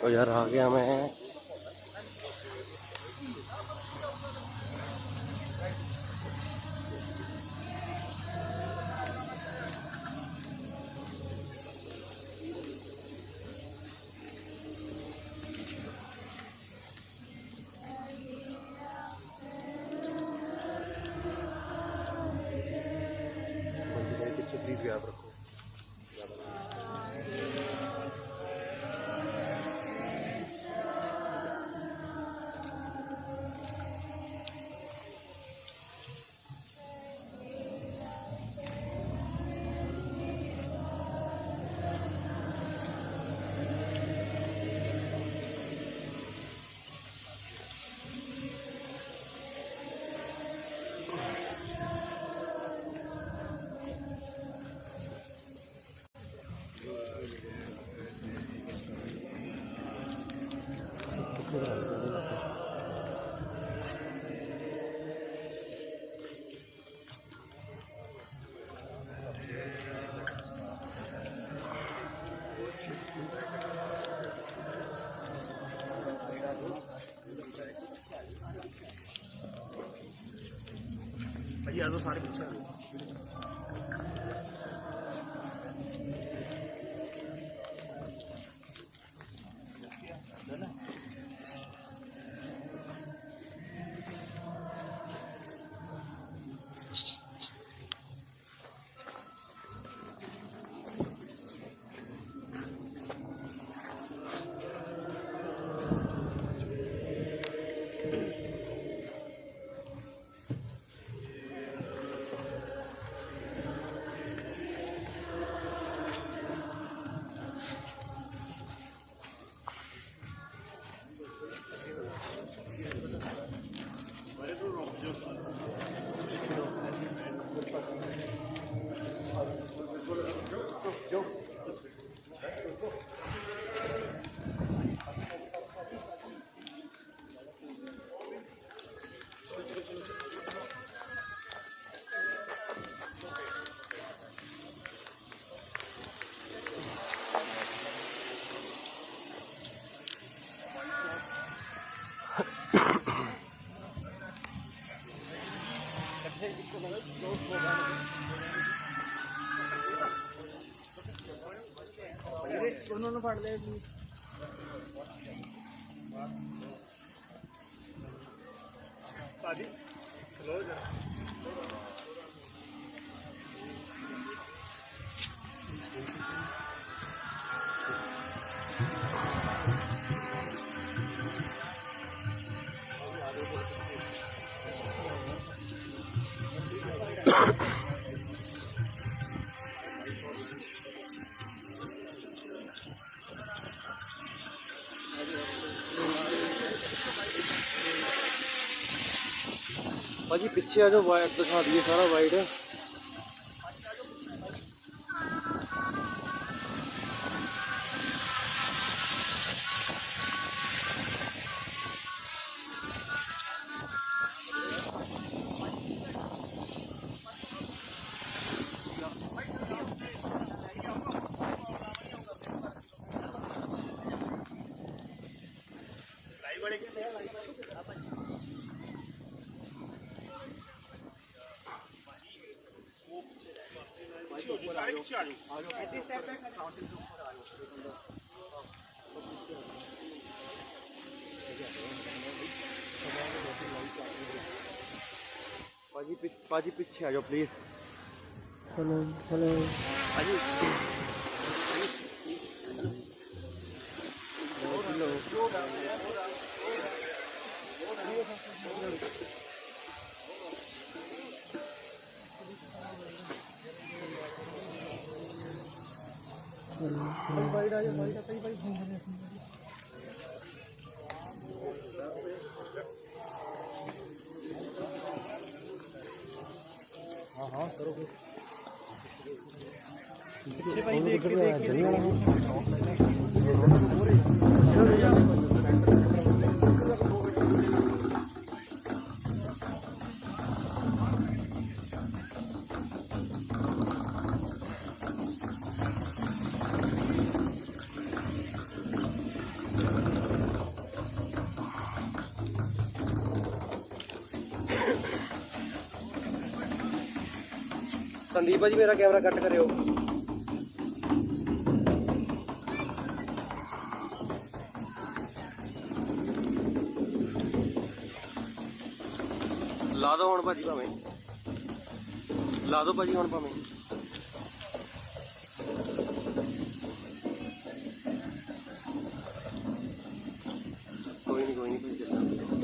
तो यार आ गया मैं प्लीज गैप रखो। भाई आ दो सारे पीछे आ दो। उन्होंने फट लिया प्लीज। भाजी पीछे आ जाओ, वाइट दिखा दिए सारा वाइट है। पाजी पीछे आ जाओ प्लीज। हेलो हेलो पाजी वाइड आ जाओ, वाइड आता ही भाई फोन करने। हाँ हाँ करो पीछे भाई देख के ਸੰਦੀਪ ਭਾਜੀ ਮੇਰਾ ਕੈਮਰਾ ਕੱਟ ਕਰਿਓ। ਲਾ ਦੋ ਹੁਣ ਭਾਜੀ ਭਾਵੇਂ, ਲਾ ਦੋ ਭਾਜੀ ਹੁਣ ਭਾਵੇਂ। ਕੋਈ ਨਹੀਂ ਭਾਜੀ ਚੱਲਣਾ।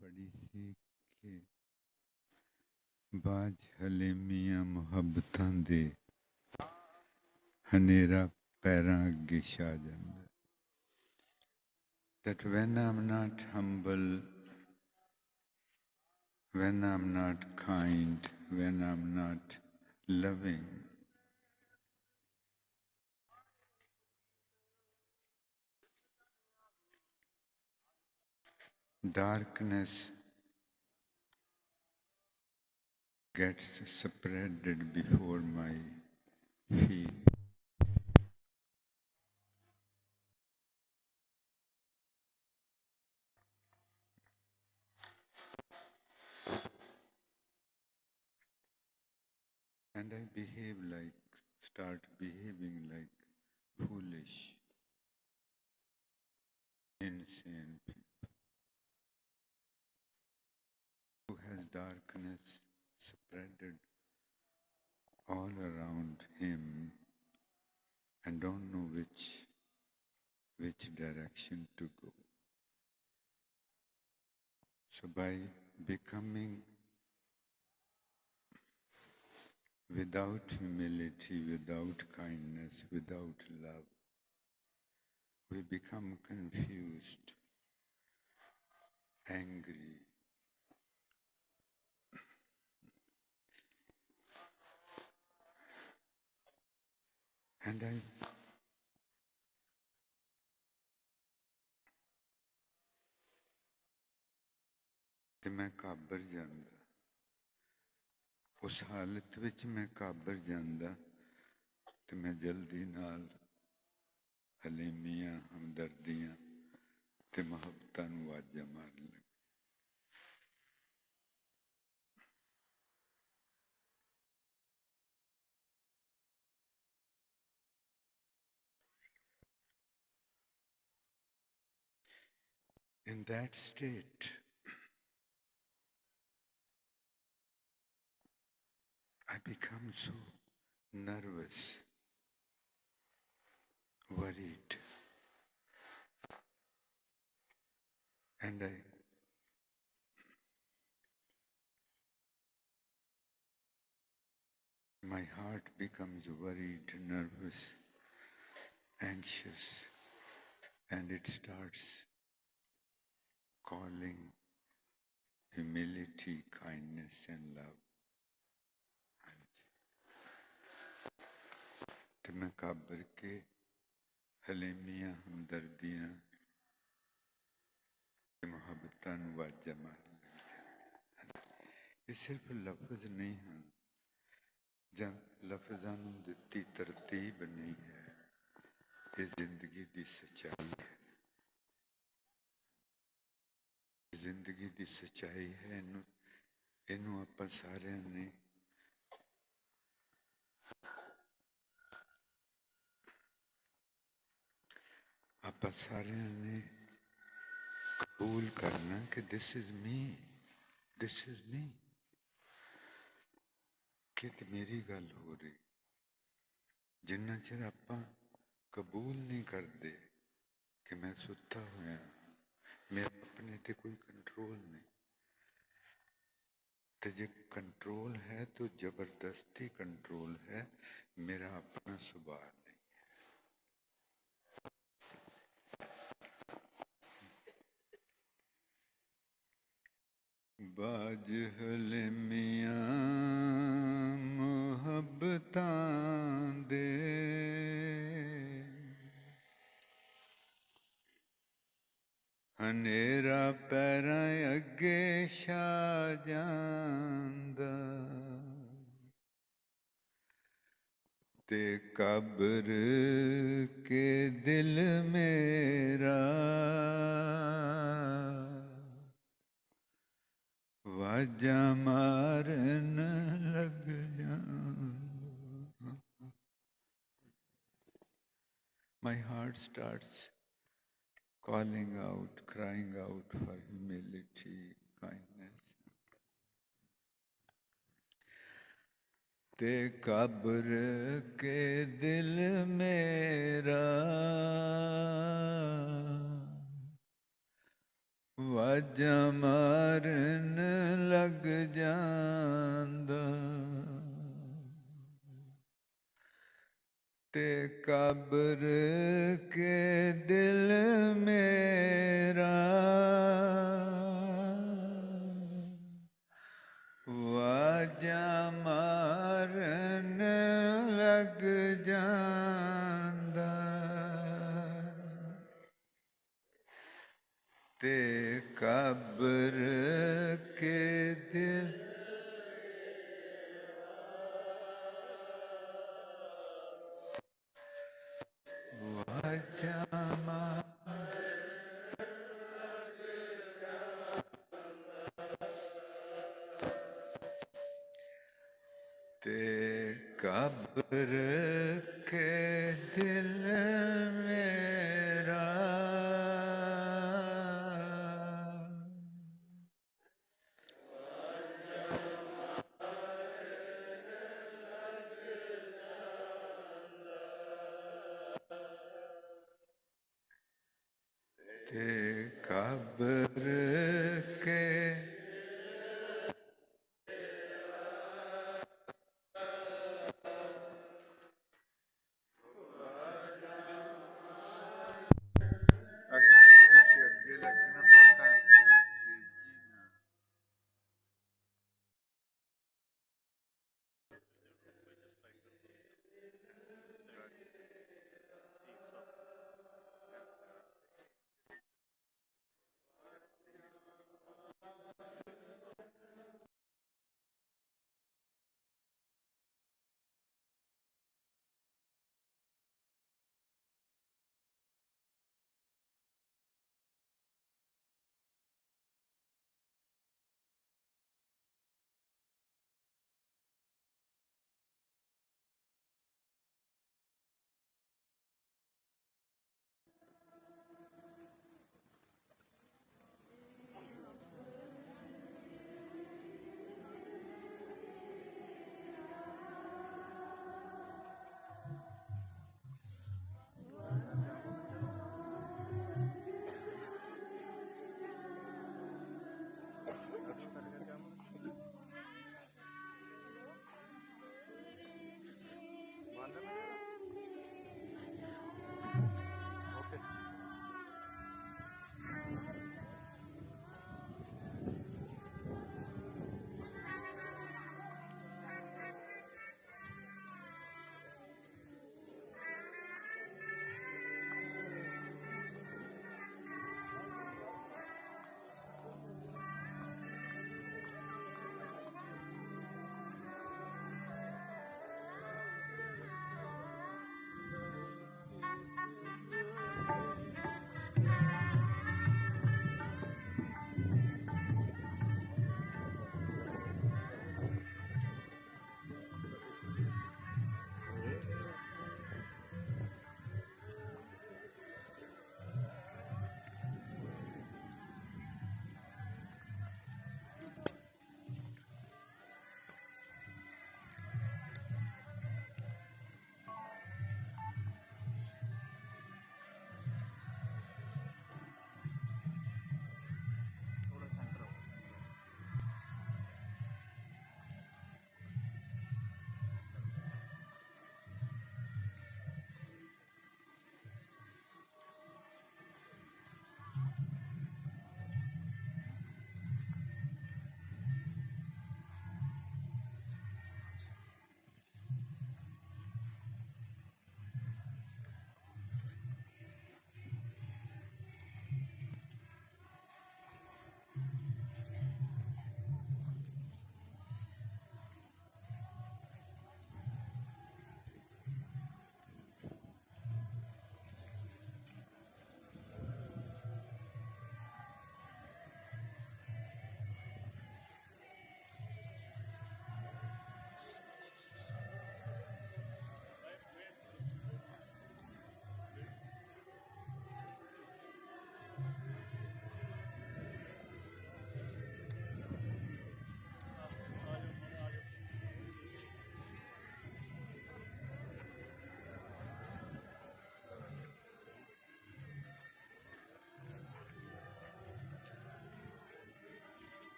पढ़ी सी कि बाज हलेमियां मुहब्बतां दे हनेरा पैरां अगे छा जांदा. That when I'm not humble, when I'm not kind, when I'm not loving, darkness gets spreaded before my feet. And I start behaving like foolish, insane people who has darkness spreaded all around him and don't know which direction to go. So by becoming without humility, without kindness, without love, we become confused, angry, and ਤੇ ਮੈਂ ਕਾਬਰ ਜਾਂਦਾ. ਉਸ ਹਾਲਤ ਵਿੱਚ ਮੈਂ ਕਾਬਰ ਜਾਂਦਾ ਤੇ ਮੈਂ ਜਲਦੀ ਨਾਲ ਹਲੀਮੀਆਂ, ਹਮਦਰਦੀਆਂ ਤੇ ਮੁਹੱਬਤਾਂ ਨੂੰ ਆਵਾਜ਼ਾਂ ਮਾਰਨ ਲੱਗਾ. In that state, I become so nervous, worried, and my heart becomes worried, nervous, anxious, and it starts calling humility, kindness, and love. ਤੇ ਮੈਂ ਕਾਬਰ ਕੇ ਹਲੀਮੀਆਂ, ਹਮਦਰਦੀਆਂ ਤੇ ਮੁਹੱਬਤਾਂ ਨੂੰ ਆਵਾਜ਼ਾਂ ਮਾਰਨ ਲੱਗਾ. ਇਹ ਸਿਰਫ ਲਫ਼ਜ਼ ਨਹੀਂ ਹਨ ਜਾਂ ਲਫ਼ਜ਼ਾਂ ਨੂੰ ਦਿੱਤੀ ਤਰਤੀਬ ਨਹੀਂ ਹੈ. ਇਹ ਜ਼ਿੰਦਗੀ ਦੀ ਸੱਚਾਈ ਹੈ. ਜ਼ਿੰਦਗੀ ਦੀ ਸੱਚਾਈ ਹੈ. ਇਹਨੂੰ ਆਪਾਂ ਸਾਰਿਆਂ ਨੇ ਆਪਾਂ ਸਾਰਿਆਂ ਨੇ ਕਬੂਲ ਕਰਨਾ ਕਿ ਦਿਸ ਇਜ਼ ਮੀ ਕਿ ਤੇ ਮੇਰੀ ਗੱਲ ਹੋ ਰਹੀ. ਜਿੰਨਾ ਚਿਰ ਆਪਾਂ ਕਬੂਲ ਨਹੀਂ ਕਰਦੇ ਕਿ ਮੈਂ ਸੁੱਤਾ ਹੋਇਆ, ਮੇਰੇ ਆਪਣੇ ਤੇ ਕੋਈ ਕੰਟਰੋਲ ਨਹੀਂ, ਤੇ ਜੇ ਕੰਟਰੋਲ ਹੈ ਤਾਂ ਜ਼ਬਰਦਸਤੀ ਕੰਟਰੋਲ ਹੈ, ਮੇਰਾ ਆਪਣਾ ਸੁਭਾਅ ਨਹੀਂ. ਬਾਜ ਹਲੀਮੀਆਂ ਮੁਹੱਬਤਾਂ ਦੇ ਹਨੇਰਾ ਪੈਰਾਂ ਅੱਗੇ ਛਾ ਜਾਂਦਾ ਤੇ ਕਬਰ ਕੇ ਦਿਲ ਮੇਰਾ ਵਾਜਾਂ ਮਾਰਨ ਲੱਗ ਜਾਂਦਾ. My heart starts calling out, crying out for humility, kindness. ते कब्र के दिल मेरा ਵਾਜਾਂ ਮਾਰਨ ਲੱਗ ਜਾਂਦਾ ਤੇ ਕਬਰ ਕੇ ਦਿਲ ਮੇਰਾ ਵਾਜਾਂ ਮਾਰਨ ਲੱਗ ਜਾਂਦਾ ਤੇ ਕਬਰ ਕੇ ਦਿਲ ਵਾਜਾਂ ਤੇ ਕਬਰ ਕੇ ਦਿਲ ਮੇਰਾ ਤੇ ਕਬਰ ਕੇ ਤੁਸੀਂ ਅੱਗੇ ਲੱਗਣਾ ਬਹੁਤਾ ਤੇਜ਼ੀ ਨਾਲ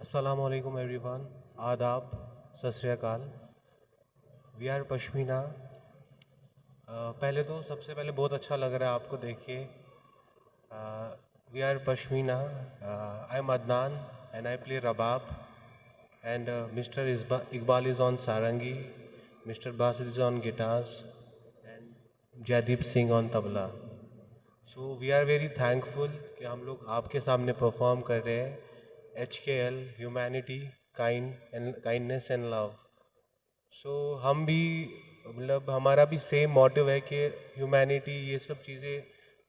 Assalamu alaikum everyone. Adab, Sat Sri Akal. We are Pashmina. पहले तो सबसे पहले बहुत अच्छा लग रहा है आपको देख के. We are Pashmina. I am Adnan and I play Rabab. And Mr. Iqbal is on Sarangi. Mr. Basit is on guitars. And Jaideep Singh on tabla. So we are very thankful कि हम लोग आपके सामने perform कर रहे हैं. HKL, Humanity, Kindness and Love. So हम भी मतलब हमारा भी सेम मोटिव है कि ह्यूमैनिटी ये सब चीज़ें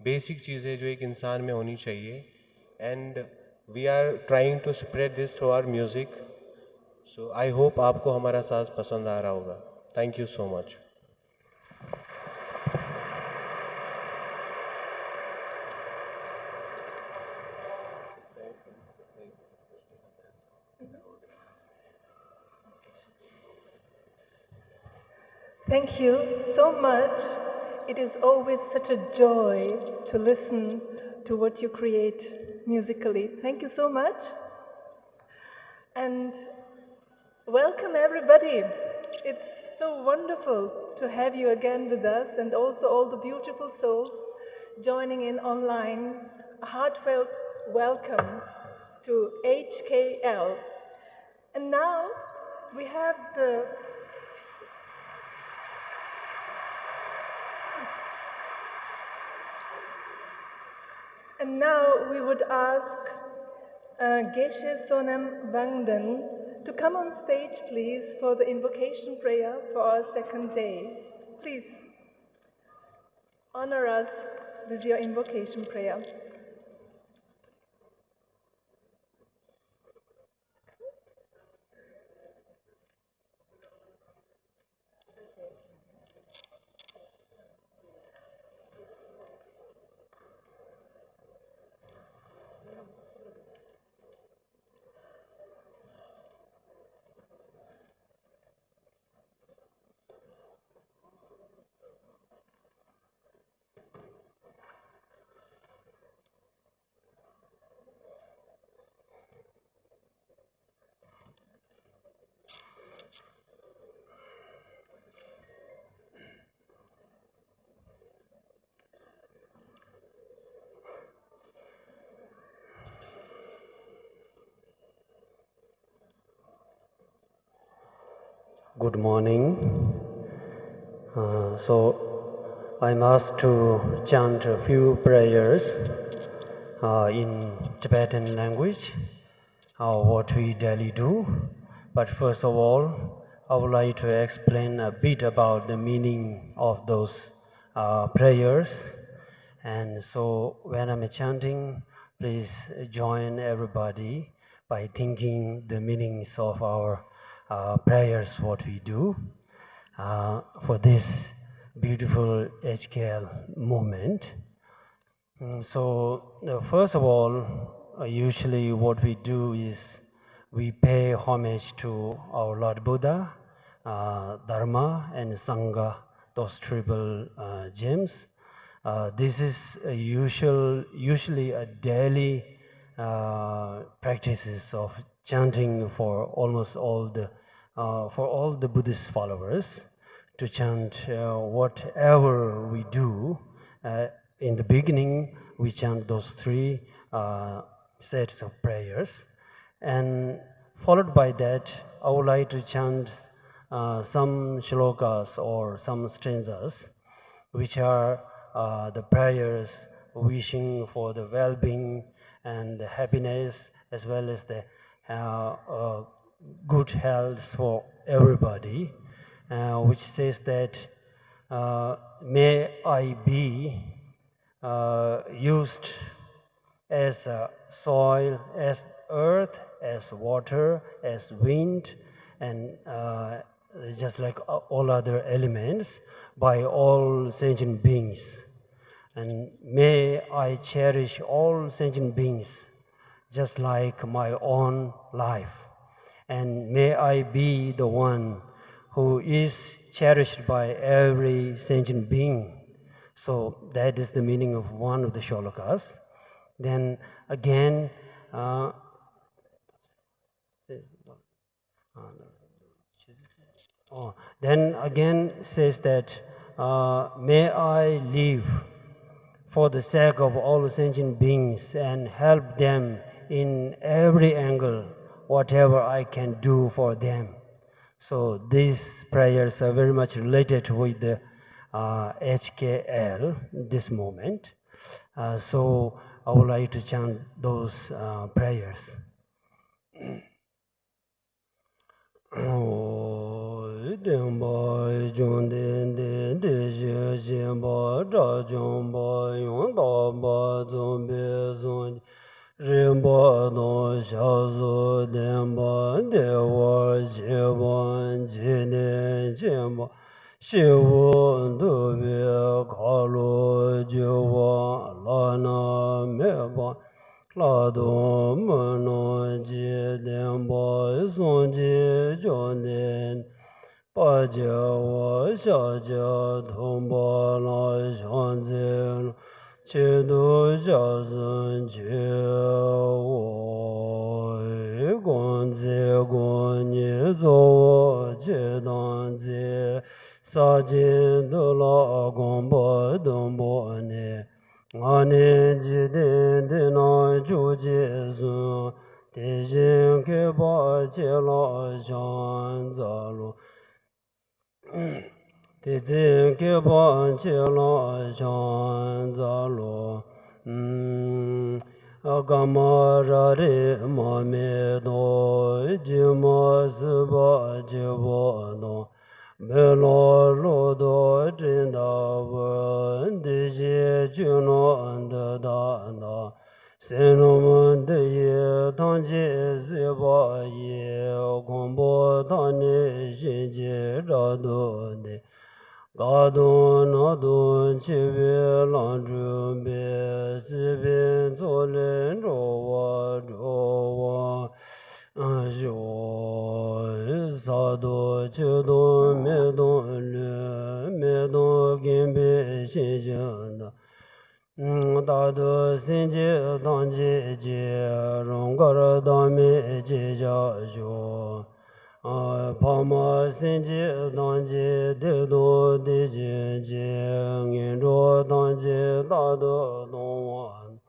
बेसिक चीज़ें जो एक इंसान में होनी चाहिए. And we are trying to spread this through our music. So I hope आपको हमारा साथ पसंद आ रहा होगा. Thank you so much. Thank you so much. It is always such a joy to listen to what you create musically. Thank you so much. And welcome everybody. It's so wonderful to have you again with us, and also all the beautiful souls joining in online. A heartfelt welcome to HKL. And now we have the And now we would ask Geshe Sonam Wangden to come on stage, please, for the invocation prayer for our second day. Please honor us with your invocation prayer. Good morning. So I'm asked to chant a few prayers in Tibetan language, what we daily do. But first of all, I would like to explain a bit about the meaning of those prayers. And so when I'm chanting, please join everybody by thinking the meanings of our prayers, what we do for this beautiful HKL moment. So first of all, usually what we do is we pay homage to our Lord Buddha, Dharma and Sangha, those triple gems. This is usually a daily practices of chanting for almost all the Buddhist followers, to chant whatever we do. In the beginning, we chant those three sets of prayers, and followed by that, I would like to chant some shlokas or some stanzas, which are the prayers wishing for the well-being and the happiness, as well as the good health for everybody, which says that may I be used as soil, as earth, as water, as wind, and just like all other elements, by all sentient beings. And may I cherish all sentient beings just like my own life. And may I be the one who is cherished by every sentient being. So that is the meaning of one of the shlokas. Then again, Then again says that, may I live for the sake of all sentient beings and help them in every angle, whatever I can do for them. So these prayers are very much related with the HKL this moment. So I would like to chant those prayers. Denpa Jung Den Den De Xie Xin Ba Zha Jung Ba Yong Da Ba Zong Be Zong Rin Ba Dong Xia Zu Den Ba De Wa Xie Ban Ji Den Jian Ba Xie Wu Du Be Ka Lu Ji Wa La Na Me Ba La Do Mo No Ji Den Ba Song Ji Jiong Den Ba Jie Wa Xia Jie Tong Ba La Xiang Zi Qi Du Xia Sun Qi Wo Yi Gong Zi Gong Ni Zo Wo Qi Dang Zi Sa Jin De La Gong Ba Dong Bo Ni Nga Ni Ji Den De Na Ju Ji Sun Di Xin Ke Ba Qi La Xiang Za Lu Di Xin Ke Ba Qi La Xiang Za Lu Agama Ra Ri Ma Me Do Ji Ma Si Ba Ji Bo Do Me Lo Lo Do Jin Da Wen Di Xie Ju No An De Da Da Sen No Men De Ye Tang Ji Si Ba Ye Gong Bo Ta Ni Xin Ji Ra Do De Ga Do Na Do Qi Bi Lang Zhu Bi Si Bin Zu Lin Zhou Wa Zhou Wa Zhou Sa Do Qi Do Me Do Lu Me Do Gin Bi Xin Xin Da Da De Xin Ji Dang Ji Ji Rong Ga Ra Da Mi Ji Jia Zhu Pa Ma Xin Ji Dang Ji De Do Di Ji Ji Ngin Zhuo Dang Ji Da De Dong Wan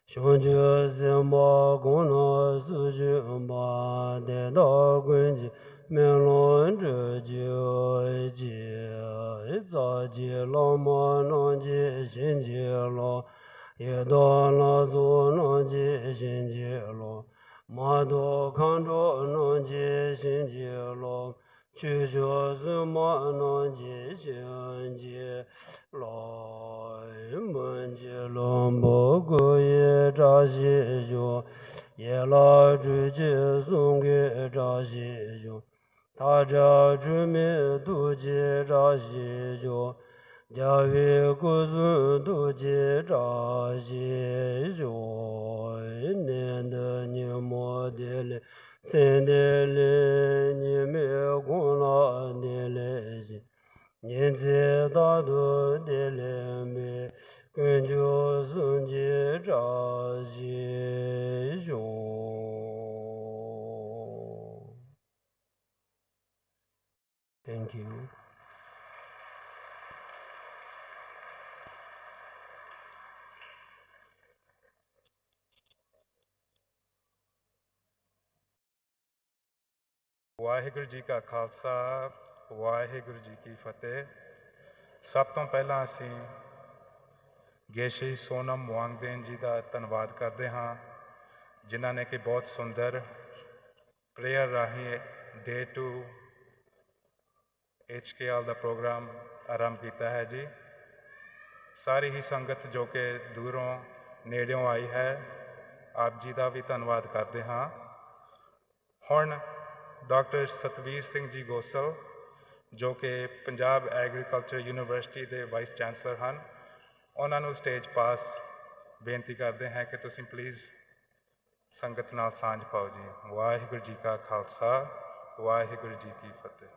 Xiong Ju Xin Ba Gong Na Su Ju Ba De Da Gun Ji Men Long Zhi Ji Ji Za Ji La Ma Nang Ji Xin Ji La Ye Da La Zu Nang Ji Xin Ji La Ma Do Kan Zhuo Nang Ji Xin Ji La Qu Xiu Si Ma Nang Ji Xin Ji La Men Ji Long Bo Gu Ye Zha Xi Xiu Ye La Zhu Ji Song Ge Zha Xi Xiu Ta Zha Zhu Mi Du Ji Zha Xi Xiu Jia Wei Gu Sun Du Ji Zha Xi Xiu Nian De Ni Mo De Le Sen De Le Ni Me Gong La De Le Xi Nian Zi Da Du De Le Me Gun Ju Sun Ji Zha Xi Xiu. Thank you. Waheguru ji ਕਾ ਖਾਲਸਾ ਵਾਹਿਗੁਰੂ ਜੀ ਕੀ ਫਤਿਹ। ਸਭ ਤੋਂ ਪਹਿਲਾਂ ਅਸੀਂ ਗੇਸ਼ੀ ਸੋਨਮ ਵਾਂਗਦੇਨ ਜੀ ਦਾ ਧੰਨਵਾਦ ਕਰਦੇ ਹਾਂ, ਜਿਨ੍ਹਾਂ ਨੇ ਕਿ ਬਹੁਤ ਸੁੰਦਰ ਪ੍ਰੇਅਰ ਰਾਹੀਂ ਡੇ 2 HKL ਦਾ ਪ੍ਰੋਗਰਾਮ ਆਰੰਭ ਕੀਤਾ ਹੈ ਜੀ। ਸਾਰੀ ਹੀ ਸੰਗਤ ਜੋ ਕਿ ਦੂਰੋਂ ਨੇੜਿਓਂ ਆਈ ਹੈ, ਆਪ ਜੀ ਦਾ ਵੀ ਧੰਨਵਾਦ ਕਰਦੇ ਹਾਂ। ਹੁਣ ਡਾਕਟਰ ਸਤਵੀਰ ਸਿੰਘ ਜੀ ਗੋਸਲ ਜੋ ਕਿ ਪੰਜਾਬ ਐਗਰੀਕਲਚਰ ਯੂਨੀਵਰਸਿਟੀ ਦੇ ਵਾਈਸ ਚਾਂਸਲਰ ਹਨ, ਉਹਨਾਂ ਨੂੰ ਸਟੇਜ ਪਾਸ ਬੇਨਤੀ ਕਰਦੇ ਹਾਂ ਕਿ ਤੁਸੀਂ ਪਲੀਜ਼ ਸੰਗਤ ਨਾਲ ਸਾਂਝ ਪਾਓ ਜੀ। ਵਾਹਿਗੁਰੂ ਜੀ ਕਾ ਖਾਲਸਾ ਵਾਹਿਗੁਰੂ ਜੀ ਕੀ ਫਤਿਹ।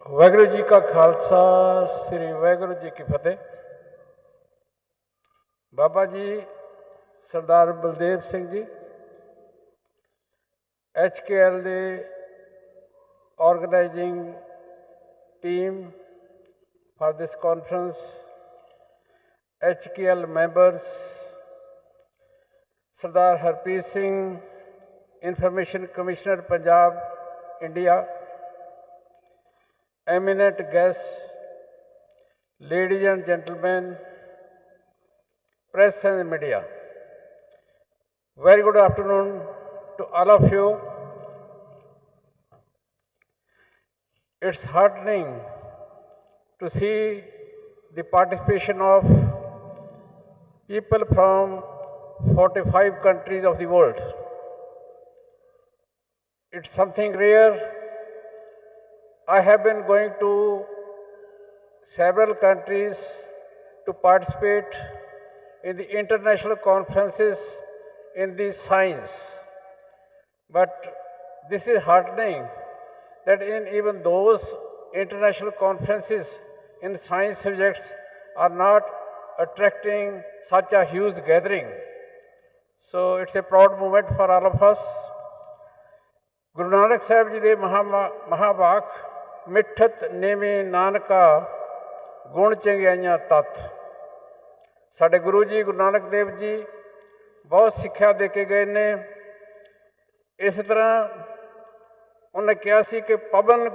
ਵਾਹਿਗੁਰੂ ਜੀ ਕਾ ਖਾਲਸਾ ਸ੍ਰੀ ਵਾਹਿਗੁਰੂ ਜੀ ਕੀ ਫਤਿਹ। ਬਾਬਾ ਜੀ ਸਰਦਾਰ ਬਲਦੇਵ ਸਿੰਘ ਜੀ HKL ਦੇ organizing team for this conference, HKL members, Sardar Harpreet Singh, Information Commissioner Punjab, India, eminent guests, ladies and gentlemen, press and media. Very good afternoon to all of you. It's heartening to see the participation of people from 45 countries of the world. It's something rare. I have been going to several countries to participate in the international conferences in the science. But this is heartening that in even those international conferences in science subjects are not attracting such a huge gathering. So it's a proud moment for all of us. Guru Nanak Sahib ji de Mahabak ਮਿੱਠਤ ਨੇਵੇਂ ਨਾਨਕਾ ਗੁਣ ਚੰਗਿਆਈਆਂ ਤੱਤ। ਸਾਡੇ ਗੁਰੂ ਜੀ ਗੁਰੂ ਨਾਨਕ ਦੇਵ ਜੀ ਬਹੁਤ ਸਿੱਖਿਆ ਦੇ ਕੇ ਗਏ ਨੇ। ਇਸ ਤਰ੍ਹਾਂ ਉਹਨੇ ਕਿਹਾ ਸੀ ਕਿ ਪਵਨ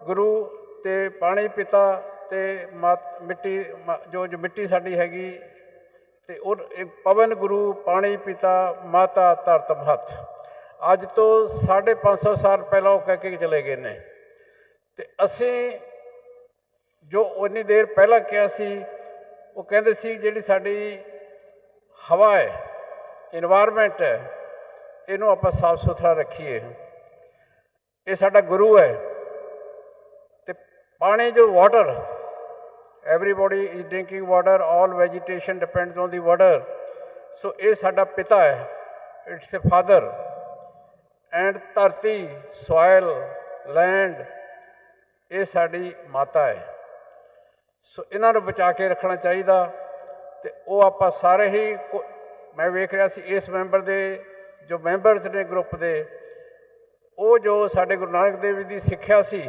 ਗੁਰੂ ਅਤੇ ਪਾਣੀ ਪਿਤਾ ਅਤੇ ਮਿੱਟੀ ਜੋ ਮਿੱਟੀ ਸਾਡੀ ਹੈਗੀ ਅਤੇ ਉਹ ਪਵਨ ਗੁਰੂ ਪਾਣੀ ਪਿਤਾ ਮਾਤਾ ਧਰਤ ਮਹੱਤ। ਅੱਜ ਤੋਂ 550 ਸਾਲ ਪਹਿਲਾਂ ਉਹ ਕਹਿ ਕੇ ਚਲੇ ਗਏ ਨੇ ਅਤੇ ਅਸੀਂ ਜੋ ਉਨੀ ਦੇਰ ਪਹਿਲਾਂ ਕਿਹਾ ਸੀ ਉਹ ਕਹਿੰਦੇ ਸੀ ਜਿਹੜੀ ਸਾਡੀ ਹਵਾ ਹੈ, ਇਨਵਾਇਰਮੈਂਟ ਹੈ, ਇਹਨੂੰ ਆਪਾਂ ਸਾਫ ਸੁਥਰਾ ਰੱਖੀਏ। ਇਹ ਸਾਡਾ ਗੁਰੂ ਹੈ। ਅਤੇ ਪਾਣੀ ਜੋ water, everybody is drinking water, all vegetation depends on the water. So ਇਹ ਸਾਡਾ ਪਿਤਾ ਹੈ, ਇਟਸ ਏ ਫਾਦਰ। ਐਂਡ ਧਰਤੀ, ਸੋਇਲ, ਲੈਂਡ, ਇਹ ਸਾਡੀ ਮਾਤਾ ਹੈ। ਸੋ ਇਹਨਾਂ ਨੂੰ ਬਚਾ ਕੇ ਰੱਖਣਾ ਚਾਹੀਦਾ। ਅਤੇ ਉਹ ਆਪਾਂ ਸਾਰੇ ਹੀ, ਮੈਂ ਵੇਖ ਰਿਹਾ ਸੀ ਇਸ ਮੈਂਬਰ ਦੇ ਜੋ ਮੈਂਬਰਸ ਨੇ ਗਰੁੱਪ ਦੇ, ਉਹ ਜੋ ਸਾਡੇ ਗੁਰੂ ਨਾਨਕ ਦੇਵ ਜੀ ਦੀ ਸਿੱਖਿਆ ਸੀ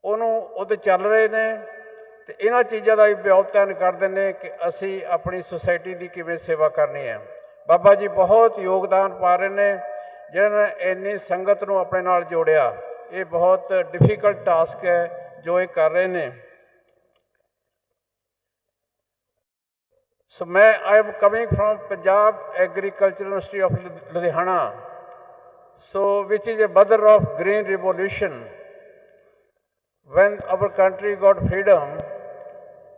ਉਹਨੂੰ ਉਹਦੇ ਚੱਲ ਰਹੇ ਨੇ। ਅਤੇ ਇਹਨਾਂ ਚੀਜ਼ਾਂ ਦਾ ਵੀ ਬਹੁਤ ਧਿਆਨ ਕਰਦੇ ਨੇ ਕਿ ਅਸੀਂ ਆਪਣੀ ਸੁਸਾਇਟੀ ਦੀ ਕਿਵੇਂ ਸੇਵਾ ਕਰਨੀ ਹੈ। ਬਾਬਾ ਜੀ ਬਹੁਤ ਯੋਗਦਾਨ ਪਾ ਰਹੇ ਨੇ ਜਿਹਨਾਂ ਨੇ ਇੰਨੀ ਸੰਗਤ ਨੂੰ ਆਪਣੇ ਨਾਲ ਜੋੜਿਆ। ਇਹ ਬਹੁਤ ਡਿਫੀਕਲਟ ਟਾਸਕ ਹੈ ਜੋ ਇਹ ਕਰ ਰਹੇ ਨੇ। ਸੋ I am coming from Punjab Agricultural University of Ludhiana, so which is a mother of green revolution. When our country got freedom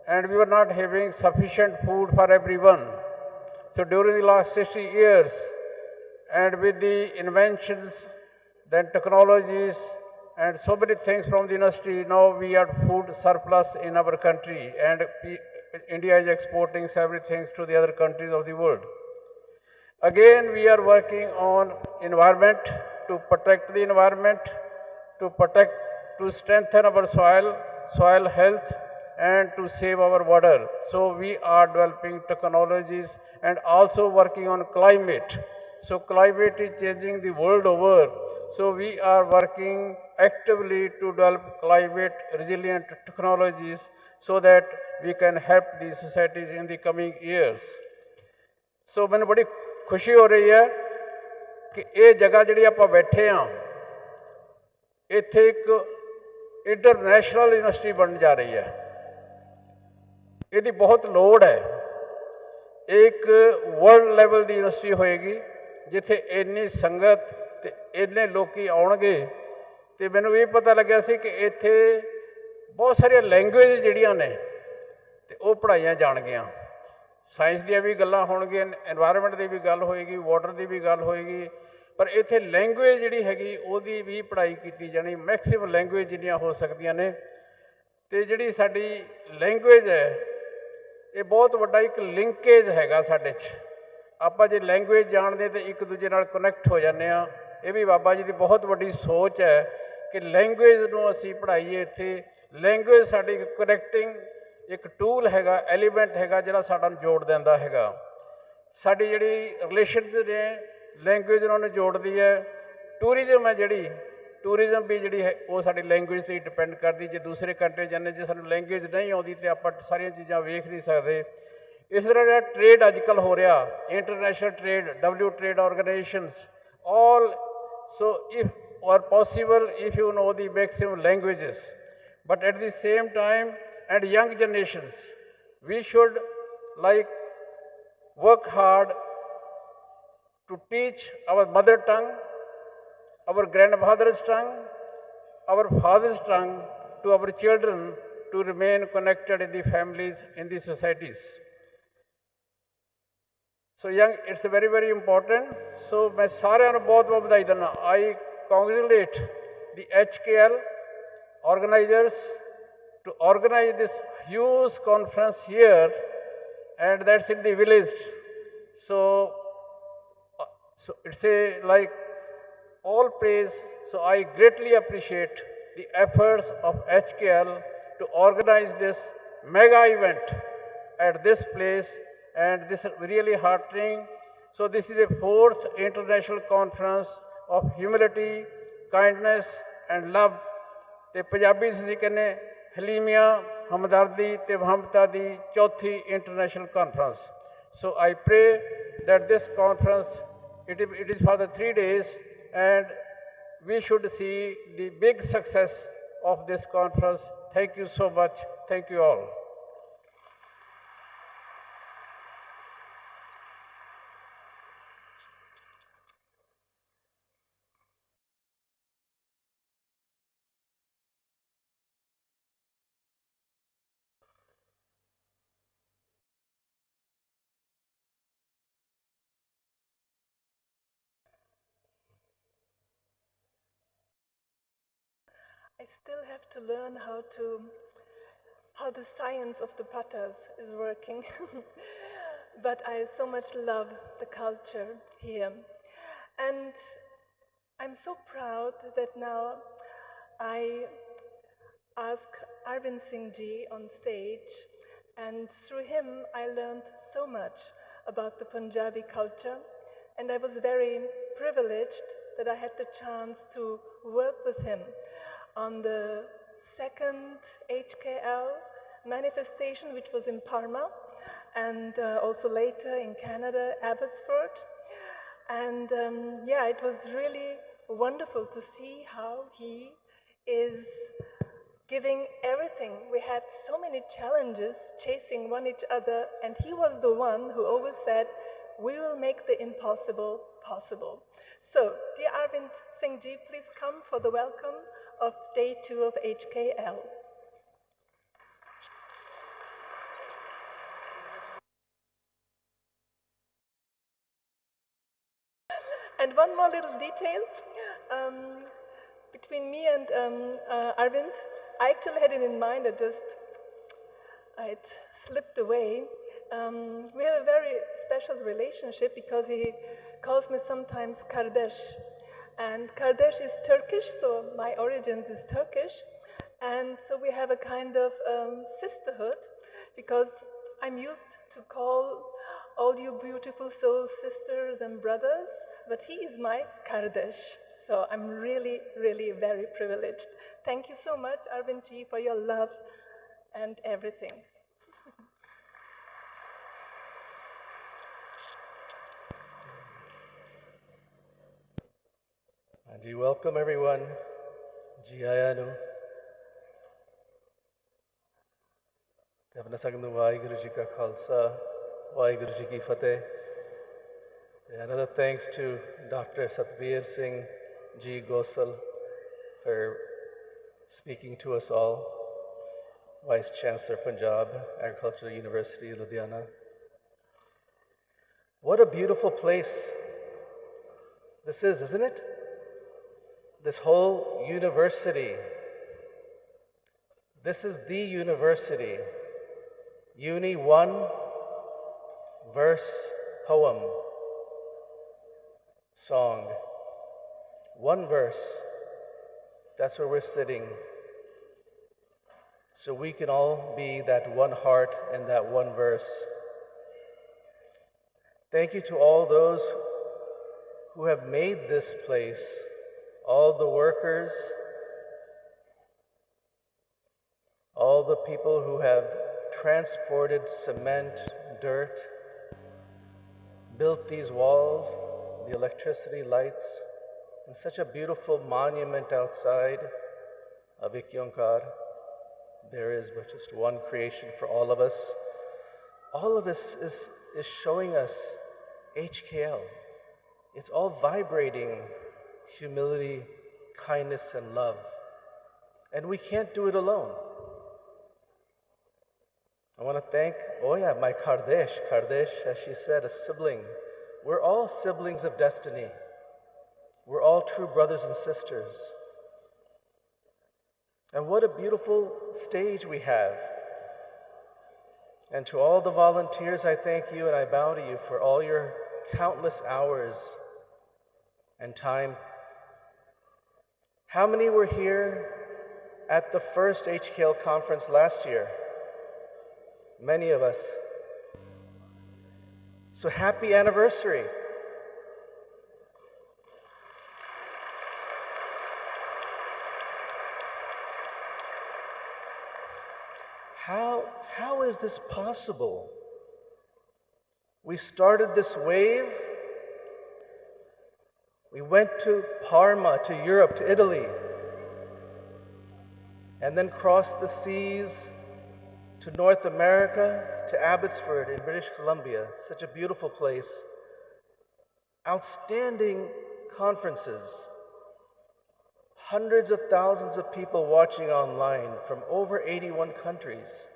and we were not having sufficient food for everyone, so during the last 60 years, and with the inventions, then technologies, and so many things from the industry, now we are food surplus in our country, and India is exporting several things to the other countries of the world. Again, we are working on environment, to protect the environment, to strengthen our soil health, and to save our water. So we are developing technologies and also working on climate. So climate is changing the world over. So we are working actively to develop climate resilient technologies so that we can help the societies in the coming years. So मैंने बड़ी खुशी हो रही है कि ये जगह जिहड़ी आपां बैठे हाँ, इत्थे एक इंटरनेशनल यूनिवर्सिटी बन जा रही है। इसकी बहुत लोड़ है। एक वर्ल्ड लेवल की यूनिवर्सिटी होएगी जिथे इन्नी संगत ते इन्ने लोकी आउणगे। ते मैनूं ये पता लग्या सी कि इत्थे बहुत सारिया लैंगुएज जिहड़ियां ने ते वो पढ़ाईयां जाणगियां। साइंस दी भी गल्लां होणगियां, एनवायरनमेंट की भी गल होएगी, वाटर की भी गल होएगी, पर इत्थे लैंगुएज जिहड़ी हैगी उहदी भी पढ़ाई कीती जाणी। मैक्सिमम लैंगुएज जिन्नियां हो सकदियां ने। ते जिहड़ी साडी लैंगुएज है ये बहुत वड्डा एक लिंकेज हैगा साडे च। आपां जे लैंगुएज जाणदे ते एक दूजे नाल कनैक्ट हो जाने आ। ਇਹ ਵੀ ਬਾਬਾ ਜੀ ਦੀ ਬਹੁਤ ਵੱਡੀ ਸੋਚ ਹੈ ਕਿ ਲੈਂਗੁਏਜ ਨੂੰ ਅਸੀਂ ਪੜ੍ਹਾਈਏ ਇੱਥੇ। ਲੈਂਗੁਏਜ ਸਾਡੀ ਕਨੈਕਟਿੰਗ ਇੱਕ ਟੂਲ ਹੈਗਾ, ਐਲੀਮੈਂਟ ਹੈਗਾ ਜਿਹੜਾ ਸਾਡਾ ਨੂੰ ਜੋੜ ਦਿੰਦਾ ਹੈਗਾ। ਸਾਡੀ ਜਿਹੜੀ ਰਿਲੇਸ਼ਨਸ ਨੇ ਲੈਂਗੁਏਜ ਉਹਨਾਂ ਨੂੰ ਜੋੜਦੀ ਹੈ। ਟੂਰਿਜ਼ਮ ਹੈ ਜਿਹੜੀ, ਟੂਰਿਜ਼ਮ ਵੀ ਜਿਹੜੀ ਹੈ ਉਹ ਸਾਡੀ ਲੈਂਗੁਏਜ 'ਤੇ ਡਿਪੈਂਡ ਕਰਦੀ। ਜੇ ਦੂਸਰੇ ਕੰਟਰੀ ਜਾਂਦੇ ਜੇ ਸਾਨੂੰ ਲੈਂਗੁਏਜ ਨਹੀਂ ਆਉਂਦੀ ਤਾਂ ਆਪਾਂ ਸਾਰੀਆਂ ਚੀਜ਼ਾਂ ਵੇਖ ਨਹੀਂ ਸਕਦੇ। ਇਸ ਤਰ੍ਹਾਂ ਜਿਹੜਾ ਟ੍ਰੇਡ ਅੱਜ ਕੱਲ੍ਹ ਹੋ ਰਿਹਾ, international trade, WTO trade organisations all, so if or possible if you know the maximum languages, but at the same time and young generations we should like work hard to teach our mother tongue, our grandfather's tongue, our father's tongue to our children to remain connected in the families, in the societies. So young, it's very, very important. So मैं सारे ਨੂੰ बहुत बहुत बधाई देना। I congratulate the HKL organizers to organize this huge conference here, and that's in the village. So it's a like all praise. So I greatly appreciate the efforts of HKL to organize this mega event at this place. And this is really heartening. So this is the 4th international conference of humility, kindness and love. ਤੇ ਪੰਜਾਬੀ ਅਸੀਂ ਕਹਿੰਦੇ ਹਲੀਮੀਆ, ਹਮਦਰਦੀ ਤੇ ਮਹਮਤਾ ਦੀ 4th international conference. So I pray that this conference, it is for the 3 days, and we should see the big success of this conference. Thank you so much. Thank you all. I still have to learn how the science of the pattas is working. But I so much love the culture here. And I'm so proud that now I ask Arvind Singh Ji on stage, and through him I learned so much about the Punjabi culture, and I was very privileged that I had the chance to work with him on the 2nd HKL manifestation, which was in Parma, and also later in Canada, Abbotsford. And yeah, it was really wonderful to see how he is giving everything. We had so many challenges chasing one each other, and he was the one who always said, we will make the impossible possible. So, dear Arvind Singh Ji, please come for the welcome of Day 2 of HKL. And one more little detail, between me and Arvind, I actually had it in mind, it slipped away. We have a very special relationship because he calls me sometimes Kardesh. And Kardesh is Turkish, so my origins is Turkish. And so we have a kind of sisterhood, because I'm used to call all you beautiful souls sisters and brothers, but he is my Kardesh. So I'm really, really very privileged. Thank you so much, Arvind Ji, for your love and everything. Ji, welcome everyone. Ji ayanu. Apna sagnu Vaheguru Ji ka Khalsa, Vaheguru Ji ki Fateh. Another thanks to Dr. Satbir Singh Ji Gosal for speaking to us all. Vice Chancellor Punjab, Agricultural University, Ludhiana. What a beautiful place this is, isn't it? This whole university. This is the university. Uni 1, verse, poem, song. one verse. That's where we're sitting. So we can all be that one heart and that one verse. Thank you to all those who have made this place, all the workers, all the people who have transported cement, dirt, built these walls, the electricity, lights, and such a beautiful monument outside of Ikyonkar. There is but just one creation for all of us. All of us is showing us HKL. It's all vibrating humility, kindness, and love. And we can't do it alone. I want to thank, my Kardesh, as she said, a sibling. We're all siblings of destiny. We're all true brothers and sisters. And what a beautiful stage we have. And to all the volunteers, I thank you and I bow to you for all your countless hours and time. How many were here at the first HKL conference last year? Many of us. So happy anniversary. How is this possible? We started this wave. We went to Parma, to Europe, to Italy, and then crossed the seas to North America, to Abbotsford in British Columbia, such a beautiful place. Outstanding conferences. Hundreds of thousands of people watching online from over 81 countries.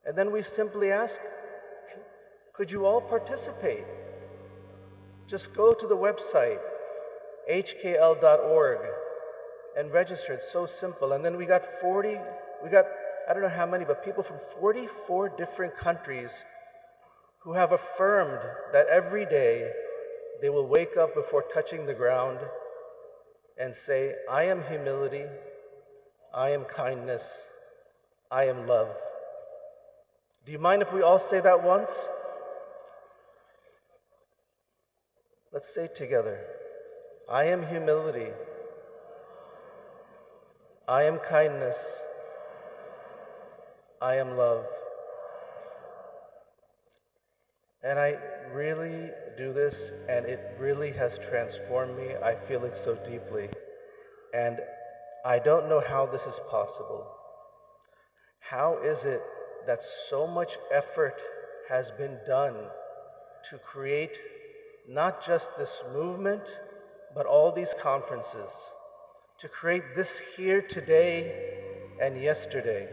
And then we simply ask, could you all participate? Just go to the website, hkl.org, and register. It's so simple. And then we got I don't know how many, but people from 44 different countries who have affirmed that every day they will wake up before touching the ground and say, I am humility, I am kindness, I am love. Do you mind if we all say that once? Let's say it together. I am humility, I am kindness, I am love. And I really do this, and it really has transformed me. I feel it so deeply. And I don't know how this is possible. How is it that so much effort has been done to create not just this movement, but all these conferences, to create this here today and yesterday?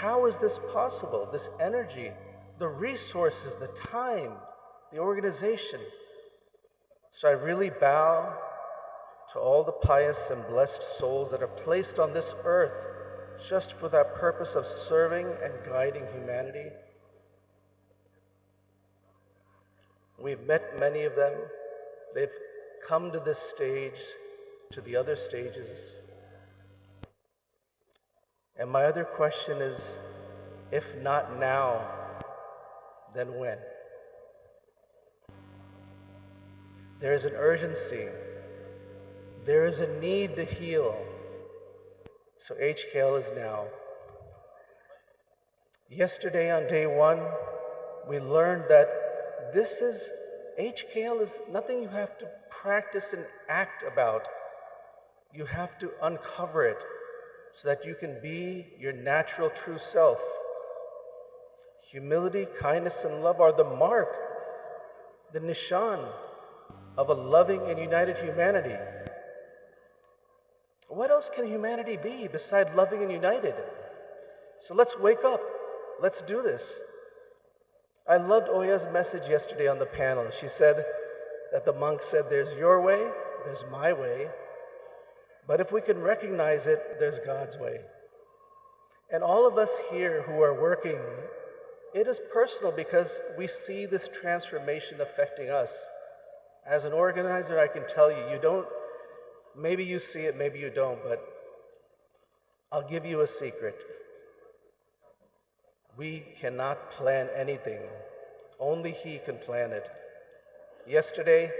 How is this possible? This energy, the resources, the time, the organization. So I really bow to all the pious and blessed souls that are placed on this earth just for that purpose of serving and guiding humanity. We've met many of them. They've come to this stage, to the other stages. And my other question is, if not now, then when? There is an urgency. There is a need to heal. So HKL is now. Yesterday on day one, we learned that HKL is nothing you have to practice and act about. You have to uncover it so that you can be your natural true self. Humility, kindness, and love are the mark, the nishan of a loving and united humanity. What else can humanity be beside loving and united? So let's wake up. Let's do this. I loved Oya's message yesterday on the panel. She said that the monk said, there's your way, there's my way, but if we can recognize it, there's God's way. And all of us here who are working, it is personal because we see this transformation affecting us As an organizer, I can tell you, you don't, maybe you see it, maybe you don't, but I'll give you a secret. We cannot plan anything. Only He can plan it. Yesterday,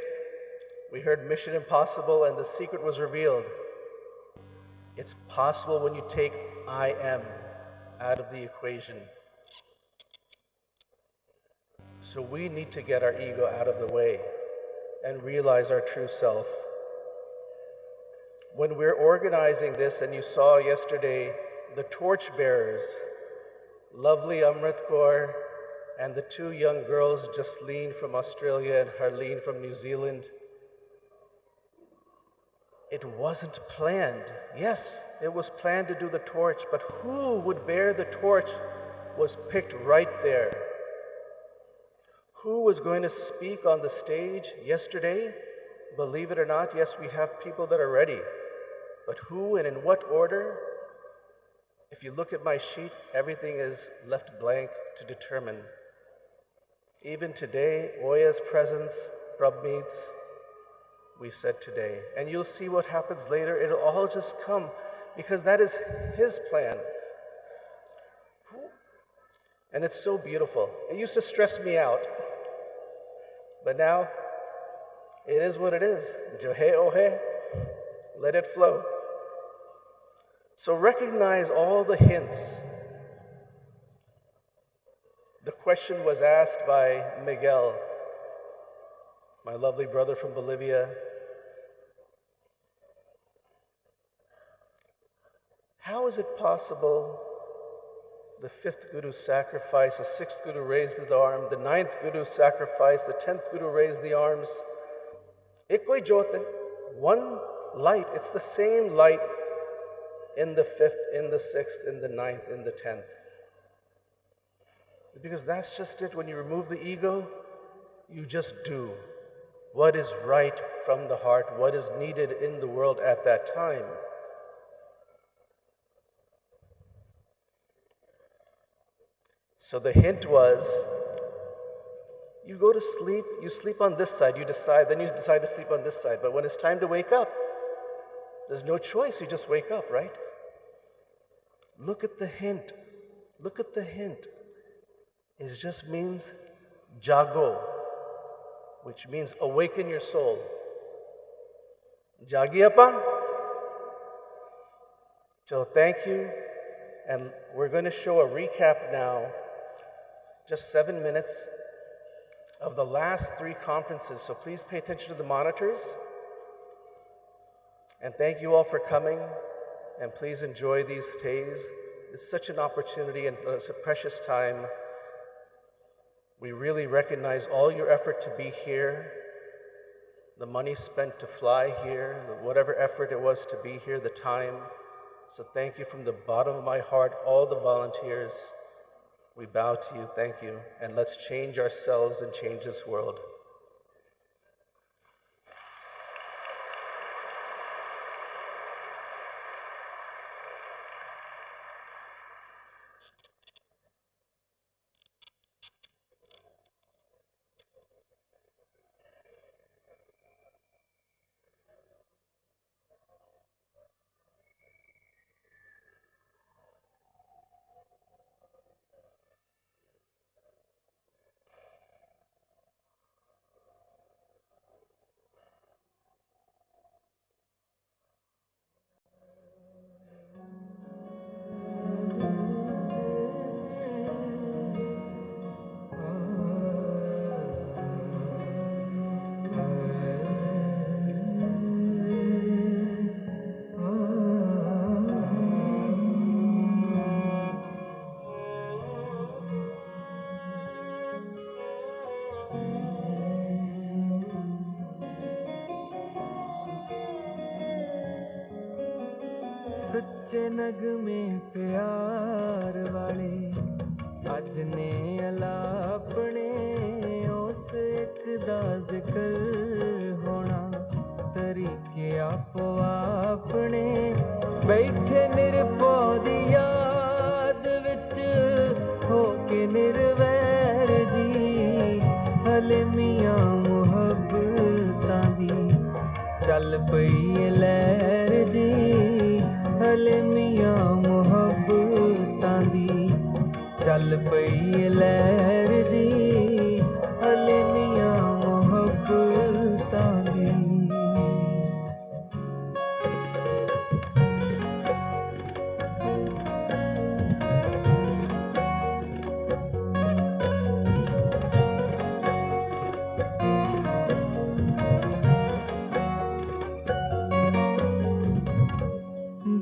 we heard Mission Impossible and the secret was revealed. It's possible when you take I am out of the equation. So we need to get our ego out of the way and realize our true self. When we're organizing this, and you saw yesterday the torchbearers, lovely Amrit Kaur and the two young girls, Jasleen from Australia and Harleen from New Zealand, it wasn't planned. Yes, it was planned to do the torch, but who would bear the torch was picked right there. Who was going to speak on the stage yesterday? Believe it or not, yes, we have people that are ready. But who and in what order? If you look at my sheet, everything is left blank to determine. Even today, Oya's presence, Prabmeet's, we said today. And you'll see what happens later. It'll all just come because that is His plan. And it's so beautiful. It used to stress me out. But now, it is what it is. Jo hai, oh hai. Let it flow. So recognize all the hints. The question was asked by Miguel, my lovely brother from Bolivia. How is it possible the 5th Guru sacrificed, the 6th Guru raised his arm, the 9th Guru sacrificed, the 10th Guru raised the arms? Ekkoi jyot hai, one light. It's the same light in the 5th, in the 6th, in the 9th, in the 10th. Because that's just it. When you remove the ego, you just do what is right from the heart, what is needed in the world at that time. So the hint was, you go to sleep, you sleep on this side, then you decide to sleep on this side. But when it's time to wake up, there's no choice, you just wake up, right? Look at the hint. Look at the hint. It just means jago, which means awaken your soul. Jagi apa? So thank you. And we're going to show a recap now, just 7 minutes of the last 3 conferences. So please pay attention to the monitors. And thank you all for coming. And please enjoy these stays. It's such an opportunity and it's a precious time. We really recognize all your effort to be here, the money spent to fly here, whatever effort it was to be here, the time. So thank you from the bottom of my heart, all the volunteers. We bow to you, thank you. And let's change ourselves and change this world. सच्चे नगमे प्यार वाले अज ने अलापने उस एक दा जिक्र होना तरीके आपो आपने बैठे निरपौदी याद विच हो के निर्वैर जी हले मियां मुहब्बत ਚੱਲ ਪਈ ਲਹਿਰ ਜੀ ਹਲੇ ਮੀਆਂ ਮੁਹੱਬਤਾਂ ਦੀ ਚੱਲ ਪਈ ਲਹਿਰ ਜੀ ਹਲੇ ਮੀਆਂ ਮੁਹੱਬਤਾਂ ਦੀ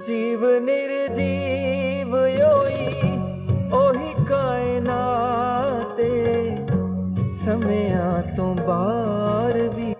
जीव निर्जीव योई ओही कायनात समयां तो बाहर भी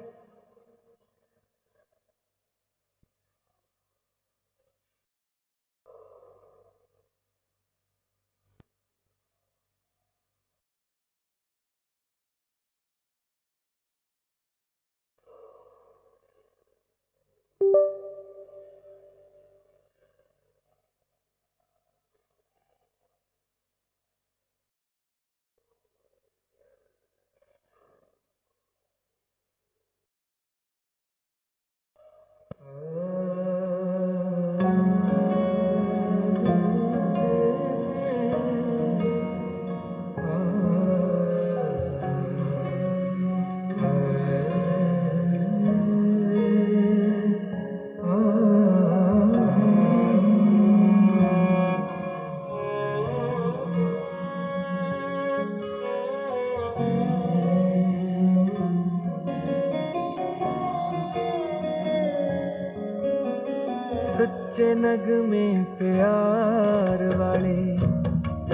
सच्चे नगमे प्यार वाले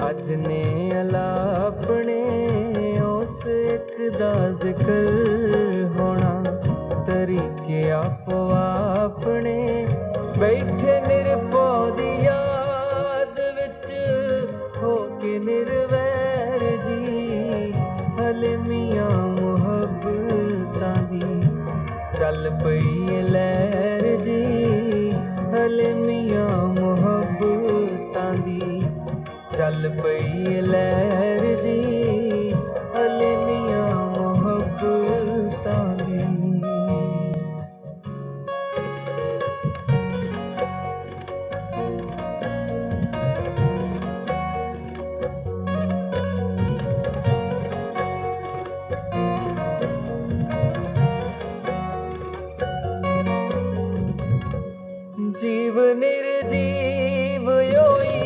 अज ने अलापने उस एक दा जिक्र होना तरीके आपो आपने बैठे निरपौदी याद विच हो के निर्वैर जी हले मियां मुहब्बतां दी चल पई लहर जी हले मियां मुहब्बतां दी चल पई लहर जी हले मियां मुहब्बतां दी जीव निर्जीव योई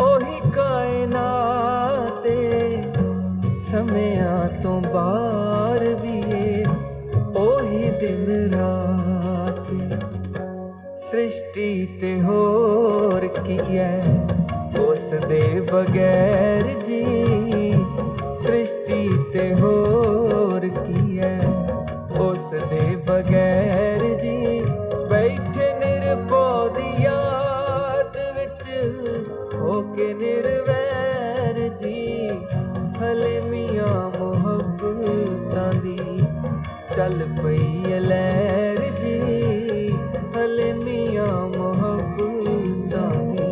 ओही कायनात समयां तो बाहर भी ओही दिन रात सृष्टि ते होर की है उस दे बगैर जी सृष्टि ते होर की है उस दे बगैर जी बैठे निरपौदी याद विच होके निर्वैर जी हले मियां मुहब्बतां दी चल पई लहर जी हले मियां मुहब्बतां दी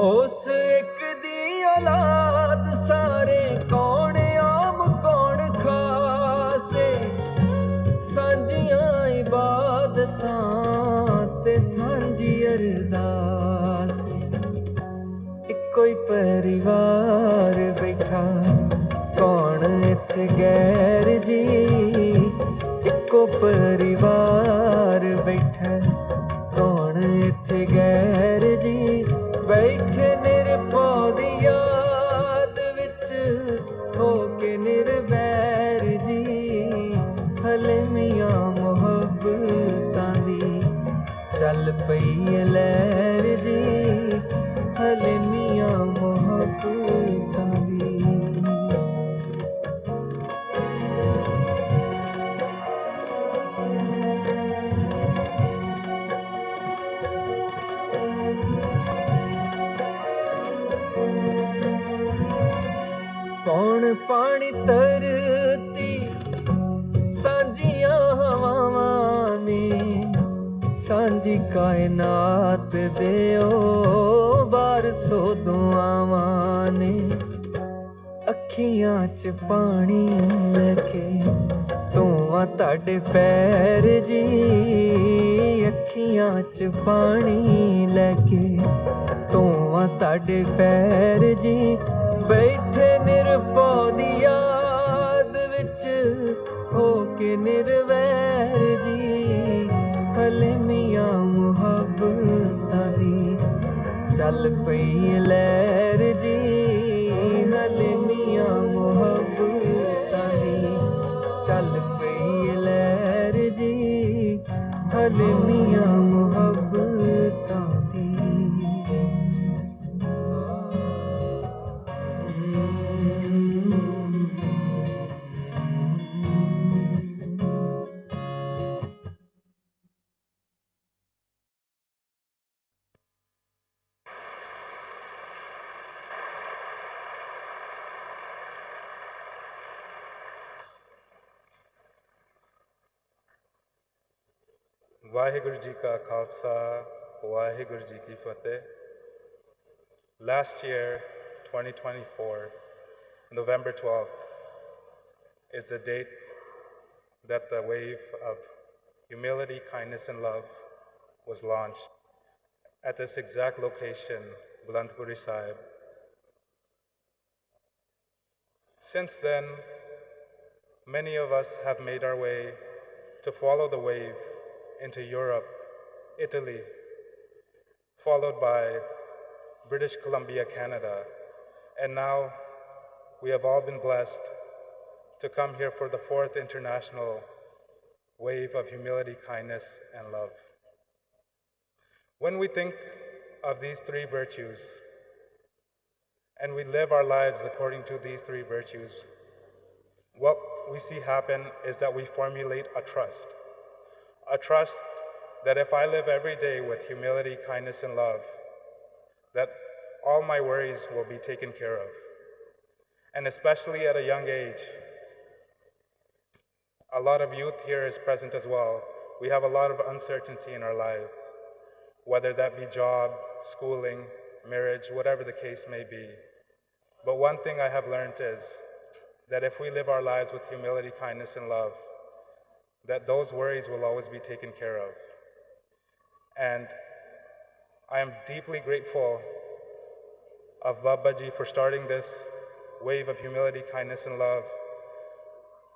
उस एक दी औलाद सारे कौन आम कौन खासे सांझियां इबादतां ते सांझी अरदास इक्को ही परिवार बैठा कौन इत्थे गैर जी इक्को परिवार बैठा कौन इत्थे गैर जी बैठे निरपौदी याद विच होके निर्वैर जी हले मियां मुहब्बतां दी चल पई लहर जी हले मियां मुहब्बतां दी कौन पानी तरती सांझियां हवावां ने कायनात दे ओ वारसो दुआवां ने अखियां च पानी लेके धोवां ताडे पैर जी अखियां च पानी लेके धोवां ताडे पैर जी बैठे निरभौ दी याद विच हो के निर्वैर जी हले मियां मुहब्बतां दी चल पई लहर जी हले मियां मुहब्बतां दी चल पई लहर जी हले मियां मुहब्बतां दी Vaheguru Ji Ka Khalsa, Vaheguru Ji Ki Fateh. Last year, 2024, November 12th, is the date that the wave of humility, kindness, and love was launched at this exact location, Bulandpuri Sahib. Since then, many of us have made our way to follow the wave into Europe, Italy, followed by British Columbia, Canada, and now we have all been blessed to come here for the 4th International Wave of Humility, Kindness, and Love. When we think of these three virtues, and we live our lives according to these three virtues, what we see happen is that we formulate a trust that if I live every day with humility, kindness, and love, that all my worries will be taken care of. And especially at a young age, a lot of youth here is present as well. We have a lot of uncertainty in our lives, whether that be job, schooling, marriage, whatever the case may be. But one thing I have learned is that if we live our lives with humility, kindness, and love, that those worries will always be taken care of. And I am deeply grateful of Babaji for starting this wave of humility, kindness, and love,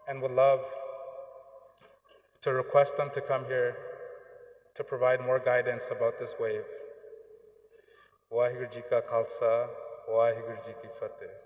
and would love to request them to come here to provide more guidance about this wave. Vaheguru Ji Ka Khalsa, Vaheguru Ji Ki Fateh.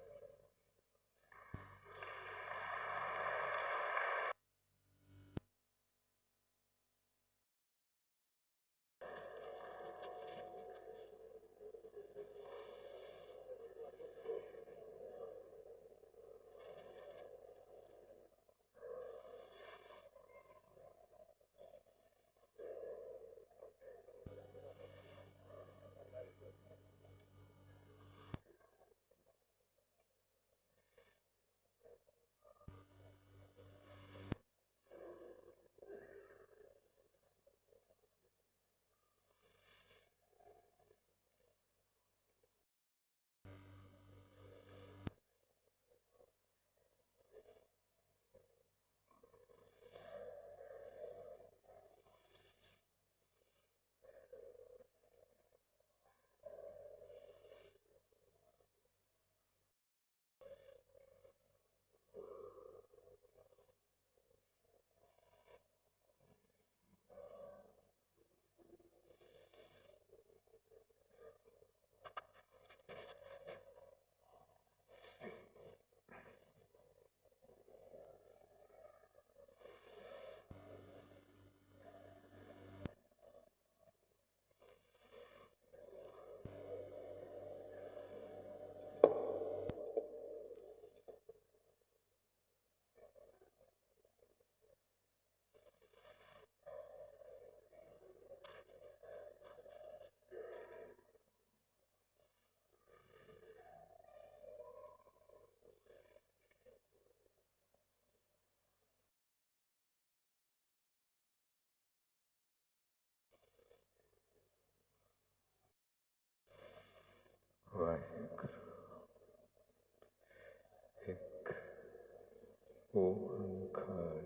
ਓੰਕਾਰ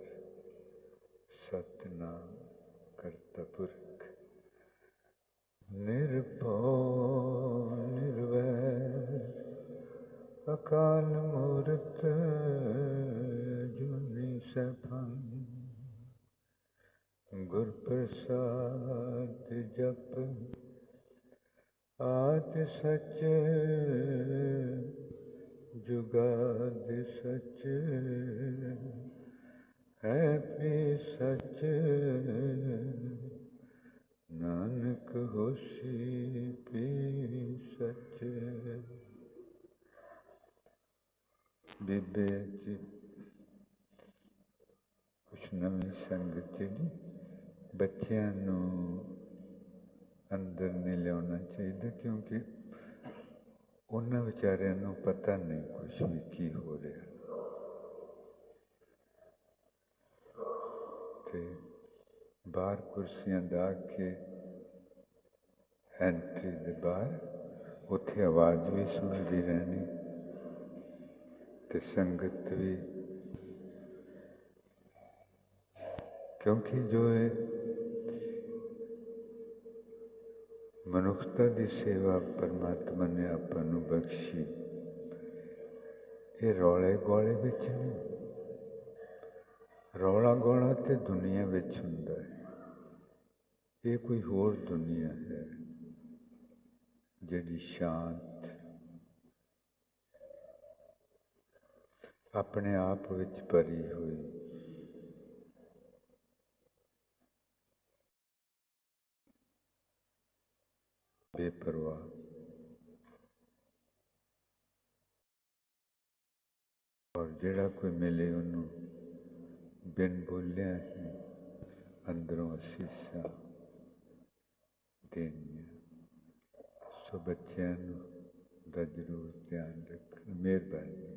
ਸਤਿਨਾਮ ਕਰਤਾ ਪੁਰਖ ਨਿਰਭਉ ਨਿਰਵੈਰ ਅਕਾਲ ਮੂਰਤ ਜੁਨੀ ਸੈਭੰ ਗੁਰ ਪ੍ਰਸਾਦ ਜਪ ਆਦਿ ਸਚ ਜੁਗਾਦ ਸਚ ਹੈ ਵੀ ਸਚ ਨਾਨਕ ਹੋਸੀ ਵੀ ਸਚ। ਬੀਬੇ ਜੀ ਕੁਛ ਨਵੀਂ ਸੰਗਤ ਜਿਹੜੀ ਬੱਚਿਆਂ ਨੂੰ ਅੰਦਰ ਨਹੀਂ ਲਿਆਉਣਾ ਚਾਹੀਦਾ, ਕਿਉਂਕਿ ਉਹਨਾਂ ਵਿਚਾਰਿਆਂ ਨੂੰ ਪਤਾ ਨਹੀਂ ਕੁਛ ਵੀ ਕੀ ਹੋ ਰਿਹਾ। ਤੇ ਬਾਹਰ ਕੁਰਸੀਆਂ ਢਾ ਕੇ ਐਂਟਰੀ ਦੇ ਬਾਹਰ ਉੱਥੇ ਆਵਾਜ਼ ਵੀ ਸੁਣਦੀ ਰਹਿਣੀ ਤੇ ਸੰਗਤ ਵੀ, ਕਿਉਂਕਿ ਜੋ ਇਹ ਮਨੁੱਖਤਾ ਦੀ ਸੇਵਾ ਪਰਮਾਤਮਾ ਨੇ ਆਪਾਂ ਨੂੰ ਬਖਸ਼ੀ, ਇਹ ਰੌਲੇ ਗੋਲੇ ਵਿੱਚ ਨਹੀਂ। ਰੌਲਾ ਗੋਲਾ ਤੇ ਦੁਨੀਆ ਵਿੱਚ ਹੁੰਦਾ ਹੈ, ਇਹ ਕੋਈ ਹੋਰ ਦੁਨੀਆ ਹੈ ਜਿਹੜੀ ਸ਼ਾਂਤ ਆਪਣੇ ਆਪ ਵਿੱਚ ਭਰੀ ਹੋਈ। ਬੇਪਰਵਾਹ ਔਰ ਜਿਹੜਾ ਕੋਈ ਮਿਲੇ ਉਹਨੂੰ ਬਿਨ ਬੋਲਿਆ ਹੀ ਅੰਦਰੋਂ ਅਸੀਸਾਂ ਦੇਣੀਆਂ। ਸੋ ਬੱਚਿਆਂ ਨੂੰ ਦਾ ਜ਼ਰੂਰ ਧਿਆਨ ਰੱਖਣ। ਮਿਹਰਬਾਨੀ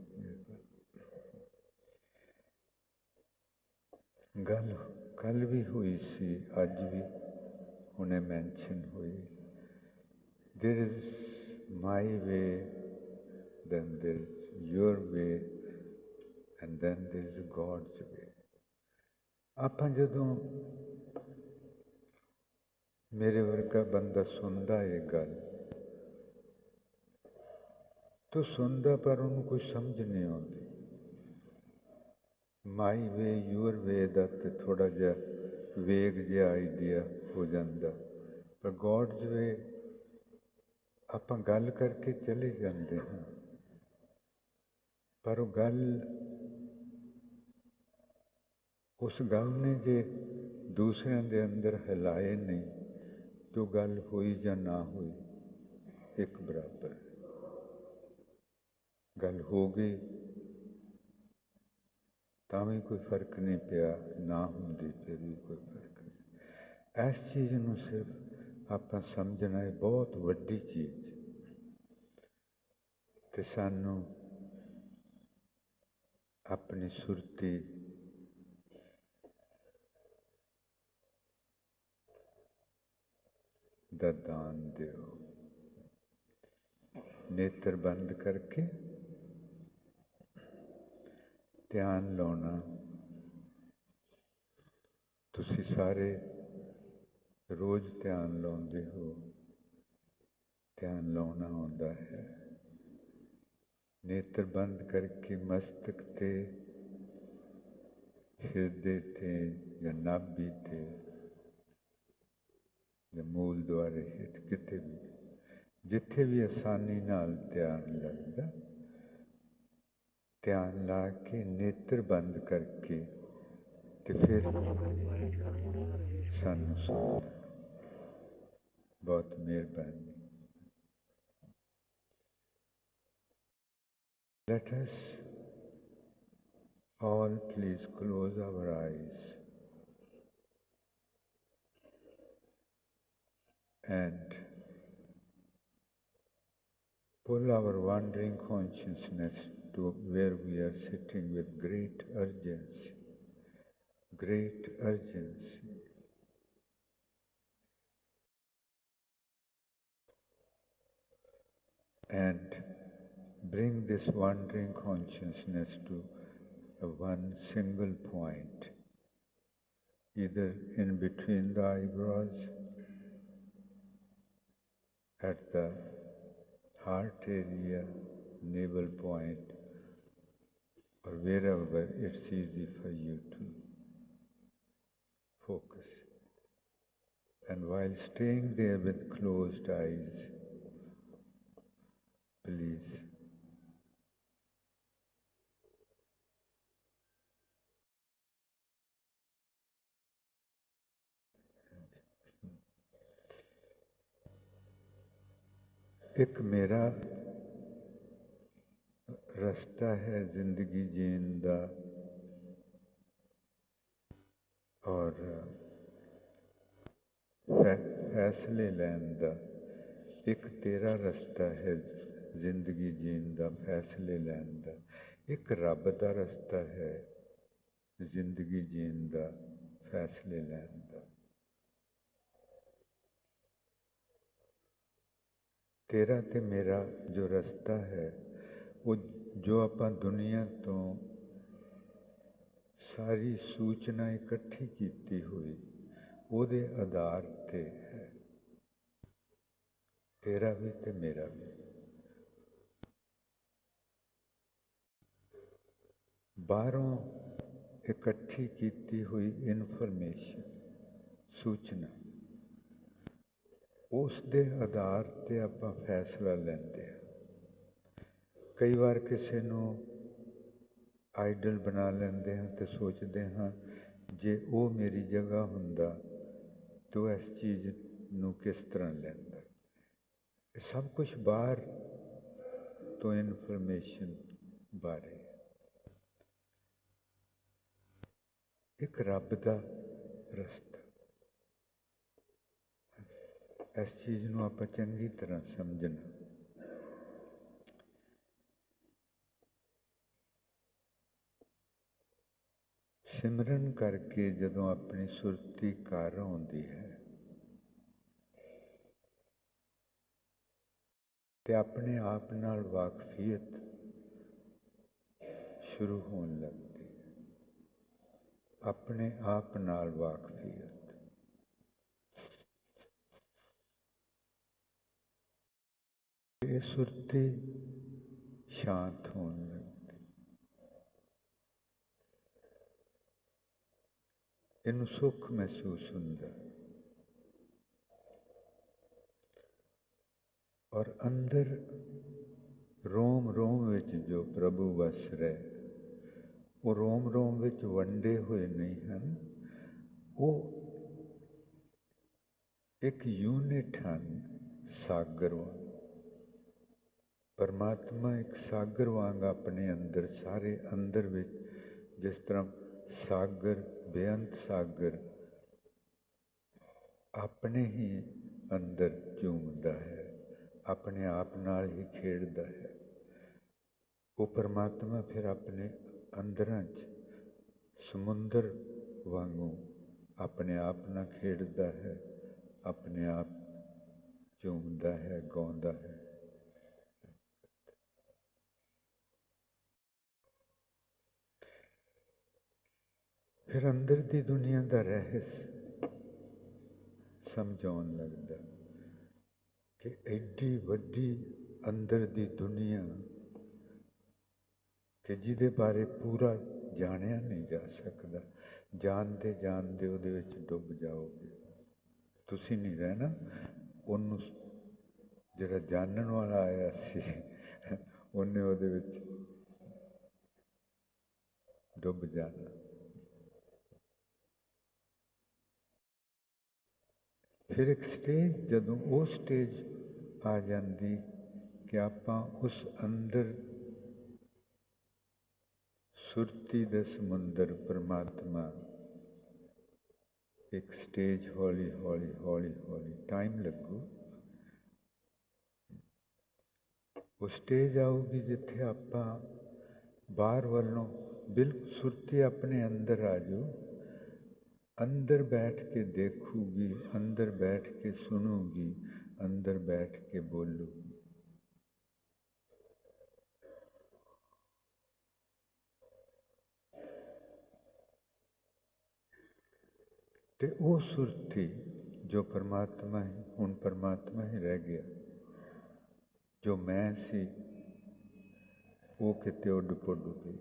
ਗੱਲ ਕੱਲ੍ਹ ਵੀ ਹੋਈ ਸੀ, ਅੱਜ ਵੀ ਹੁਣੇ ਮੈਂਸ਼ਨ ਹੋਈ। There is my way, then there is your way, and then there is God's way. ਆਪਾਂ ਜਦੋਂ ਮੇਰੇ ਵਰਗਾ ਬੰਦਾ ਸੁਣਦਾ ਇਹ ਗੱਲ ਤੋ ਸੁਣਦਾ, ਪਰ ਉਹਨੂੰ ਕੋਈ ਸਮਝ ਨਹੀਂ ਆਉਂਦੀ। ਮਾਈ ਵੇ ਯੂਅਰ ਵੇ ਦਾ ਤੇ ਥੋੜ੍ਹਾ ਜਿਹਾ ਵੇਗ ਜਿਹਾ ਆਈਡੀਆ ਹੋ ਜਾਂਦਾ, ਪਰ ਗੋਡਜ਼ ਵੇ ਆਪਾਂ ਗੱਲ ਕਰਕੇ ਚਲੇ ਜਾਂਦੇ ਹਾਂ, ਪਰ ਉਹ ਗੱਲ ਉਸ ਗੱਲ ਨੇ ਜੇ ਦੂਸਰਿਆਂ ਦੇ ਅੰਦਰ ਹਿਲਾਏ ਨਹੀਂ ਤਾਂ ਗੱਲ ਹੋਈ ਜਾਂ ਨਾ ਹੋਈ ਇੱਕ ਬਰਾਬਰ। ਗੱਲ ਹੋ ਗਈ ਤਾਂ ਵੀ ਕੋਈ ਫਰਕ ਨਹੀਂ ਪਿਆ, ਨਾ ਹੁੰਦੀ ਫਿਰ ਵੀ ਕੋਈ ਫਰਕ ਨਹੀਂ। ਇਸ ਚੀਜ਼ ਨੂੰ ਸਿਰਫ ਆਪਾਂ ਸਮਝਣਾ ਹੈ ਬਹੁਤ ਵੱਡੀ ਚੀਜ਼, ਤੇ ਸਾਨੂੰ ਆਪਣੀ ਸੁਰਤੀ ਦਾ ਦਾਨ ਦਿਓ। ਨੇਤਰ ਬੰਦ ਕਰਕੇ ਧਿਆਨ ਲਾਉਣਾ। ਤੁਸੀਂ ਸਾਰੇ ਰੋਜ਼ ਧਿਆਨ ਲਾਉਂਦੇ ਹੋ, ਧਿਆਨ ਲਾਉਣਾ ਆਉਂਦਾ ਹੈ। ਨੇਤਰ ਬੰਦ ਕਰਕੇ ਮਸਤਕ ਤੇ, ਹਿਰਦੇ ਤੇ ਜਾਂ ਨਾਭੀ ਤੇ ਜਾਂ ਮੂਲ ਦੁਆਰੇ ਹੇਠ ਕਿਤੇ ਵੀ, ਜਿੱਥੇ ਵੀ ਆਸਾਨੀ ਨਾਲ ਧਿਆਨ ਲੱਗਦਾ, ਧਿਆਨ ਲਾ ਕੇ ਨੇਤਰ ਬੰਦ ਕਰਕੇ ਤੇ ਫਿਰ ਸਾਨੂੰ ਸੁਣਨਾ। ਬਹੁਤ ਮਿਹਰਬਾਨੀ। Let us all please close our eyes and pull our wandering consciousness to where we are sitting with great urgency, great urgency. And bring this wandering consciousness to one single point, either in between the eyebrows, at the heart area, navel point, or wherever it's easy for you to focus. And while staying there with closed eyes, please एक मेरा रास्ता है जिंदगी gene दा और फैसले लैन दा, एक तेरा रास्ता है जिंदगी जीन दा फैसले लैन दा, एक रब दा रास्ता है जिंदगी जीन दा फैसले लैन दा। तेरा ते मेरा जो रास्ता है वो जो आपां दुनिया तो सारी सूचना इकट्ठी कीती हुई ਉਹਦੇ आधार ते है, तेरा भी ते मेरा भी। बाहरों इकट्ठी कीती हुई इनफॉर्मेशन सूचना उस दे आधार ते आपां फैसला लैंदे हैं। कई बार किसी नूं आइडल बना लेंदे हैं तो सोचते हैं जे वो मेरी जगह हुंदा तो इस चीज़ नूं किस तरह लैंदा। सब कुछ बाहर तो इनफॉर्मेशन बारे एक रब दा रस्ता। इस चीज़ नूं आपां चंगी तरह समझना। सिमरन करके जदों अपनी सुरती घर आउंदी है ते अपने आप नाल वाकफियत शुरू होने लगती है। अपने आप नाल वाकफियत ये सुरती शांत होने लगती, इनू सुख महसूस हुंदा और अंदर रोम रोम विच जो प्रभु वस रहे वो रोम रोम विच वंडे हुए नहीं हैं, वो एक यूनिट हैं सागर वांग। परमात्मा एक सागर वांग अपने अंदर सारे अंदर विच, जिस तरह सागर बेअंत सागर अपने ही अंदर झूमदा है, अपने आप नाल ही खेड़दा है। वो परमात्मा फिर अपने अंदरां च समुंदर वांगू अपने आप नाल खेड़दा है, अपने आप झूमदा है, गाउंदा है। फिर अंदर दी दुनिया का रहस्य समझाउण लगदा कि एडी वड्डी अंदर दी दुनिया कि जिहदे बारे पूरा जानिया नहीं जा सकदा, जानते जानते उहदे विच डुब जाओगे। तुसीं नहीं रहना, उन्नू जिहड़ा जानन वाला आया सी उन्हें उहदे विच डुब जाना। फिर एक स्टेज जदों वो स्टेज आ जाती कि आपां उस अंदर सुरती दे समुंदर परमात्मा एक स्टेज हौली हौली हौली हौली टाइम लगू वो स्टेज आऊगी जिथे आपां बाहर वालों बिल्कुल सुरती अपने अंदर आ जाओ, अंदर बैठ के देखूगी, अंदर बैठ के सुनूगी, अंदर बैठ के बोलूगी। ਤੇ ਉਹ ਸੁਰਤੀ ਜੋ ਪਰਮਾਤਮਾ ਹੀ, ਹੁਣ ਪਰਮਾਤਮਾ ਹੀ ਰਹਿ ਗਿਆ। ਜੋ ਮੈਂ ਸੀ ਉਹ ਕਿਤੇ ਉੱਡ ਪੁੱਡ ਗਈ।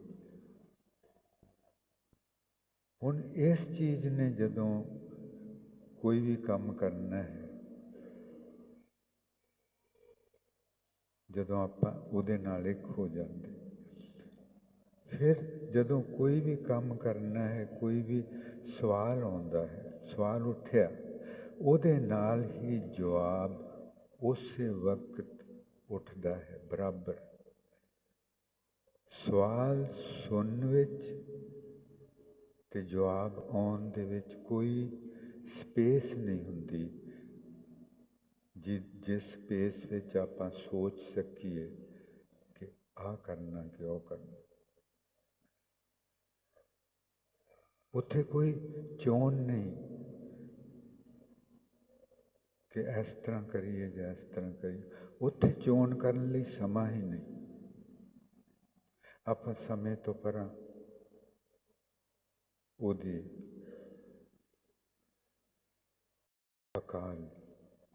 ਹੁਣ ਇਸ ਚੀਜ਼ ਨੇ ਜਦੋਂ ਕੋਈ ਵੀ ਕੰਮ ਕਰਨਾ ਹੈ, ਜਦੋਂ ਆਪਾਂ ਉਹਦੇ ਨਾਲ ਇੱਕ ਹੋ ਜਾਂਦੇ, ਫਿਰ ਜਦੋਂ ਕੋਈ ਵੀ ਕੰਮ ਕਰਨਾ ਹੈ, ਕੋਈ ਵੀ ਸਵਾਲ ਆਉਂਦਾ ਹੈ, ਸਵਾਲ ਉੱਠਿਆ, ਉਹਦੇ ਨਾਲ ਹੀ ਜਵਾਬ ਉਸੇ ਵਕਤ ਉੱਠਦਾ ਹੈ ਬਰਾਬਰ। ਸਵਾਲ ਸੁਣਨ ਵਿੱਚ ਤੇ ਜਵਾਬ ਆਉਣ ਦੇ ਵਿੱਚ ਕੋਈ ਸਪੇਸ ਨਹੀਂ ਹੁੰਦੀ, ਜਿਸ ਸਪੇਸ ਵਿੱਚ ਆਪਾਂ ਸੋਚ ਸਕੀਏ ਕਿ ਆਹ ਕਰਨਾ ਕਿ ਉਹ ਕਰਨਾ। ਉੱਥੇ ਕੋਈ ਚੋਣ ਨਹੀਂ ਕਿ ਇਸ ਤਰ੍ਹਾਂ ਕਰੀਏ ਜਾਂ ਇਸ ਤਰ੍ਹਾਂ ਕਰੀਏ। ਉੱਥੇ ਚੋਣ ਕਰਨ ਲਈ ਸਮਾਂ ਹੀ ਨਹੀਂ। ਆਪਾਂ ਸਮੇਂ ਤੋਂ ਪਰਾਂ ਉਹਦੀ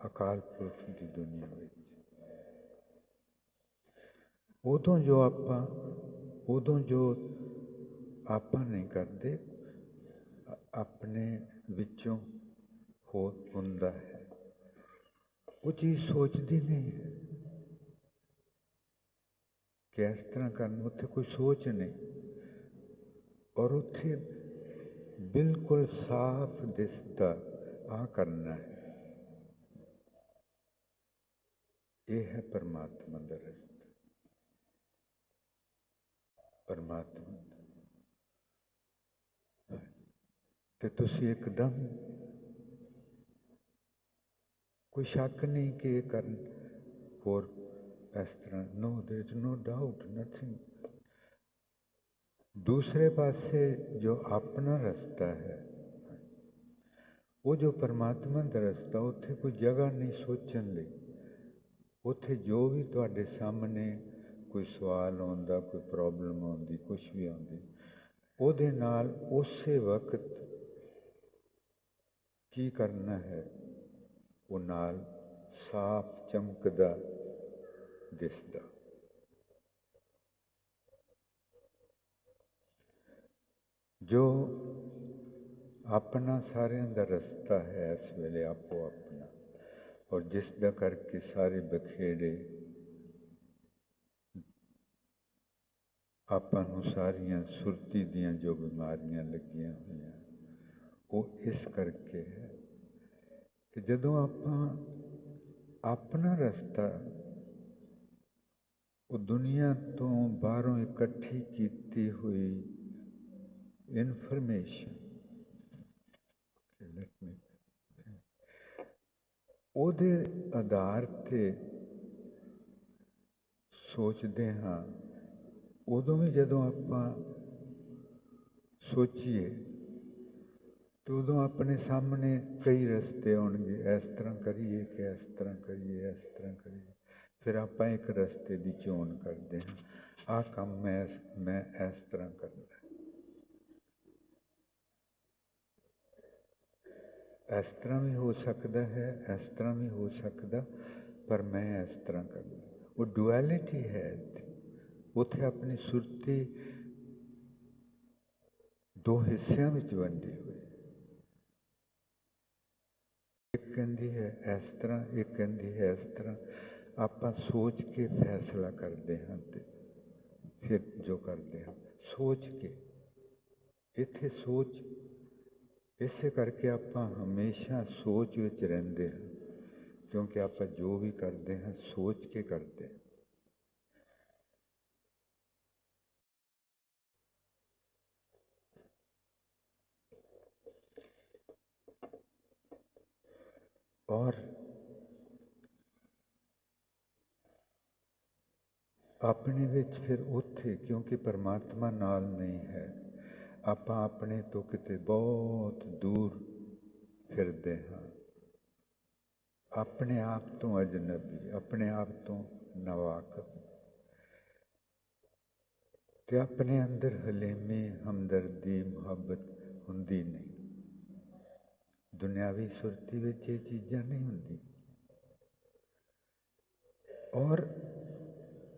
ਅਕਾਲ ਪੁਰਖ ਦੀ ਦੁਨੀਆ ਵਿੱਚ ਉਦੋਂ ਜੋ ਆਪਾਂ ਨਹੀਂ ਕਰਦੇ, ਆਪਣੇ ਵਿੱਚੋਂ ਹੁੰਦਾ ਹੈ। ਉਹ ਚੀਜ਼ ਸੋਚਦੀ ਨਹੀਂ ਹੈ ਕਿ ਇਸ ਤਰ੍ਹਾਂ ਕਰਨ, ਉੱਥੇ ਕੋਈ ਸੋਚ ਨਹੀਂ। ਔਰ ਉੱਥੇ ਬਿਲਕੁਲ ਸਾਫ਼ ਦਿਸਦਾ ਆਹ ਕਰਨਾ ਹੈ। ਇਹ ਹੈ ਪਰਮਾਤਮਾ ਦਾ ਰਸਤਾ। ਪਰਮਾਤਮਾ ਤੇ ਤੁਸੀਂ ਇੱਕਦਮ ਕੋਈ ਸ਼ੱਕ ਨਹੀਂ ਕਿ ਇਹ ਕਰਨ ਹੋਰ ਇਸ ਤਰ੍ਹਾਂ। ਨੋ, ਦੇयर इज नो डाउट, नथिंग। दूसरे पासे जो अपना रास्ता है, वो जो परमात्मा का रास्ता, उत्थे कोई जगह नहीं सोचण लई। उत्थे जो भी तुहाडे सामने कोई सवाल आउंदा, कोई प्रॉब्लम आउंदी, कुछ भी आउंदी, ਉਹਦੇ ਨਾਲ ਉਸੇ ਵਕਤ ਕੀ ਕਰਨਾ ਹੈ, ਉਹ ਨਾਲ ਸਾਫ਼ ਚਮਕਦਾ ਦਿਸਦਾ। ਜੋ ਆਪਣਾ ਸਾਰਿਆਂ ਦਾ ਰਸਤਾ ਹੈ ਇਸ ਵੇਲੇ ਆਪੋ ਆਪਣਾ, ਔਰ ਜਿਸ ਦਾ ਕਰਕੇ ਸਾਰੇ ਬਖੇੜੇ ਆਪਾਂ ਨੂੰ ਸਾਰੀਆਂ ਸੁਰਤੀ ਦੀਆਂ ਜੋ ਬਿਮਾਰੀਆਂ ਲੱਗੀਆਂ ਹੋਈਆਂ, ਉਹ ਇਸ ਕਰਕੇ ਹੈ ਕਿ ਜਦੋਂ ਆਪਾਂ ਆਪਣਾ ਰਸਤਾ ਉਹ ਦੁਨੀਆ ਤੋਂ ਬਾਹਰੋਂ ਇਕੱਠੀ ਕੀਤੀ ਹੋਈ ਇਨਫੋਰਮੇਸ਼ਨ, ਉਹਦੇ ਆਧਾਰ 'ਤੇ ਸੋਚਦੇ ਹਾਂ। ਉਦੋਂ ਵੀ ਜਦੋਂ ਆਪਾਂ ਸੋਚੀਏ ਤਾਂ ਉਦੋਂ ਆਪਣੇ ਸਾਹਮਣੇ ਕਈ ਰਸਤੇ ਆਉਣਗੇ। ਇਸ ਤਰ੍ਹਾਂ ਕਰੀਏ ਕਿ ਇਸ ਤਰ੍ਹਾਂ ਕਰੀਏ, ਇਸ ਤਰ੍ਹਾਂ ਕਰੀਏ। ਫਿਰ ਆਪਾਂ ਇੱਕ ਰਸਤੇ ਦੀ ਚੋਣ ਕਰਦੇ ਹਾਂ, ਆਹ ਕੰਮ ਮੈਂ ਇਸ ਤਰ੍ਹਾਂ ਕਰਨਾ, ਇਸ ਤਰ੍ਹਾਂ ਵੀ ਹੋ ਸਕਦਾ ਹੈ, ਇਸ ਤਰ੍ਹਾਂ ਵੀ ਹੋ ਸਕਦਾ, ਪਰ ਮੈਂ ਇਸ ਤਰ੍ਹਾਂ ਕਰਨਾ। ਉਹ ਡੁਐਲਿਟੀ ਹੈ ਇੱਥੇ। ਉੱਥੇ ਆਪਣੀ ਸੁਰਤੀ ਦੋ ਹਿੱਸਿਆਂ ਵਿੱਚ ਵੰਡੀ ਹੋਈ। ਇੱਕ ਕਹਿੰਦੀ ਹੈ ਇਸ ਤਰ੍ਹਾਂ, ਇੱਕ ਕਹਿੰਦੀ ਹੈ ਇਸ ਤਰ੍ਹਾਂ। ਆਪਾਂ ਸੋਚ ਕੇ ਫੈਸਲਾ ਕਰਦੇ ਹਾਂ ਤੇ ਫਿਰ ਜੋ ਕਰਦੇ ਹਾਂ ਸੋਚ ਕੇ। ਇੱਥੇ ਸੋਚ, ਇਸੇ ਕਰਕੇ ਆਪਾਂ ਹਮੇਸ਼ਾ ਸੋਚ ਵਿੱਚ ਰਹਿੰਦੇ ਹਾਂ, ਕਿਉਂਕਿ ਆਪਾਂ ਜੋ ਵੀ ਕਰਦੇ ਹਾਂ ਸੋਚ ਕੇ ਕਰਦੇ ਹਾਂ। ਔਰ ਆਪਣੇ ਵਿੱਚ ਫਿਰ ਉੱਥੇ, ਕਿਉਂਕਿ ਪਰਮਾਤਮਾ ਨਾਲ ਨਹੀਂ ਹੈ, ਆਪਾਂ ਆਪਣੇ ਤੋਂ ਕਿਤੇ ਬਹੁਤ ਦੂਰ ਫਿਰਦੇ ਹਾਂ, ਆਪਣੇ ਆਪ ਤੋਂ ਅਜਨਬੀ, ਆਪਣੇ ਆਪ ਤੋਂ ਨਾਵਾਕਿਫ, ਤੇ ਆਪਣੇ ਅੰਦਰ ਹਲੇਮੀ, ਹਮਦਰਦੀ, ਮੁਹੱਬਤ ਹੁੰਦੀ ਨਹੀਂ। ਦੁਨਿਆਵੀ ਸੁਰਤੀ ਵਿੱਚ ਇਹ ਚੀਜ਼ਾਂ ਨਹੀਂ ਹੁੰਦੀ। ਔਰ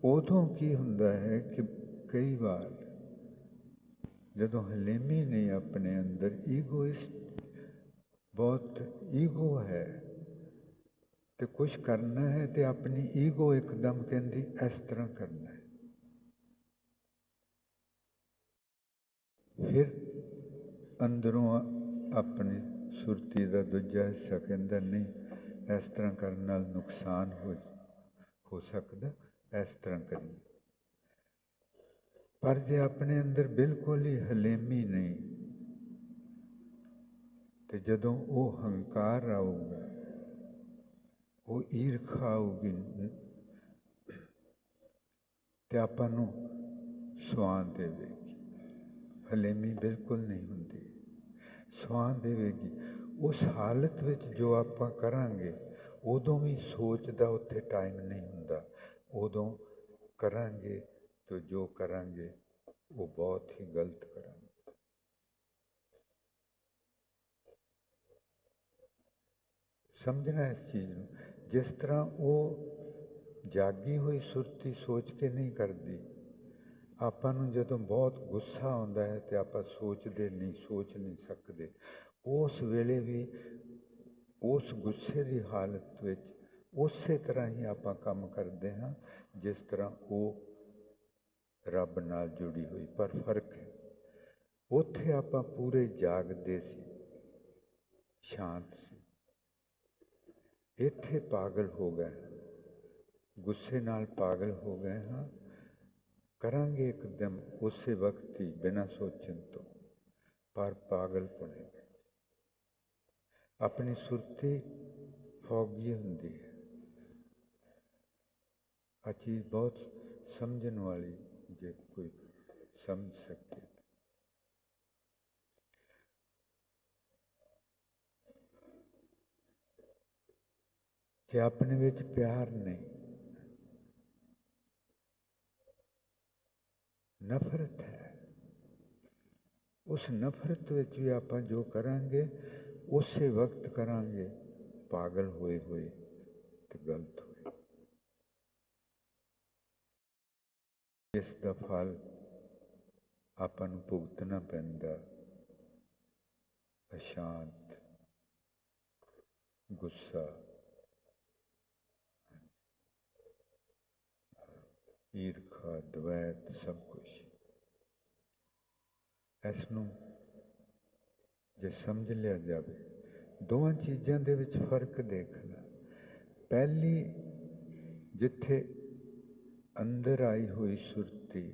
ਉਦੋਂ ਕੀ ਹੁੰਦਾ ਹੈ ਕਿ ਕਈ ਵਾਰ ਜਦੋਂ ਹਲੇਮੀ ਨਹੀਂ ਆਪਣੇ ਅੰਦਰ, ਈਗੋਇਸਟ ਬਹੁਤ ਈਗੋ ਹੈ ਤੇ ਕੁਛ ਕਰਨਾ ਹੈ ਤੇ ਆਪਣੀ ਈਗੋ ਇੱਕਦਮ ਕਹਿੰਦੀ ਇਸ ਤਰ੍ਹਾਂ ਕਰਨਾ ਹੈ। ਫਿਰ ਅੰਦਰੋਂ ਆਪਣੀ ਸੁਰਤੀ ਦਾ ਦੂਜਾ ਹਿੱਸਾ ਕਹਿੰਦਾ ਨਹੀਂ, ਇਸ ਤਰ੍ਹਾਂ ਕਰਨ ਨਾਲ ਨੁਕਸਾਨ ਹੋ ਸਕਦਾ, ਇਸ ਤਰ੍ਹਾਂ ਕਰੀਏ। ਪਰ ਜੇ ਆਪਣੇ ਅੰਦਰ ਬਿਲਕੁਲ ਹੀ ਹਲੇਮੀ ਨਹੀਂ ਤੇ ਜਦੋਂ ਉਹ ਹੰਕਾਰ ਆਊਗਾ, ਉਹ ਈਰਖਾ ਆਊਗੀ ਤੇ ਆਪਾਂ ਨੂੰ ਸੁਆਹ ਦੇਵੇਗੀ। ਹਲੇਮੀ ਬਿਲਕੁਲ ਨਹੀਂ ਹੁੰਦੀ, ਸੁਆਹ ਦੇਵੇਗੀ। ਉਸ ਹਾਲਤ ਵਿੱਚ ਜੋ ਆਪਾਂ ਕਰਾਂਗੇ, ਉਦੋਂ ਵੀ ਸੋਚ ਦਾ ਉੱਥੇ ਟਾਈਮ ਨਹੀਂ ਹੁੰਦਾ। ਉਦੋਂ ਕਰਾਂਗੇ ਤਾਂ ਜੋ ਕਰਾਂਗੇ ਉਹ ਬਹੁਤ ਹੀ ਗਲਤ ਕਰਾਂਗੇ। ਸਮਝਣਾ ਇਸ ਚੀਜ਼ ਨੂੰ। ਜਿਸ ਤਰ੍ਹਾਂ ਉਹ ਜਾਗੀ ਹੋਈ ਸੁਰਤੀ ਸੋਚ ਕੇ ਨਹੀਂ ਕਰਦੀ, ਆਪਾਂ ਨੂੰ ਜਦੋਂ ਬਹੁਤ ਗੁੱਸਾ ਆਉਂਦਾ ਹੈ ਤੇ ਆਪਾਂ ਸੋਚਦੇ ਨਹੀਂ, ਸੋਚ ਨਹੀਂ ਸਕਦੇ। ਉਸ ਵੇਲੇ ਵੀ ਉਸ ਗੁੱਸੇ ਦੀ ਹਾਲਤ ਵਿੱਚ ਉਸੇ ਤਰ੍ਹਾਂ ਹੀ ਆਪਾਂ ਕੰਮ ਕਰਦੇ ਹਾਂ ਜਿਸ ਤਰ੍ਹਾਂ ਉਹ ਰੱਬ ਨਾਲ ਜੁੜੀ ਹੋਈ। ਪਰ ਫਰਕ ਹੈ, ਉੱਥੇ ਆਪਾਂ ਪੂਰੇ ਜਾਗਦੇ ਸੀ, ਸ਼ਾਂਤ ਸੀ। ਇੱਥੇ ਪਾਗਲ ਹੋ ਗਏ, ਗੁੱਸੇ ਨਾਲ ਪਾਗਲ ਹੋ ਗਏ ਹਾਂ। ਕਰਾਂਗੇ ਇੱਕਦਮ ਉਸੇ ਵਕਤ ਹੀ ਬਿਨਾਂ ਸੋਚਣ ਤੋਂ, ਪਰ ਪਾਗਲ ਪੁਣੇ ਗਏ। ਆਪਣੀ ਸੁਰਤੀ ਫੌਗੀ ਹੁੰਦੀ ਹੈ। ਆ ਚੀਜ਼ ਬਹੁਤ ਸਮਝਣ ਵਾਲੀ, ਜੇ ਕੋਈ ਸਮਝ ਸਕੇ। ਜੇ ਆਪਣੇ ਵਿੱਚ ਪਿਆਰ ਨਹੀਂ, ਨਫ਼ਰਤ ਹੈ, ਉਸ ਨਫ਼ਰਤ ਵਿੱਚ ਵੀ ਆਪਾਂ ਜੋ ਕਰਾਂਗੇ ਉਸੇ ਵਕਤ ਕਰਾਂਗੇ ਪਾਗਲ ਹੋਏ ਹੋਏ ਤੇ ਗਲਤ ਹੋਏ। ਇਸ ਦਾ ਫਲ ਆਪਾਂ ਨੂੰ ਭੁਗਤਣਾ ਪੈਂਦਾ। ਅਸ਼ਾਂਤ, ਗੁੱਸਾ, ਈਰਖਾ, ਦਵੈਤ, ਸਭ ਕੁਛ। ਇਸ ਨੂੰ ਜੇ ਸਮਝ ਲਿਆ ਜਾਵੇ, ਦੋਵਾਂ ਚੀਜ਼ਾਂ ਦੇ ਵਿੱਚ ਫਰਕ ਦੇਖਣਾ। ਪਹਿਲੀ, ਜਿੱਥੇ ਅੰਦਰ ਆਈ ਹੋਈ ਸੁਰਤੀ,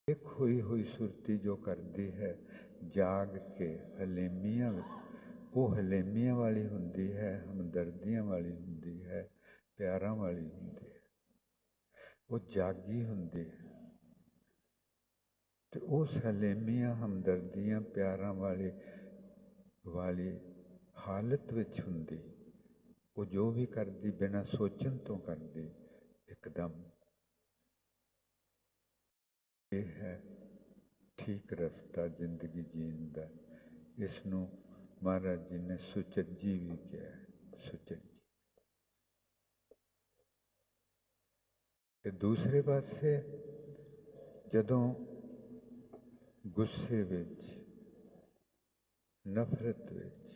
ਇੱਕ ਹੋਈ ਸੁਰਤੀ ਜੋ ਕਰਦੀ ਹੈ ਜਾਗ ਕੇ ਹਲੇਮੀਆਂ, ਉਹ ਹਲੇਮੀਆਂ ਵਾਲੀ ਹੁੰਦੀ ਹੈ, ਹਮਦਰਦੀਆਂ ਵਾਲੀ ਹੁੰਦੀ ਹੈ, ਪਿਆਰਾਂ ਵਾਲੀ ਹੁੰਦੀ ਹੈ। ਉਹ ਜਾਗੀ ਹੁੰਦੀ ਹੈ ਤੇ ਉਸ ਹਲੇਮੀਆਂ, ਹਮਦਰਦੀਆਂ, ਪਿਆਰਾਂ ਵਾਲੀ ਹਾਲਤ ਵਿੱਚ ਹੁੰਦੀ। ਉਹ ਜੋ ਵੀ ਕਰਦੀ ਬਿਨਾਂ ਸੋਚਣ ਤੋਂ ਕਰਦੀ ਇੱਕਦਮ। ਇਹ ਹੈ ਠੀਕ ਰਸਤਾ ਜ਼ਿੰਦਗੀ ਜੀਣ ਦਾ। ਇਸ ਨੂੰ ਮਹਾਰਾਜ ਜੀ ਨੇ ਸੁਚੱਜੀ ਵੀ ਕਿਹਾ, ਸੁਚੱਜੀ। ਤੇ ਦੂਸਰੇ ਪਾਸੇ ਜਦੋਂ ਗੁੱਸੇ ਵਿੱਚ, ਨਫ਼ਰਤ ਵਿੱਚ,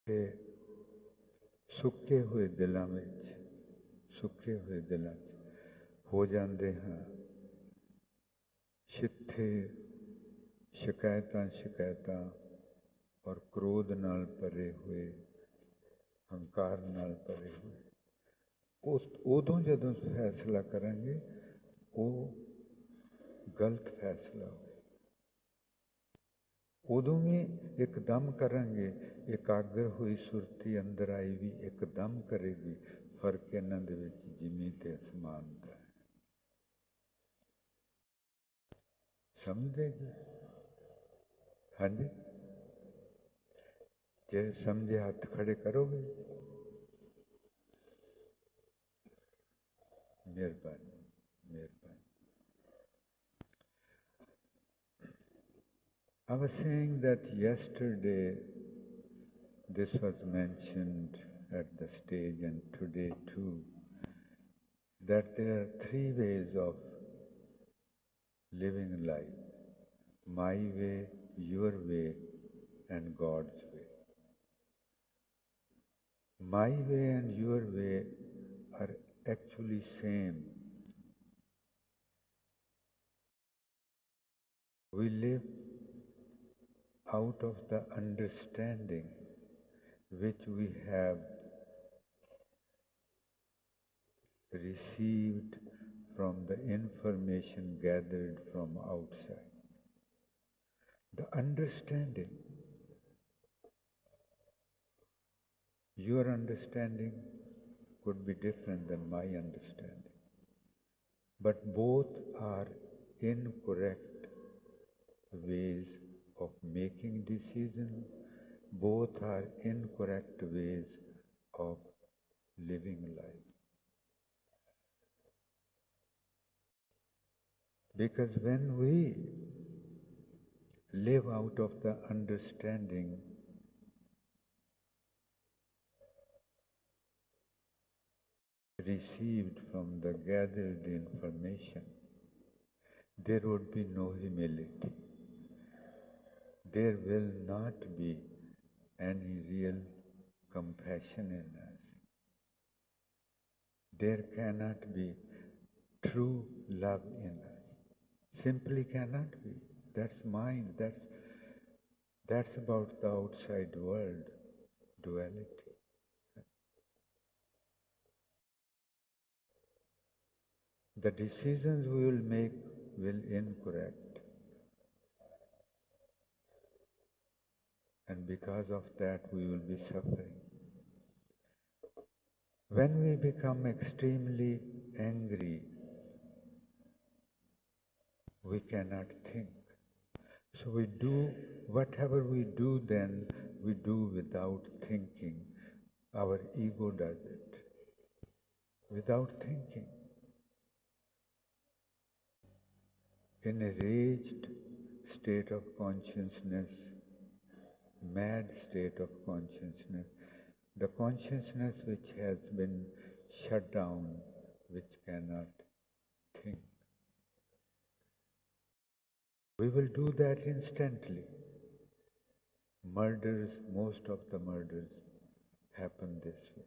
ਤੇ ਸੁੱਕੇ ਹੋਏ ਦਿਲਾਂ ਵਿੱਚ, ਸੁੱਕੇ ਹੋਏ ਦਿਲਾਂ 'ਚ ਹੋ ਜਾਂਦੇ ਹਾਂ ਛਿੱਥੇ, ਸ਼ਿਕਾਇਤਾਂ ਔਰ ਕ੍ਰੋਧ ਨਾਲ ਭਰੇ ਹੋਏ, ਹੰਕਾਰ ਨਾਲ ਭਰੇ ਹੋਏ। ਉਦੋਂ ਜਦੋਂ ਫੈਸਲਾ ਕਰਾਂਗੇ ਉਹ ਗਲਤ ਫੈਸਲਾ ਹੋ। ਉਦੋਂ ਵੀ ਇੱਕਦਮ ਕਰਾਂਗੇ, ਇਕਾਗਰ ਹੋਈ ਸੁਰਤੀ ਅੰਦਰ ਆਈ ਵੀ ਇੱਕਦਮ ਕਰੇਗੀ। ਫਰਕ ਇਹਨਾਂ ਦੇ ਵਿੱਚ ਜ਼ਮੀਨ ਤੇ ਅਸਮਾਨ ਦਾ ਹੈ। ਸਮਝੇਗੀ? ਹਾਂਜੀ, ਜਿਹੜੇ ਸਮਝੇ ਹੱਥ ਖੜੇ ਕਰੋਗੇ? ਮਿਹਰਬਾਨੀ। I was saying that yesterday this was mentioned at the stage and today too, that there are three ways of living life: my way, your way, and God's way. My way and your way are actually same. We live out of the understanding which we have received from the information gathered from outside. The understanding, your understanding could be different than my understanding, but both are incorrect ways of making decisions, both are incorrect ways of living life. Because when we live out of the understanding, received from the gathered information, there would be no humility. There will not be any real compassion in us. There cannot be true love in us. Simply cannot be. That's mind. That's about the outside world, duality. The decisions we will make will incorrect. And because of that, we will be suffering. When we become extremely angry, we cannot think. So we do, whatever we do then, we do without thinking. Our ego does it. Without thinking. In a raged state of consciousness, mad state of consciousness, the consciousness which has been shut down, which cannot think. We will do that instantly. Murders, most of the murders happen this way.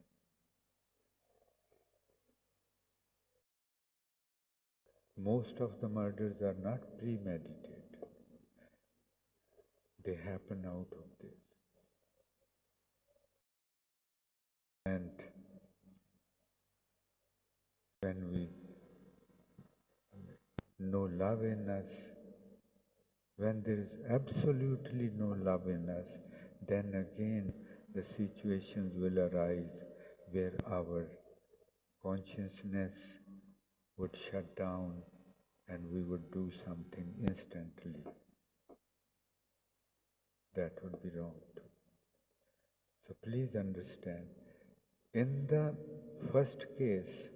Most of the murders are not premeditated. They happen out of this. And when we no love in us, when there is absolutely no love in us, then again the situations will arise where our consciousness would shut down and we would do something instantly. That would be wrong too. So please understand, in the first case,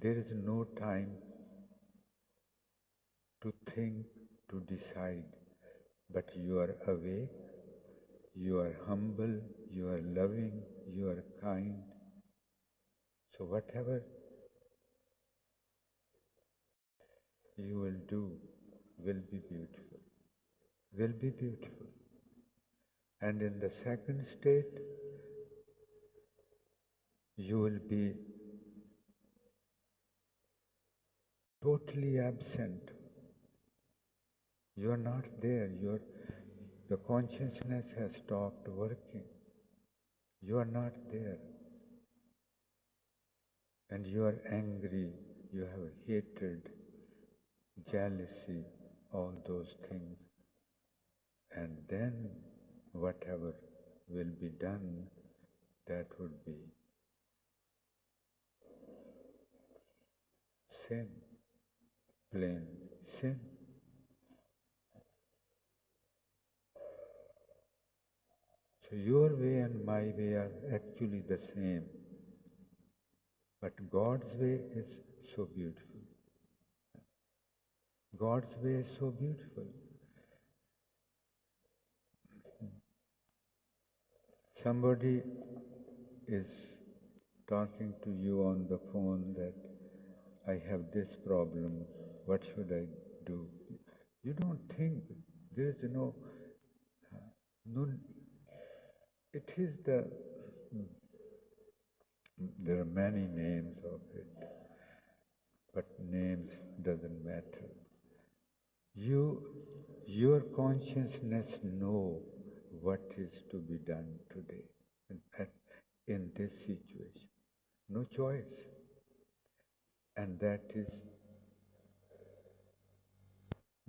there is no time to think, to decide, but you are awake, you are humble, you are loving, you are kind. So whatever you will do will be beautiful, will be beautiful. And in the second state, you will be totally absent. You are not there. The consciousness has stopped working. You are not there. And you are angry. You have hatred, jealousy, all those things. And then whatever will be done, that would be sin, plain sin. So your way and my way are actually the same. But God's way is so beautiful. God's way is so beautiful. Somebody is talking to you on the phone that I have this problem, what should I do? You don't think, there is no, it is there are many names of it, but names doesn't matter. Your consciousness know what is to be done today in this situation. No choice. And that is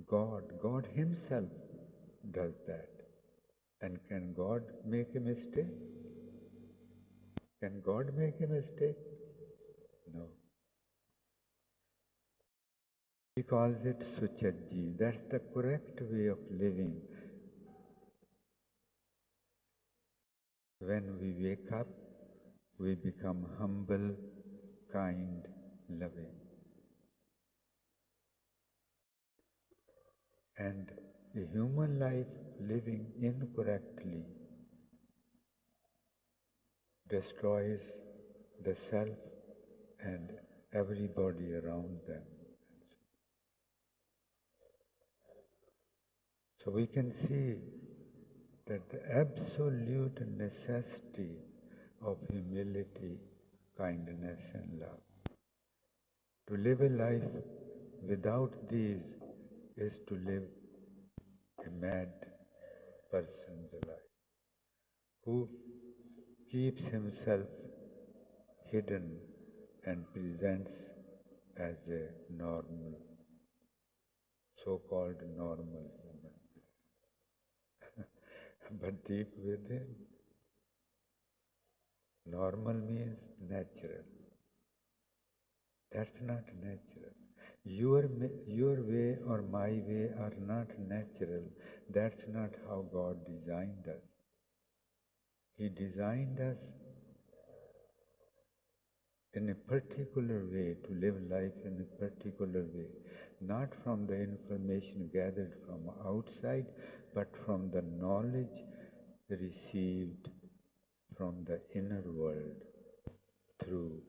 God. God himself does that. And can God make a mistake? Can God make a mistake? No. He calls it Suchaji. That's the correct way of living. When we wake up, we become humble, kind, loving. And a human life living incorrectly destroys the self and everybody around them. So we can see that the absolute necessity of humility, kindness and love. To live a life without these is to live a mad person's life, who keeps himself hidden and presents as a normal, so-called normal human. But deep within, normal means natural. That's not natural. Your way or my way are not natural. That's not how God designed us. He designed us in a particular way, to live life in a particular way, not from the information gathered from outside, but from the knowledge received from the inner world through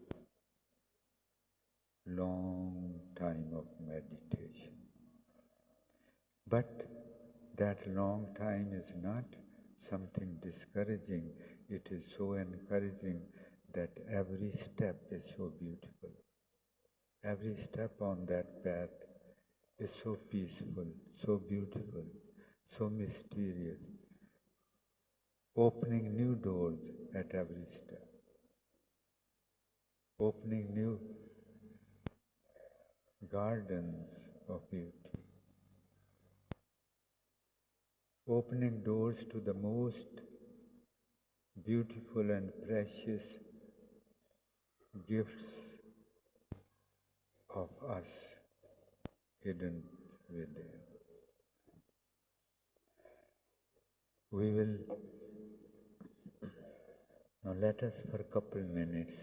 long time of meditation. But that long time is not something discouraging. It is so encouraging that every step is so beautiful. Every step on that path is so peaceful, so beautiful, so mysterious, opening new doors at every step, opening new gardens of beauty, opening doors to the most beautiful and precious gifts of us hidden within. We will now let us for a couple minutes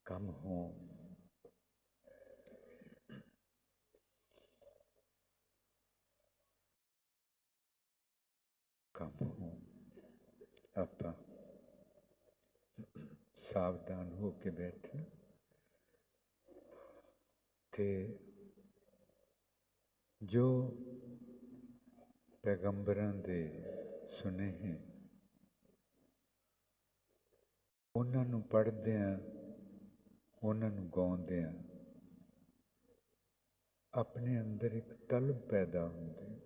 come home. Come home. ਆਪਾਂ ਸਾਵਧਾਨ ਹੋ ਕੇ ਬੈਠਣਾ ਤੇ ਜੋ ਪੈਗੰਬਰਾਂ ਦੇ ਸੁਨੇਹੇ ਉਹਨਾਂ ਨੂੰ ਪੜ੍ਹਦਿਆਂ, ਉਹਨਾਂ ਨੂੰ ਗਾਉਂਦਿਆਂ ਆਪਣੇ ਅੰਦਰ ਇੱਕ ਤਲਬ ਪੈਦਾ ਹੁੰਦੀ,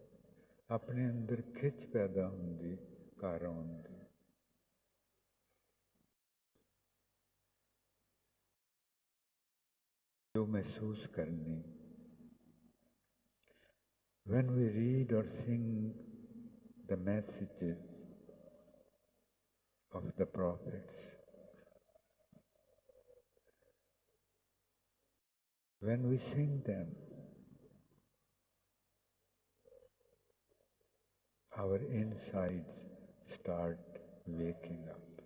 ਆਪਣੇ ਅੰਦਰ ਖਿੱਚ ਪੈਦਾ ਹੁੰਦੀ ਘਰ ਆਉਣ ਦੀ। ਜੋ ਮਹਿਸੂਸ ਕਰਨੀ। When we read or sing the messages of the prophets, when we sing them, our insides start waking up.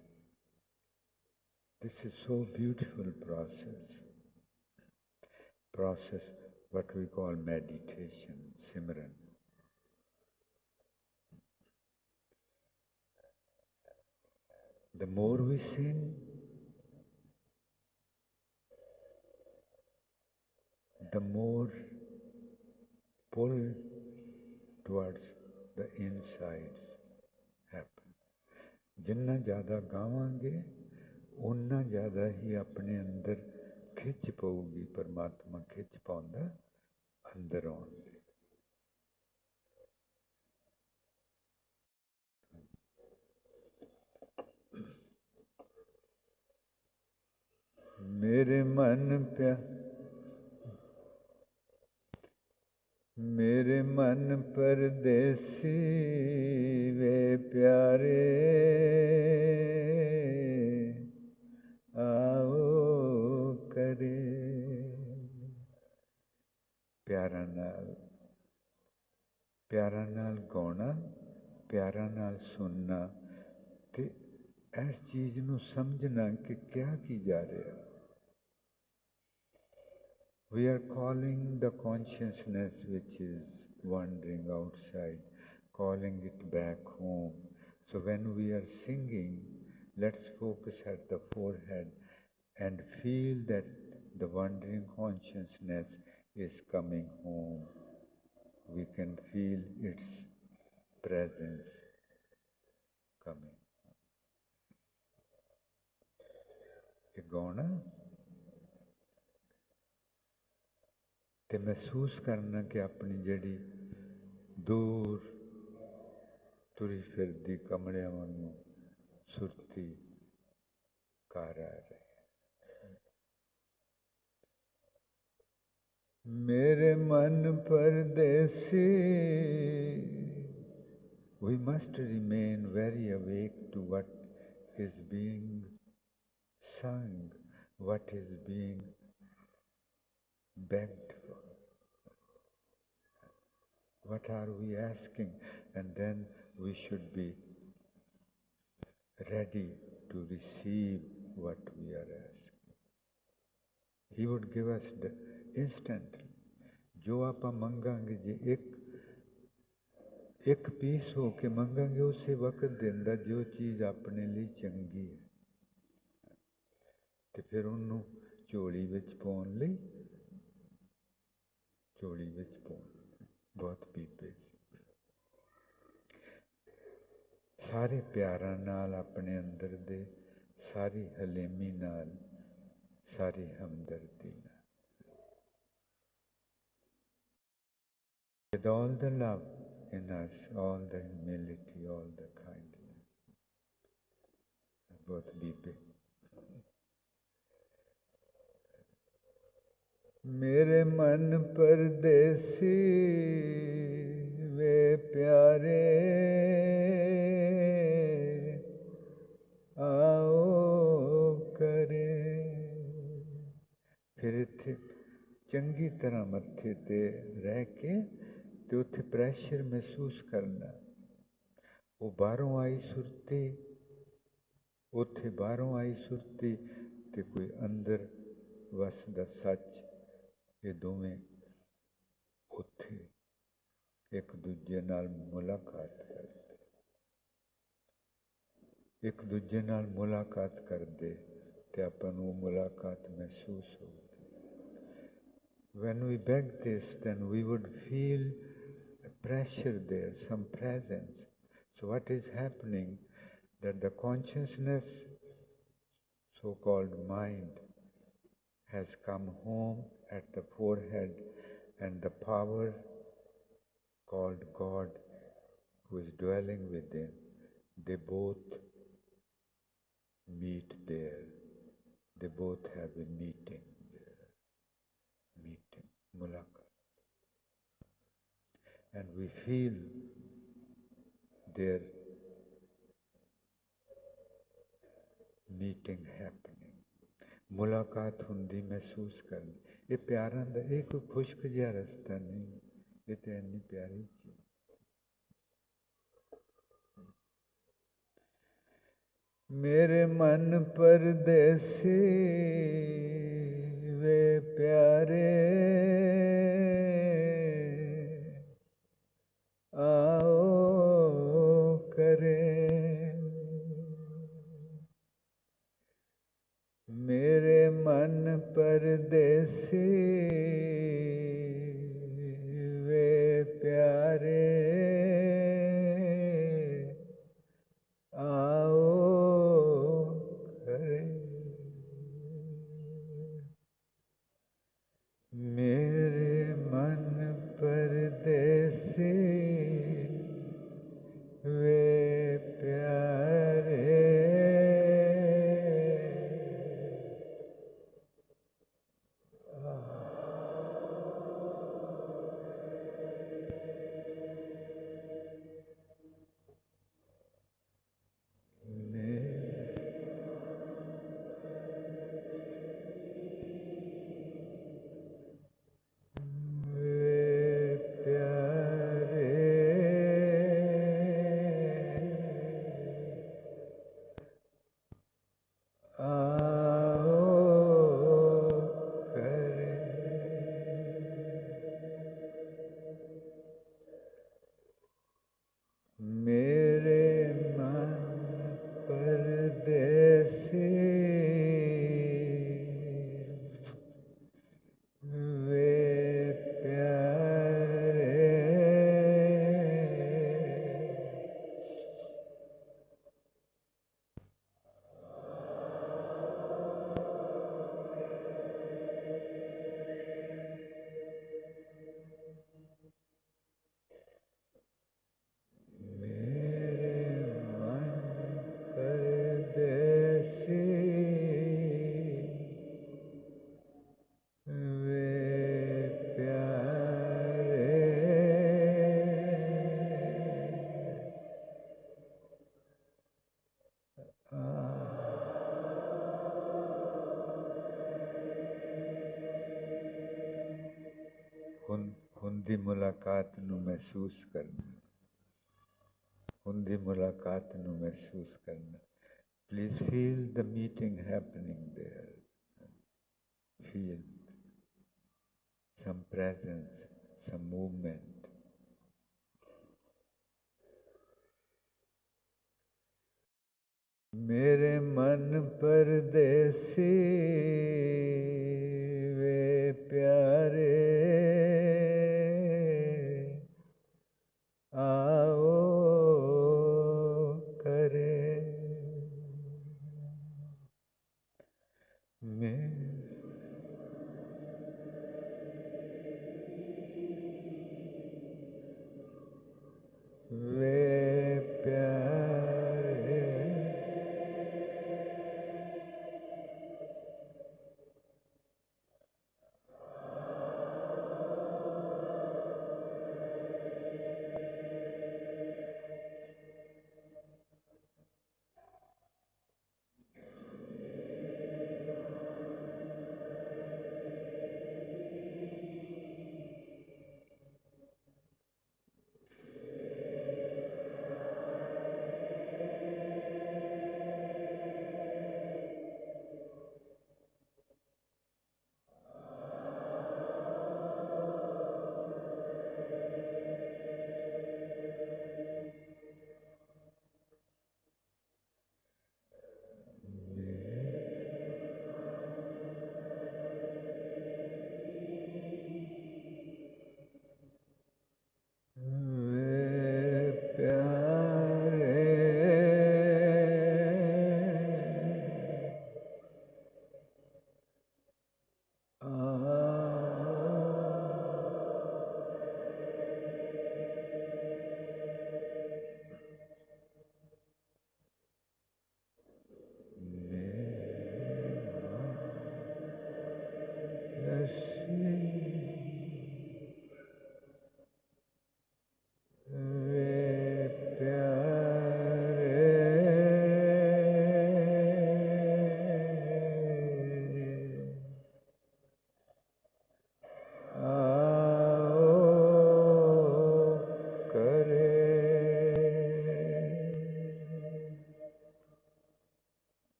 This is so beautiful process. process, what we call meditation, Simran. The more we sing, the more pull towards the insides happen. जिन्ना ज़्यादा गावांगे उन्ना ज़्यादा ही अपने अंदर खिंच पऊगी, परमात्मा खिंच पाउंदा अंदर आउण लई। मेरे मन परदेसी वे प्यारे आओ करे। प्यारा नाल गाना, प्यारा नाल सुनना ते इस चीज़ नूं समझना कि क्या की जा रहा। We are calling the consciousness which is wandering outside, calling it back home. So when we are singing, let's focus at the forehead and feel that the wandering consciousness is coming home. We can feel its presence coming. ये गाना ते महसूस करना कि अपनी जड़ी दूर तुरी फिरदी कमड़ियां वांगू सुरती घर आ रही। मेरे मन परदेसी, we must remain very awake to what is being sung, what is being begged for. What are we asking? And then we should be ready to receive what we are asking. He would give us instantly. जो आप मंगांगे जे एक piece हो के मंगांगे उसे वक्त देंदा जो चीज़ अपने लिए चंगी है ते फिर उन्हों झोली विच पाउण लई झोली विच पाउण बहुत पीपे सारे प्यारां नाल अपने अंदर दे सारी हलेमी नाल सारी हमदर्दी नाल with all the love in us, all the humility, all the kindness. बहुत पीपे मेरे मन परदेसी वे प्यारे आओ करे। फिर इत्थे चंगी तरह मत्थे ते रह के ते उत्थे प्रैशर महसूस करना वो बाहरों आई सुरती उत्थे बाहरों आई सुरती ते कोई अंदर वसदा सच ये दोवें उत्थे एक दूजे नाल मुलाकात करते एक दूजे नाल मुलाकात करदे ते आपां नूं मुलाकात महसूस होगी। When we beg this, then we would feel a pressure there, some presence. So what is happening? That the consciousness, so-called mind, has come home at the forehead, and the power called God, who is dwelling within, they both meet there. They both have a meeting there. Meeting, mulaqat. And we feel their meeting happening. मुलाकात हुंदी महसूस करनी ये प्यारां दा ये कोई खुश्क जिहा रस्ता नहीं ये तो इन्नी प्यारी चीज। मेरे मन परदेसी वे प्यारे आओ करें मेरे मन परदेसी वे प्यारे आओ करें मेरे मन परदेसी वे प्यारे ਹੁੰਦੀ ਮੁਲਾਕਾਤ ਨੂੰ ਮਹਿਸੂਸ ਕਰਨਾ ਹੁੰਦੀ ਮੁਲਾਕਾਤ ਨੂੰ ਮਹਿਸੂਸ ਕਰਨਾ Please feel the meeting happening there. Feel some presence, some movement. मेरे मन परदेसी वे प्यारे आओ करे वे प्यारे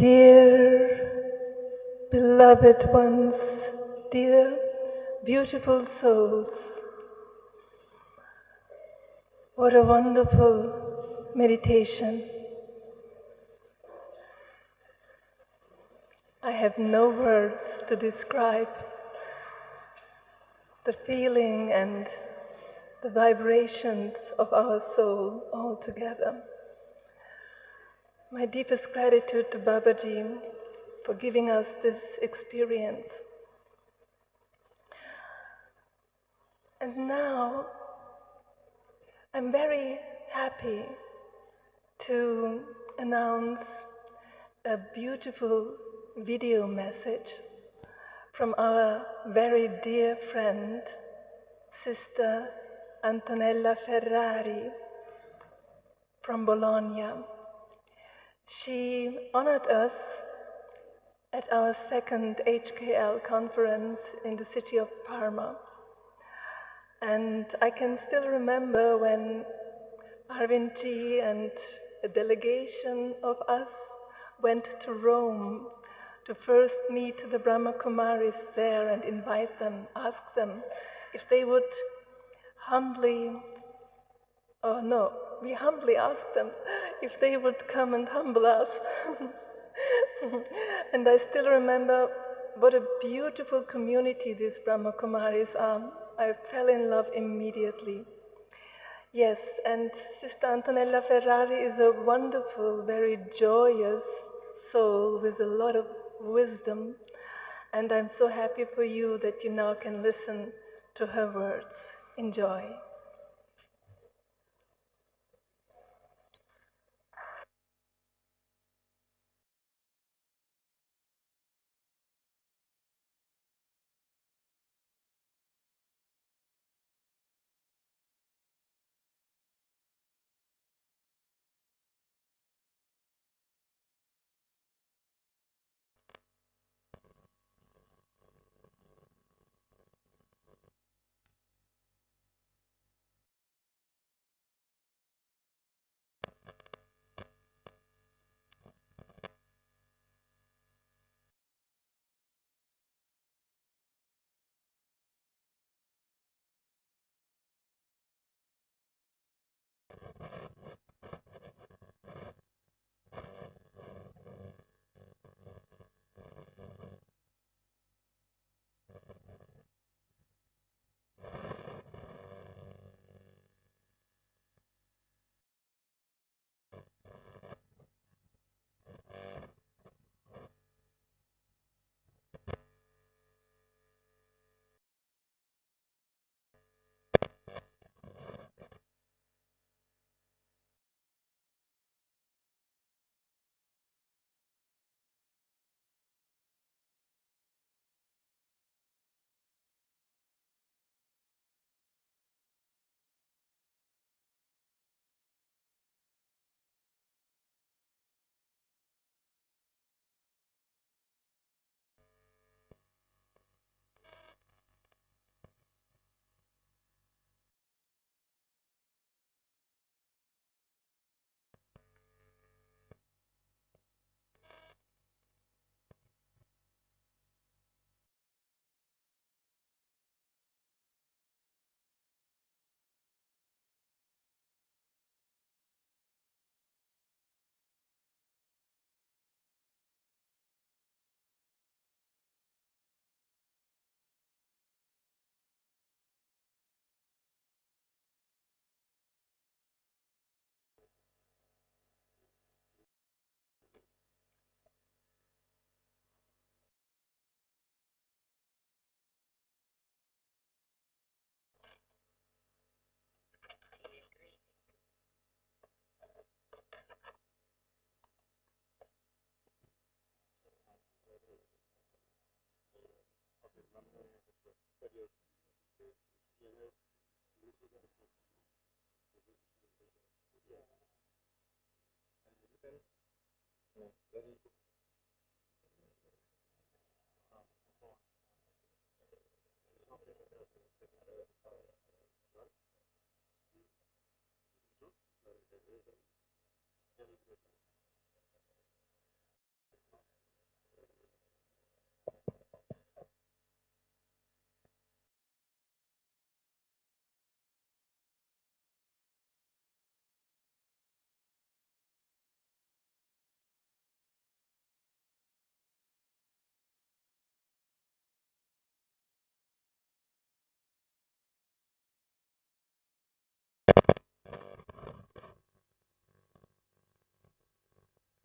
Dear beloved ones, dear beautiful souls, what a wonderful meditation. I have no words to describe the feeling and the vibrations of our soul all together. My deepest gratitude to Babaji for giving us this experience. And now, I'm very happy to announce a beautiful video message from our very dear friend, Sister Antonella Ferrari from Bologna. She honored us at our second HKL conference in the city of Parma. And I can still remember when Arvindji and a delegation of us went to Rome to first meet the Brahma Kumaris there and invite them, ask them if they would we humbly asked them if they would come and humble us. And I still remember what a beautiful community these Brahma Kumaris are. I fell in love immediately. Yes, and Sister Antonella Ferrari is a wonderful, very joyous soul with a lot of wisdom. And I'm so happy for you that you now can listen to her words. Enjoy.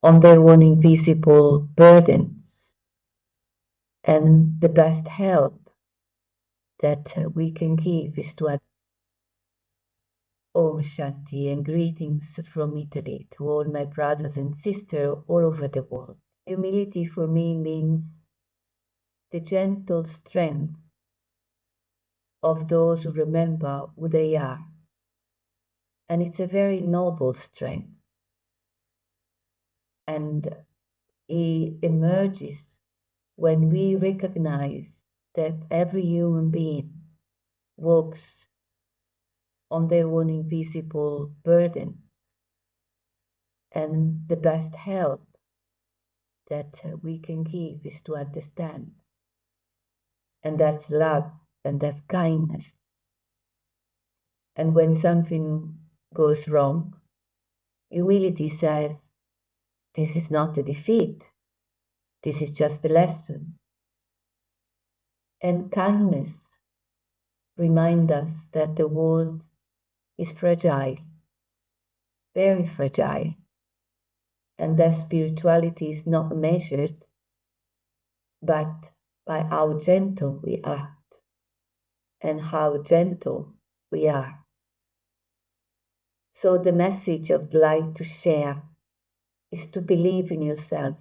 on their own invisible burdens. And the best help that we can give is to Om Shanti and greetings from Italy to all my brothers and sisters all over the world. Humility for me means the gentle strength of those who remember who they are. And it's a very noble strength. And it emerges when we recognize that every human being walks on their own invisible burdens. And the best help that we can give is to understand. And that's love and that's kindness. And when something goes wrong, humility says, this is not a defeat. This is just a lesson. And kindness reminds us that the world is fragile, very fragile, and that spirituality is not measured but by how gentle we act and how gentle we are. So the message I'd like to share is to believe in yourself,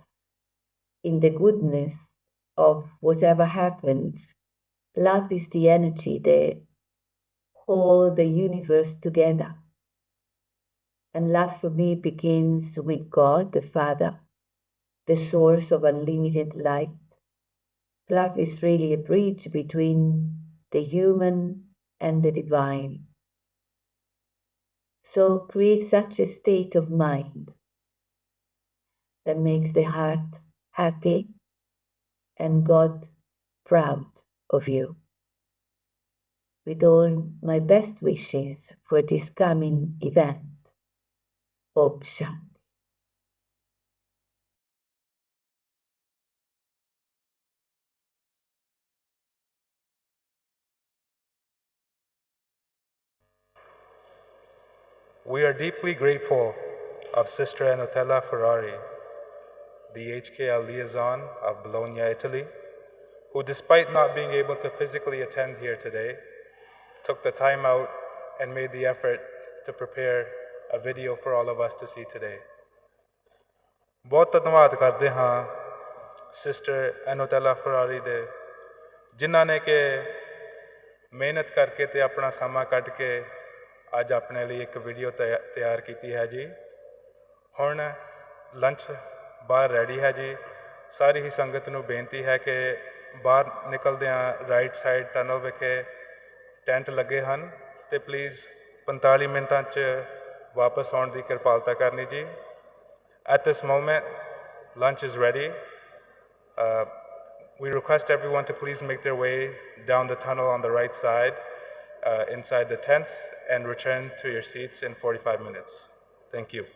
in the goodness of whatever happens. Love is the energy that holds the universe together. And love for me begins with God, the Father, the source of unlimited light. Love is really a bridge between the human and the divine. So create such a state of mind that makes the heart happy and God proud of you. With all my best wishes for this coming event. Om Shanti. We are deeply grateful of Sister Antonella Ferrari, the HKL liaison of Bologna, Italy, who despite not being able to physically attend here today, took the time out and made the effort to prepare a video for all of us to see today. ਬਹੁਤ ਧੰਨਵਾਦ ਕਰਦੇ ਹਾਂ sister ਐਨੋਟੈਲਾ Ferrari ਦੇ, ਜਿਨ੍ਹਾਂ ਨੇ ਕਿ ਮਿਹਨਤ ਕਰਕੇ ਤੇ ਆਪਣਾ ਸਮਾਂ ਕੱਢ ਕੇ ਅੱਜ ਆਪਣੇ ਲਈ ਇੱਕ ਵੀਡੀਓ ਤਿਆਰ ਕੀਤੀ ਹੈ ਜੀ। ਹੁਣ ਲੰਚ ਬਾਹਰ ਰੈਡੀ ਹੈ ਜੀ। ਸਾਰੀ ਹੀ ਸੰਗਤ ਨੂੰ ਬੇਨਤੀ ਹੈ ਕਿ ਬਾਹਰ ਨਿਕਲਦਿਆਂ ਰਾਈਟ ਸਾਈਡ ਟਨਲ ਵਿਖੇ ਟੈਂਟ ਲੱਗੇ ਹਨ ਤੇ ਪਲੀਜ਼ 45 ਮਿੰਟਾਂ 'ਚ ਵਾਪਸ ਆਉਣ ਦੀ ਕਿਰਪਾਲਤਾ ਕਰਨੀ ਜੀ। At this moment, lunch is ready. We request everyone to please make their way down the tunnel on the right side, inside the tents, and return to your seats in 45 minutes. Thank you.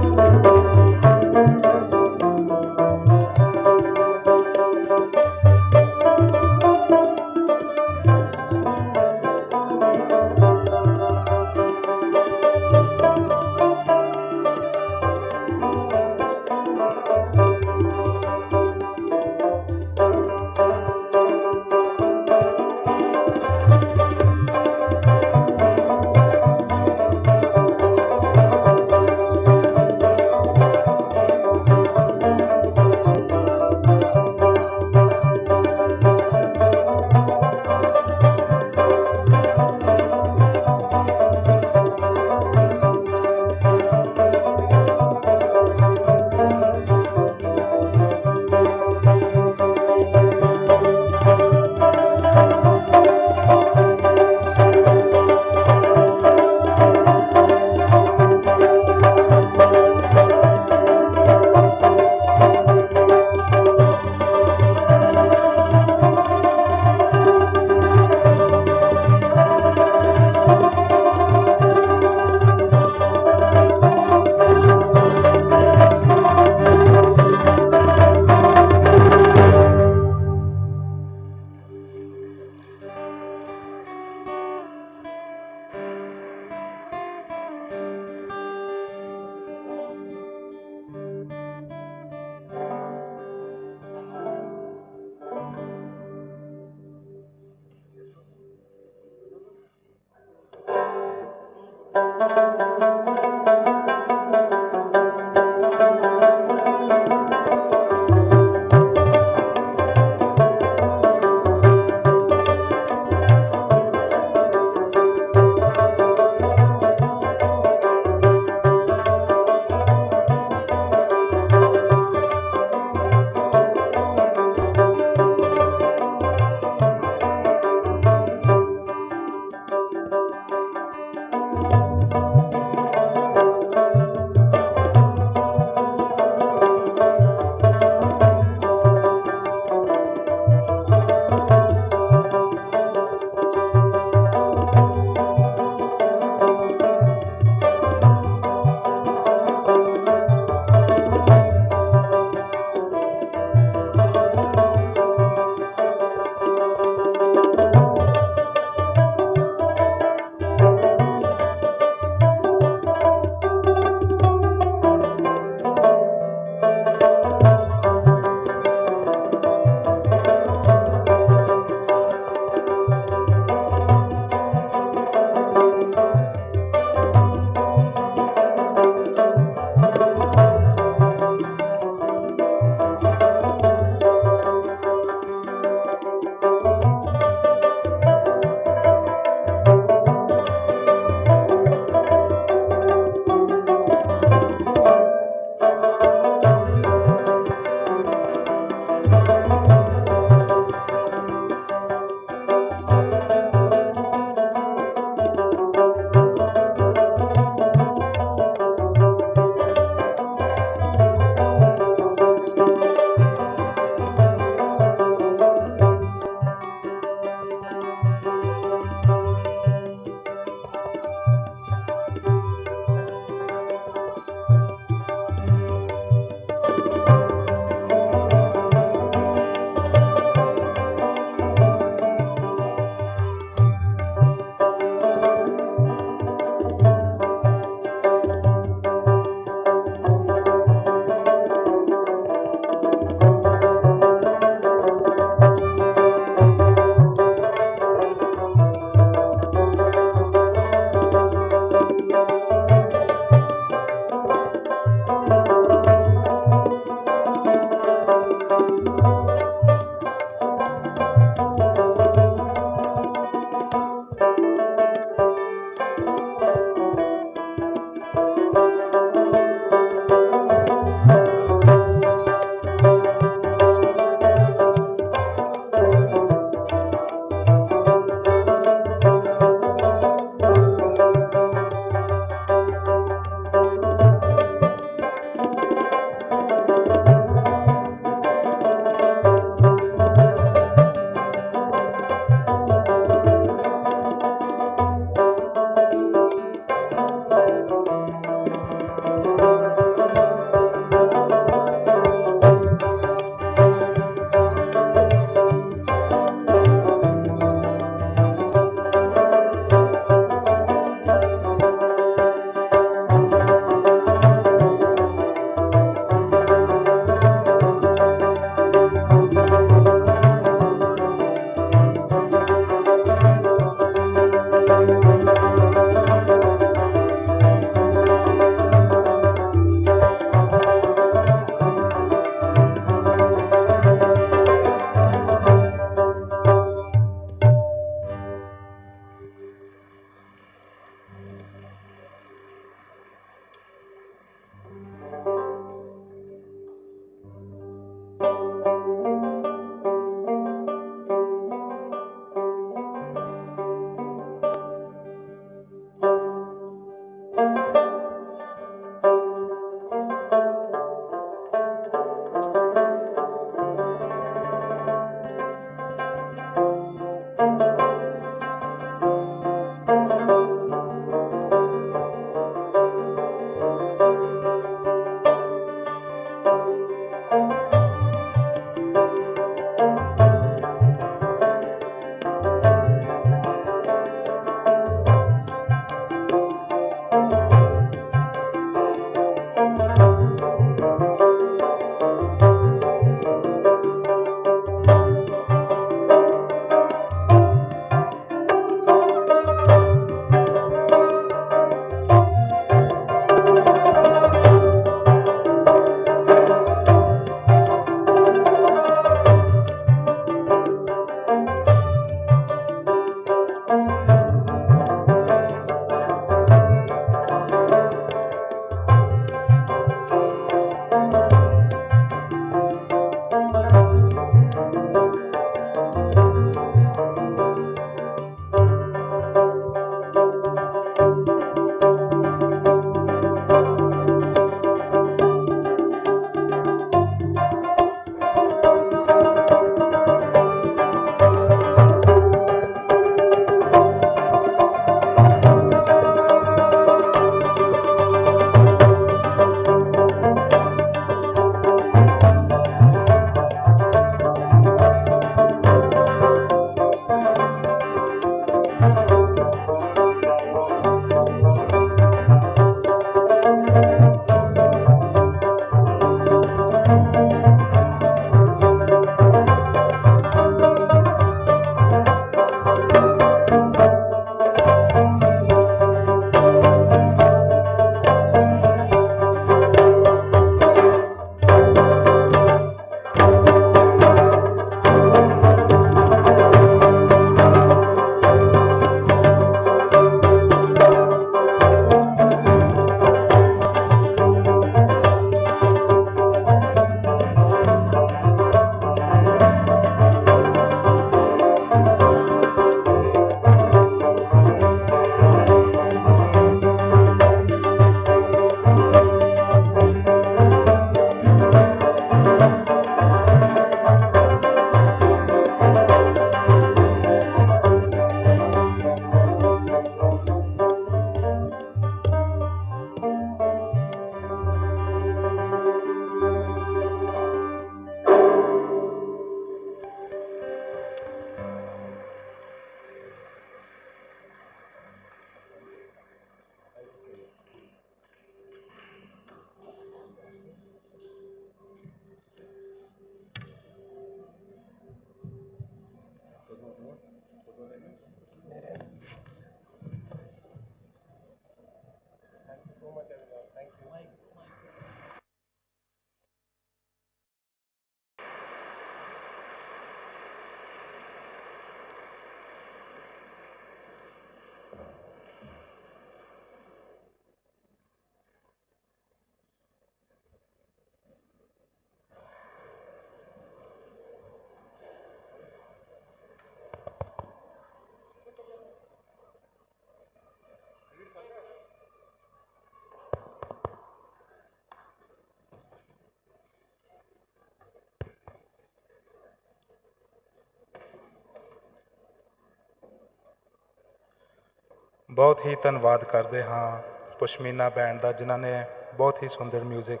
ਬਹੁਤ ਹੀ ਧੰਨਵਾਦ ਕਰਦੇ ਹਾਂ pashmina band ਦਾ, ਜਿਨ੍ਹਾਂ ਨੇ ਬਹੁਤ ਹੀ ਸੁੰਦਰ music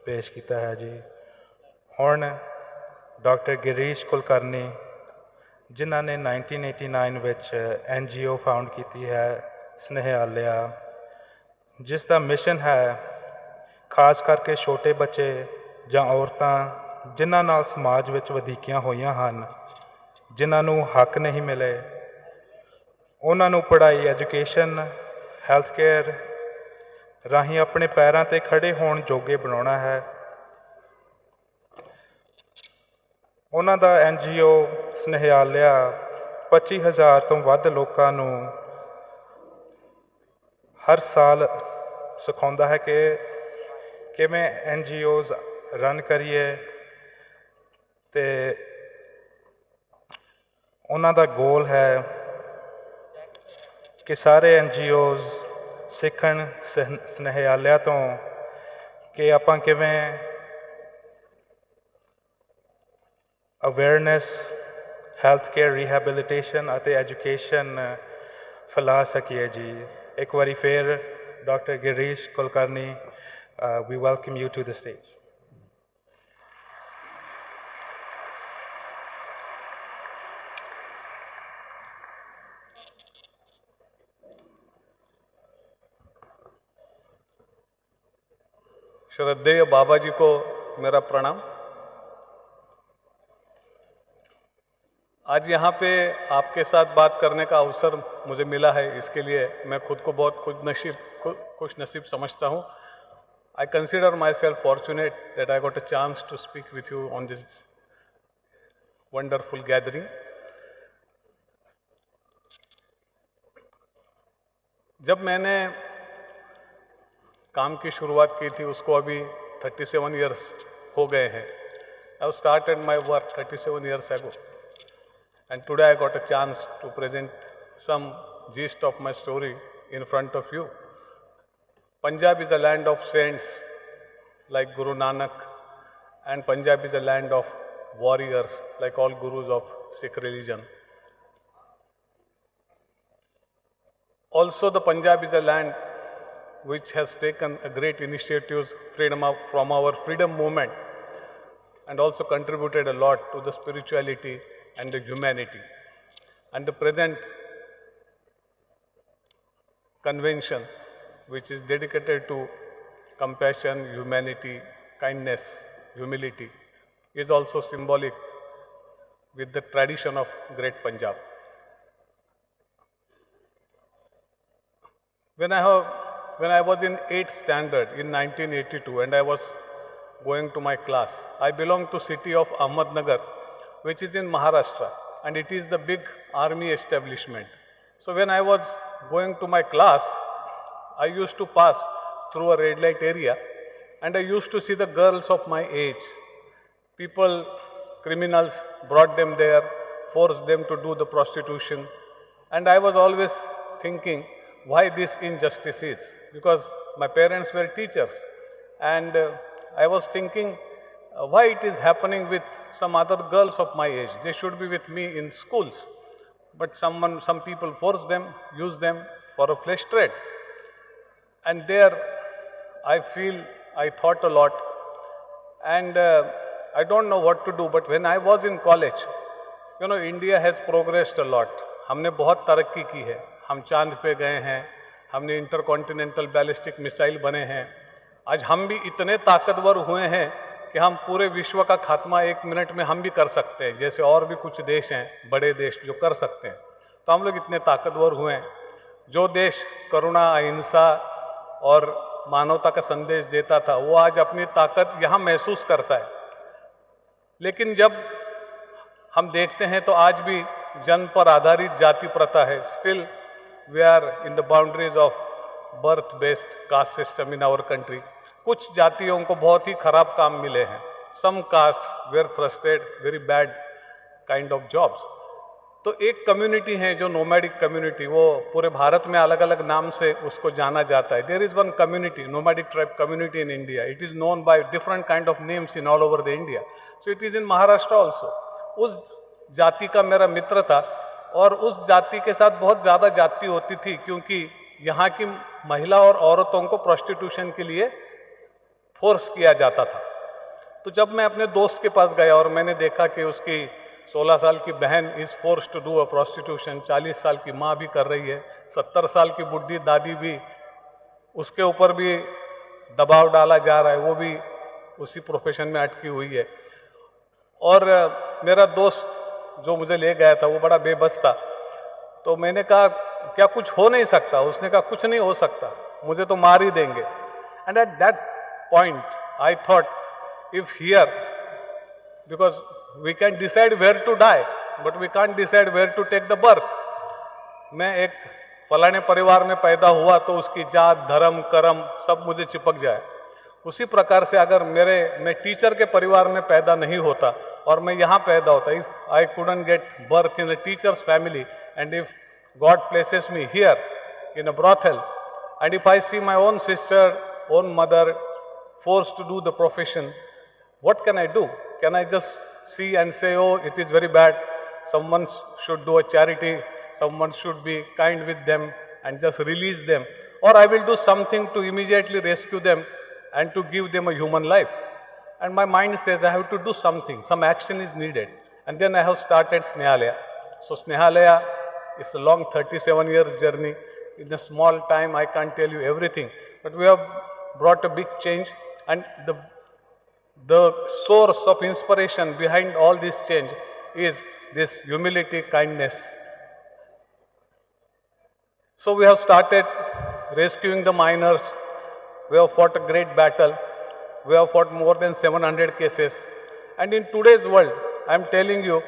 ਪੇਸ਼ ਕੀਤਾ ਹੈ ਜੀ। ਹੁਣ ਡਾਕਟਰ ਗਿਰੀਸ਼ ਕੁਲਕਰਨੀ, ਜਿਨ੍ਹਾਂ ਨੇ 1989 ਵਿੱਚ NGO ਫਾਊਂਡ ਕੀਤੀ ਹੈ ਸਨੇਹਾਲਿਆ, ਜਿਸ ਦਾ ਮਿਸ਼ਨ ਹੈ ਖਾਸ ਕਰਕੇ ਛੋਟੇ ਬੱਚੇ ਜਾਂ ਔਰਤਾਂ ਜਿਨ੍ਹਾਂ ਨਾਲ ਸਮਾਜ ਵਿੱਚ ਵਧੀਕੀਆਂ ਹੋਈਆਂ ਹਨ, ਜਿਨ੍ਹਾਂ ਨੂੰ ਹੱਕ ਨਹੀਂ ਮਿਲੇ, ਉਹਨਾਂ ਨੂੰ ਪੜ੍ਹਾਈ, ਐਜੂਕੇਸ਼ਨ, ਹੈਲਥ ਕੇਅਰ ਰਾਹੀਂ ਆਪਣੇ ਪੈਰਾਂ 'ਤੇ ਖੜ੍ਹੇ ਹੋਣ ਜੋਗੇ ਬਣਾਉਣਾ ਹੈ। ਉਹਨਾਂ ਦਾ NGO ਸਨੇਹਾਲਿਆ 25,000 ਤੋਂ ਵੱਧ ਲੋਕਾਂ ਨੂੰ ਹਰ ਸਾਲ ਸਿਖਾਉਂਦਾ ਹੈ ਕਿ ਕਿਵੇਂ NGOs ਰਨ ਕਰੀਏ, ਅਤੇ ਉਹਨਾਂ ਦਾ ਗੋਲ ਹੈ ਕਿ ਸਾਰੇ NGOs ਸਿੱਖਣ ਸਨੇਹਾਲਿਆ ਤੋਂ ਕਿ ਆਪਾਂ ਕਿਵੇਂ ਅਵੇਅਰਨੈਸ, ਹੈਲਥ ਕੇਅਰ, ਰੀਹੈਬਿਲਿਟੇਸ਼ਨ ਅਤੇ ਐਜੂਕੇਸ਼ਨ ਫੈਲਾ ਸਕੀਏ ਜੀ। ਇੱਕ ਵਾਰੀ ਫਿਰ doctor Girish Kulkarni, we welcome you to the stage. श्रद्धेय बाबा जी को मेरा प्रणाम। आज यहाँ पे आपके साथ बात करने का अवसर मुझे मिला है, इसके लिए मैं खुद को बहुत खुश नसीब समझता हूँ। I consider myself fortunate that I got a chance to speak with you on this wonderful gathering. जब मैंने काम की शुरुआत की थी उसको अभी 37 years हो गए हैं. I started my work 37 years ago, and today I got a chance to present some gist of my story in front of you. Punjab is a land of saints like Guru Nanak, and Punjab is a land of warriors like all gurus of Sikh religion. Also, the Punjab is a land which has taken a great initiatives from our freedom movement, and also contributed a lot to the spirituality and the humanity. And the present convention, which is dedicated to compassion, humanity, kindness, humility, is also symbolic with the tradition of Great Punjab. When I was in 8th standard in 1982 and I was going to my class, I belong to city of Ahmednagar, which is in Maharashtra, and it is the big army establishment. So when I was going to my class, I used to pass through a red light area, and I used to see the girls of my age. People, criminals brought them there, forced them to do the prostitution, and I was always thinking why this injustice is, because my parents were teachers, and I was thinking why it is happening with some other girls of my age. They should be with me in schools, but some people force them, use them for a flesh trade. And there I thought a lot, and I don't know what to do, but when I was in college, you know, India has progressed a lot. हमने बहुत तरक्की की है, हम चांद पे गए हैं, हमने इंटरकॉन्टिनेंटल बैलिस्टिक मिसाइल बने हैं. आज हम भी इतने ताकतवर हुए हैं कि हम पूरे विश्व का खात्मा 1 मिनट में हम भी कर सकते हैं, जैसे और भी कुछ देश हैं, बड़े देश जो कर सकते हैं. तो हम लोग इतने ताकतवर हुए हैं. जो देश करुणा, अहिंसा और मानवता का संदेश देता था, वो आज अपनी ताकत यहाँ महसूस करता है. लेकिन जब हम देखते हैं तो आज भी जन्म पर आधारित जाति प्रथा है. Still we are in the boundaries of birth based caste system in our country. कुछ जातियों को बहुत ही खराब काम मिले हैं. Some caste were thrusted very bad kind of jobs. तो एक कम्युनिटी है जो नोमैडिक कम्युनिटी, वो पूरे भारत में अलग अलग नाम से उसको जाना जाता है. There is one community, nomadic tribe community in India. It is known by different kind of names in all over the India. So it is in Maharashtra also. उस जाति का मेरा मित्र था और उस जाति के साथ बहुत ज़्यादा जाति होती थी, क्योंकि यहाँ की महिला और औरतों को प्रोस्टिट्यूशन के लिए फोर्स किया जाता था। तो जब मैं अपने दोस्त के पास गया और मैंने देखा कि उसकी 16 साल की बहन is force to do a prostitution, 40 साल की माँ भी कर रही है, 70 साल की बुढ़ी दादी भी, उसके ऊपर भी दबाव डाला जा रहा है, वो भी उसी प्रोफेशन में अटकी हुई है। और मेरा दोस्त जो मुझे ले गया था वो बड़ा बेबस था। तो मैंने कहा क्या कुछ हो नहीं सकता? उसने कहा कुछ नहीं हो सकता, मुझे तो मार ही देंगे। And at that point I thought, if here, because we can decide where to die but we can't decide where to take the birth. मैं एक फलाने परिवार में पैदा हुआ तो उसकी जात, धर्म, कर्म सब मुझे चिपक जाए। उसी प्रकार से अगर मैं टीचर के परिवार में पैदा नहीं होता और मैं यहाँ पैदा होता, if I couldn't get birth in a teacher's family and if God places me here in a brothel and if I see my own sister, own mother forced to do the profession, what can I do? Can I just see and say, oh, it is very bad, someone should do a charity, someone should be kind with them and just release them, or I will do something to immediately rescue them and to give them a human life? And my mind says I have to do something, some action is needed. And then I have started Snehalaya. So Snehalaya is a long 37 years journey. In a small time I can't tell you everything, but we have brought a big change. And the source of inspiration behind all this change is this humility, kindness. So we have started rescuing the miners. We have fought a great battle. We have fought more than 700 cases. And in today's world, I am telling you,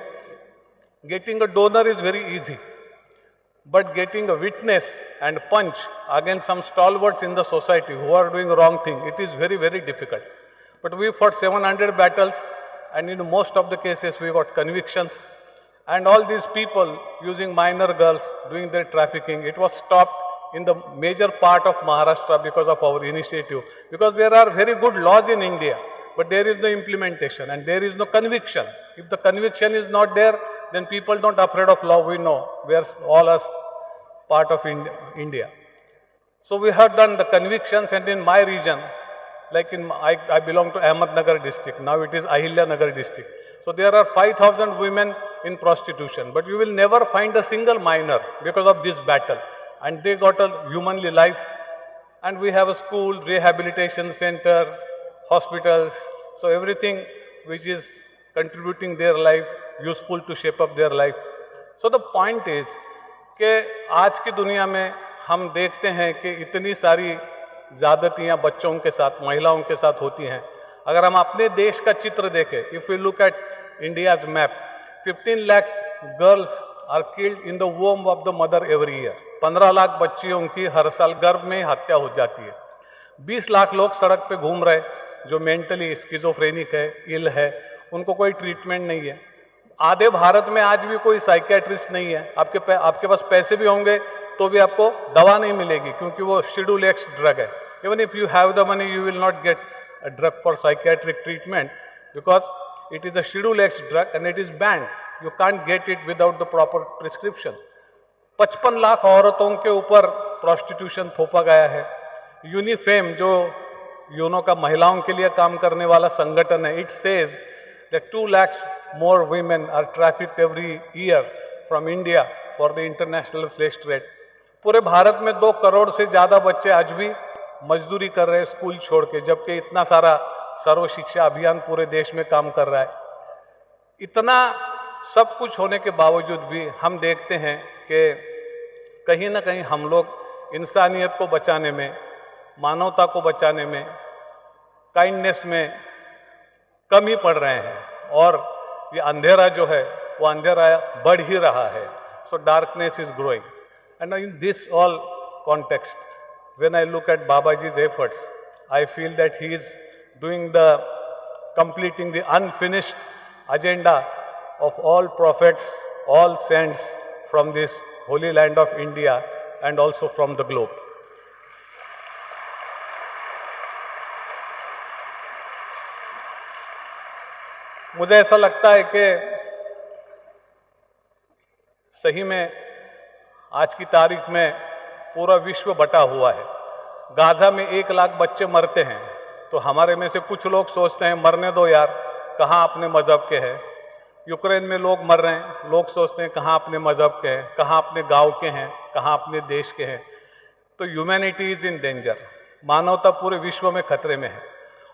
getting a donor is very easy. But getting a witness and punch against some stalwarts in the society who are doing wrong thing, it is very, very difficult. But we fought 700 battles, and in most of the cases we got convictions. And all these people using minor girls, doing their trafficking, it was stopped in the major part of Maharashtra because of our initiative. Because there are very good laws in India, but there is no implementation and there is no conviction. If the conviction is not there, then people don't afraid of law. We know we are all as part of India. So we have done the convictions, and in my region, like I belong to Ahmednagar district, now it is Ahilya district. So there are 5,000 women in prostitution, but you will never find a single minor because of this battle. And they got a humanly life, and we have a school, rehabilitation center, hospitals, so everything which is contributing their life, useful to shape up their life. So the point is कि आज की दुनिया में हम देखते हैं कि इतनी सारी ज़्यादतियाँ बच्चों के साथ, महिलाओं के साथ होती हैं। अगर हम अपने देश का चित्र देखें, if you look at India's map, 15 lakhs girls are killed in the womb of the mother every year. 15 lakh बच्चियों की हर साल गर्भ में हत्या हो जाती है। 20 लाख लोग सड़क पे घूम रहे जो मेंटली स्किज़ोफ्रेनिक है, इल है, उनको कोई ट्रीटमेंट नहीं है। आधे भारत में आज भी कोई साइकियाट्रिस्ट नहीं है। आपके पास पैसे भी होंगे तो भी आपको दवा नहीं मिलेगी, क्योंकि वो शेड्यूल एक्स ड्रग है। Even if you have the money you will not get a drug for psychiatric treatment because it is a schedule x drug and it is band. You can't get it without the proper prescription. 55 lakh औरतों के ऊपर prostitution थोपा गया है। यूनिफेम जो Uno का महिलाओं के लिए काम करने वाला संगठन है, it says that 2 lakhs more women are trafficked every year from India for the international slave trade. पूरे भारत में 2 करोड़ से ज़्यादा बच्चे आज भी मजदूरी कर रहे हैं स्कूल छोड़ के, जबकि इतना सारा सर्व शिक्षा अभियान पूरे देश में काम कर रहा है। इतना सब कुछ होने के बावजूद भी हम देखते हैं कि कहीं ना कहीं हम लोग इंसानियत को बचाने में, मानवता को बचाने में, काइंडनेस में कमी पड़ रहे हैं, और ये अंधेरा जो है वो अंधेरा बढ़ ही रहा है। So darkness is growing, and in this all context when I look at Babaji's efforts, I feel that he is doing the completing the unfinished agenda of all prophets, all saints from this holy land of India and also from the globe. मुझे ऐसा लगता है कि सही में आज की तारीख में पूरा विश्व बटा हुआ है। गाज़ा में 1 लाख बच्चे मरते हैं, तो हमारे में से कुछ लोग सोचते हैं मरने दो यार, कहाँ अपने मज़हब के हैं। यूक्रेन में लोग मर रहे हैं, लोग सोचते हैं कहाँ अपने मज़हब के हैं, कहाँ अपने गांव के हैं, कहाँ अपने देश के हैं। तो ह्यूमैनिटी इज़ इन डेंजर, मानवता पूरे विश्व में खतरे में है।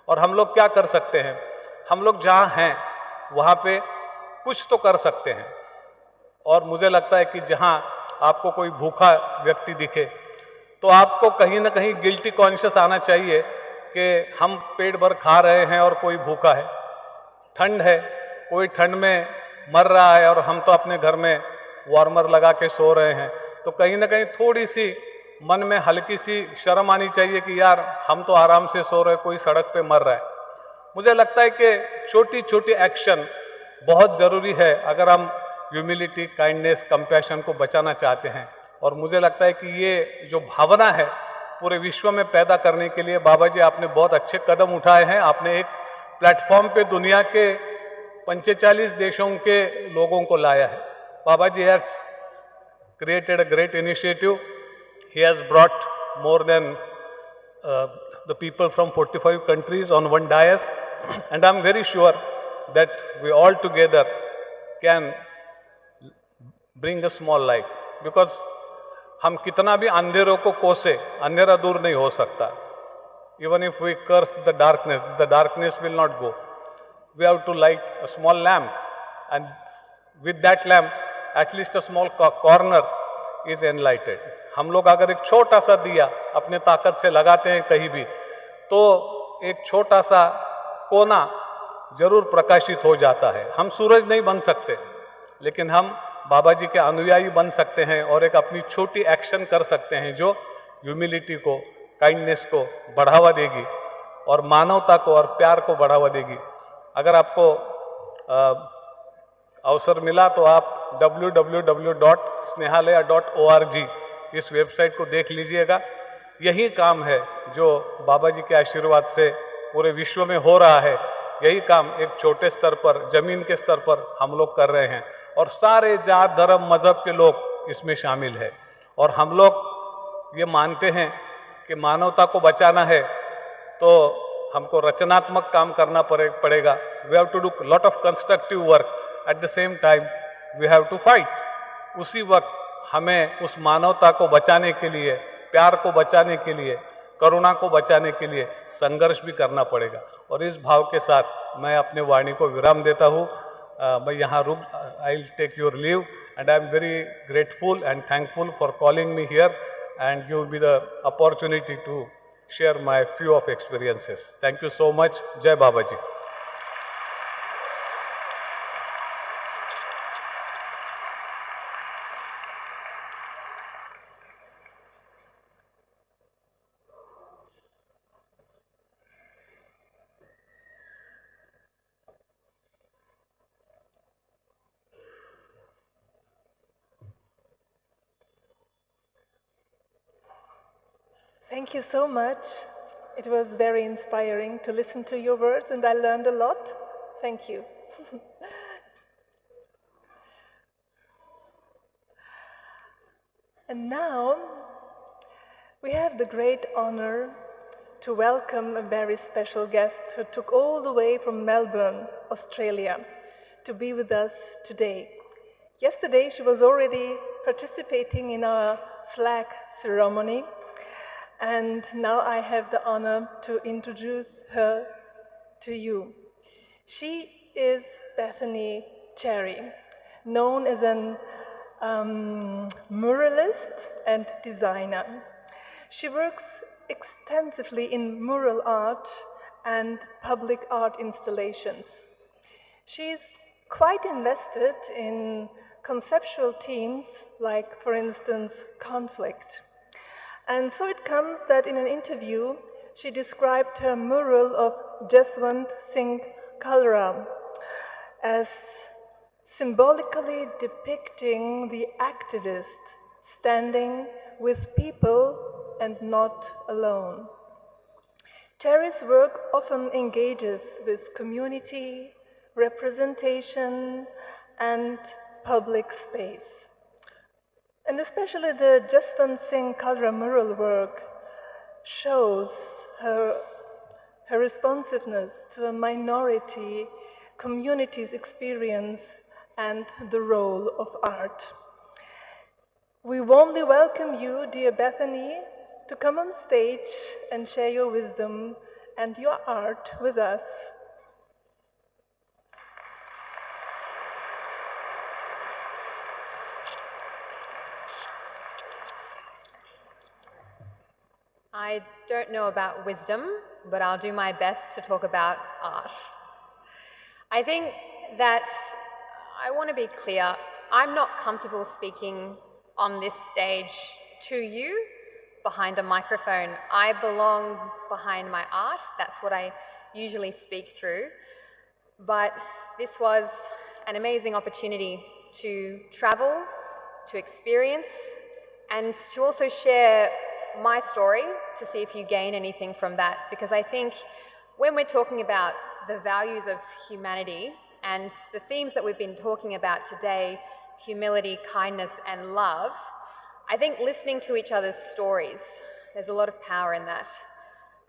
और हम लोग क्या कर सकते हैं? हम लोग जहाँ हैं वहाँ पे कुछ तो कर सकते हैं। और मुझे लगता है कि जहाँ आपको कोई भूखा व्यक्ति दिखे तो आपको कहीं ना कहीं गिल्टी कॉन्शियस आना चाहिए कि हम पेट भर खा रहे हैं और कोई भूखा है। ठंड है, कोई ठंड में मर रहा है और हम तो अपने घर में वार्मर लगा के सो रहे हैं। तो कहीं ना कहीं थोड़ी सी मन में हल्की सी शर्म आनी चाहिए कि यार हम तो आराम से सो रहे, कोई सड़क पे मर रहा है। मुझे लगता है कि छोटी छोटी एक्शन बहुत ज़रूरी है अगर हम ह्यूमिलिटी, काइंडनेस, कंपैशन को बचाना चाहते हैं। और मुझे लगता है कि ये जो भावना है पूरे विश्व में पैदा करने के लिए बाबा जी आपने बहुत अच्छे कदम उठाए हैं। आपने एक प्लेटफॉर्म पे दुनिया के 45 देशों के लोगों को लाया है। बाबा जी has created a great initiative. He has brought more than the people from 45 countries on one dais, and I'm very sure that we all together can bring a small light, because हम कितना भी अंधेरों को कोसे, अंधेरा दूर नहीं हो सकता. Even if we curse the darkness will not go. We have to light a small lamp, and with that lamp, at least a small corner is enlightened. हम लोग अगर एक छोटा सा दिया अपने ताकत से लगाते हैं कहीं भी, तो एक छोटा सा कोना जरूर प्रकाशित हो जाता है. हम सूरज नहीं बन सकते, लेकिन हम बाबा जी के अनुयायी बन सकते हैं और एक अपनी छोटी एक्शन कर सकते हैं जो ह्यूमिलिटी को, काइंडनेस को बढ़ावा देगी और मानवता को और प्यार को बढ़ावा देगी. अगर आपको अवसर मिला तो आप www.snehalaya.org इस वेबसाइट को देख लीजिएगा. यही काम है जो बाबा जी के आशीर्वाद से पूरे विश्व में हो रहा है. यही काम एक छोटे स्तर पर, जमीन के स्तर पर हम लोग कर रहे हैं और सारे जात, धर्म, मजहब के लोग इसमें शामिल है. और हम लोग ये मानते हैं कि मानवता को बचाना है तो हमको रचनात्मक काम करना पड़ेगा. We have to do lot of constructive work, at the same time we have to fight. उसी वक्त हमें उस मानवता को बचाने के लिए, प्यार को बचाने के लिए, करुणा को बचाने के लिए संघर्ष भी करना पड़ेगा. और इस भाव के साथ मैं अपने वाणी को विराम देता हूँ. मैं यहाँ रुक, I will take your leave, and I am very grateful and thankful for calling me here and give me the opportunity to share my few of experiences. Thank you so much. Jai Baba Ji. Thank you so much. It was very inspiring to listen to your words, and I learned a lot. Thank you. And now we have the great honor to welcome a very special guest who took all the way from Melbourne, Australia, to be with us today. Yesterday she was already participating in our flag ceremony. And now I have the honor to introduce her to you. She is Bethany Cherry, known as an muralist and designer. She works extensively in mural art and public art installations. She is quite invested in conceptual themes like, for instance, conflict. And so it comes that in an interview, she described her mural of Jaswant Singh Kalra as symbolically depicting the activist standing with people and not alone. Cherry's work often engages with community, representation, and public space. And especially the Jaswant Singh Kalra mural work shows her responsiveness to a minority community's experience and the role of art. We warmly welcome you, dear Bethany, to come on stage and share your wisdom and your art with us. I don't know about wisdom, but I'll do my best to talk about art. I think that I want to be clear, I'm not comfortable speaking on this stage to you behind a microphone. I belong behind my art. That's what I usually speak through. But this was an amazing opportunity to travel, to experience, and to also share my story to see if you gain anything from that. Because I think when we're talking about the values of humanity and the themes that we've been talking about today, humility, kindness, and love, I think listening to each other's stories, there's a lot of power in that.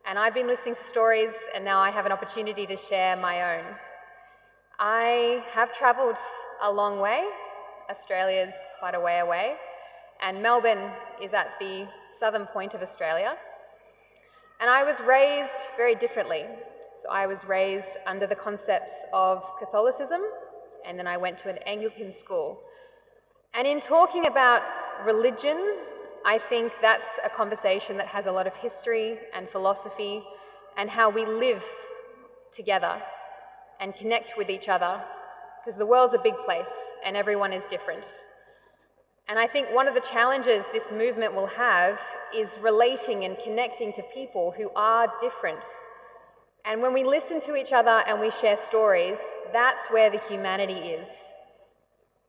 And I've been listening to stories, and now I have an opportunity to share my own. I have traveled a long way. Australia's quite a way away, and Melbourne is at the southern point of Australia. And I was raised very differently. So I was raised under the concepts of Catholicism, and then I went to an Anglican school. And in talking about religion, I think that's a conversation that has a lot of history and philosophy and how we live together and connect with each other, because the world's a big place and everyone is different. And I think one of the challenges this movement will have is relating and connecting to people who are different. And when we listen to each other and we share stories, that's where the humanity is.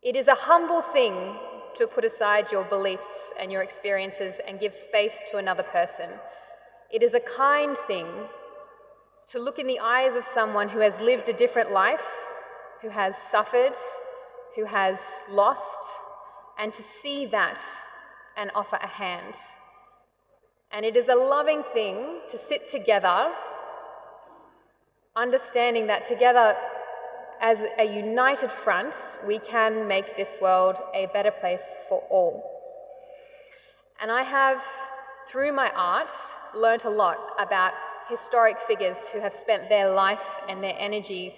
It is a humble thing to put aside your beliefs and your experiences and give space to another person. It is a kind thing to look in the eyes of someone who has lived a different life, who has suffered, who has lost, and to see that and offer a hand. And it is a loving thing to sit together, understanding that together as a united front, we can make this world a better place for all. And I have, through my art, learnt a lot about historic figures who have spent their life and their energy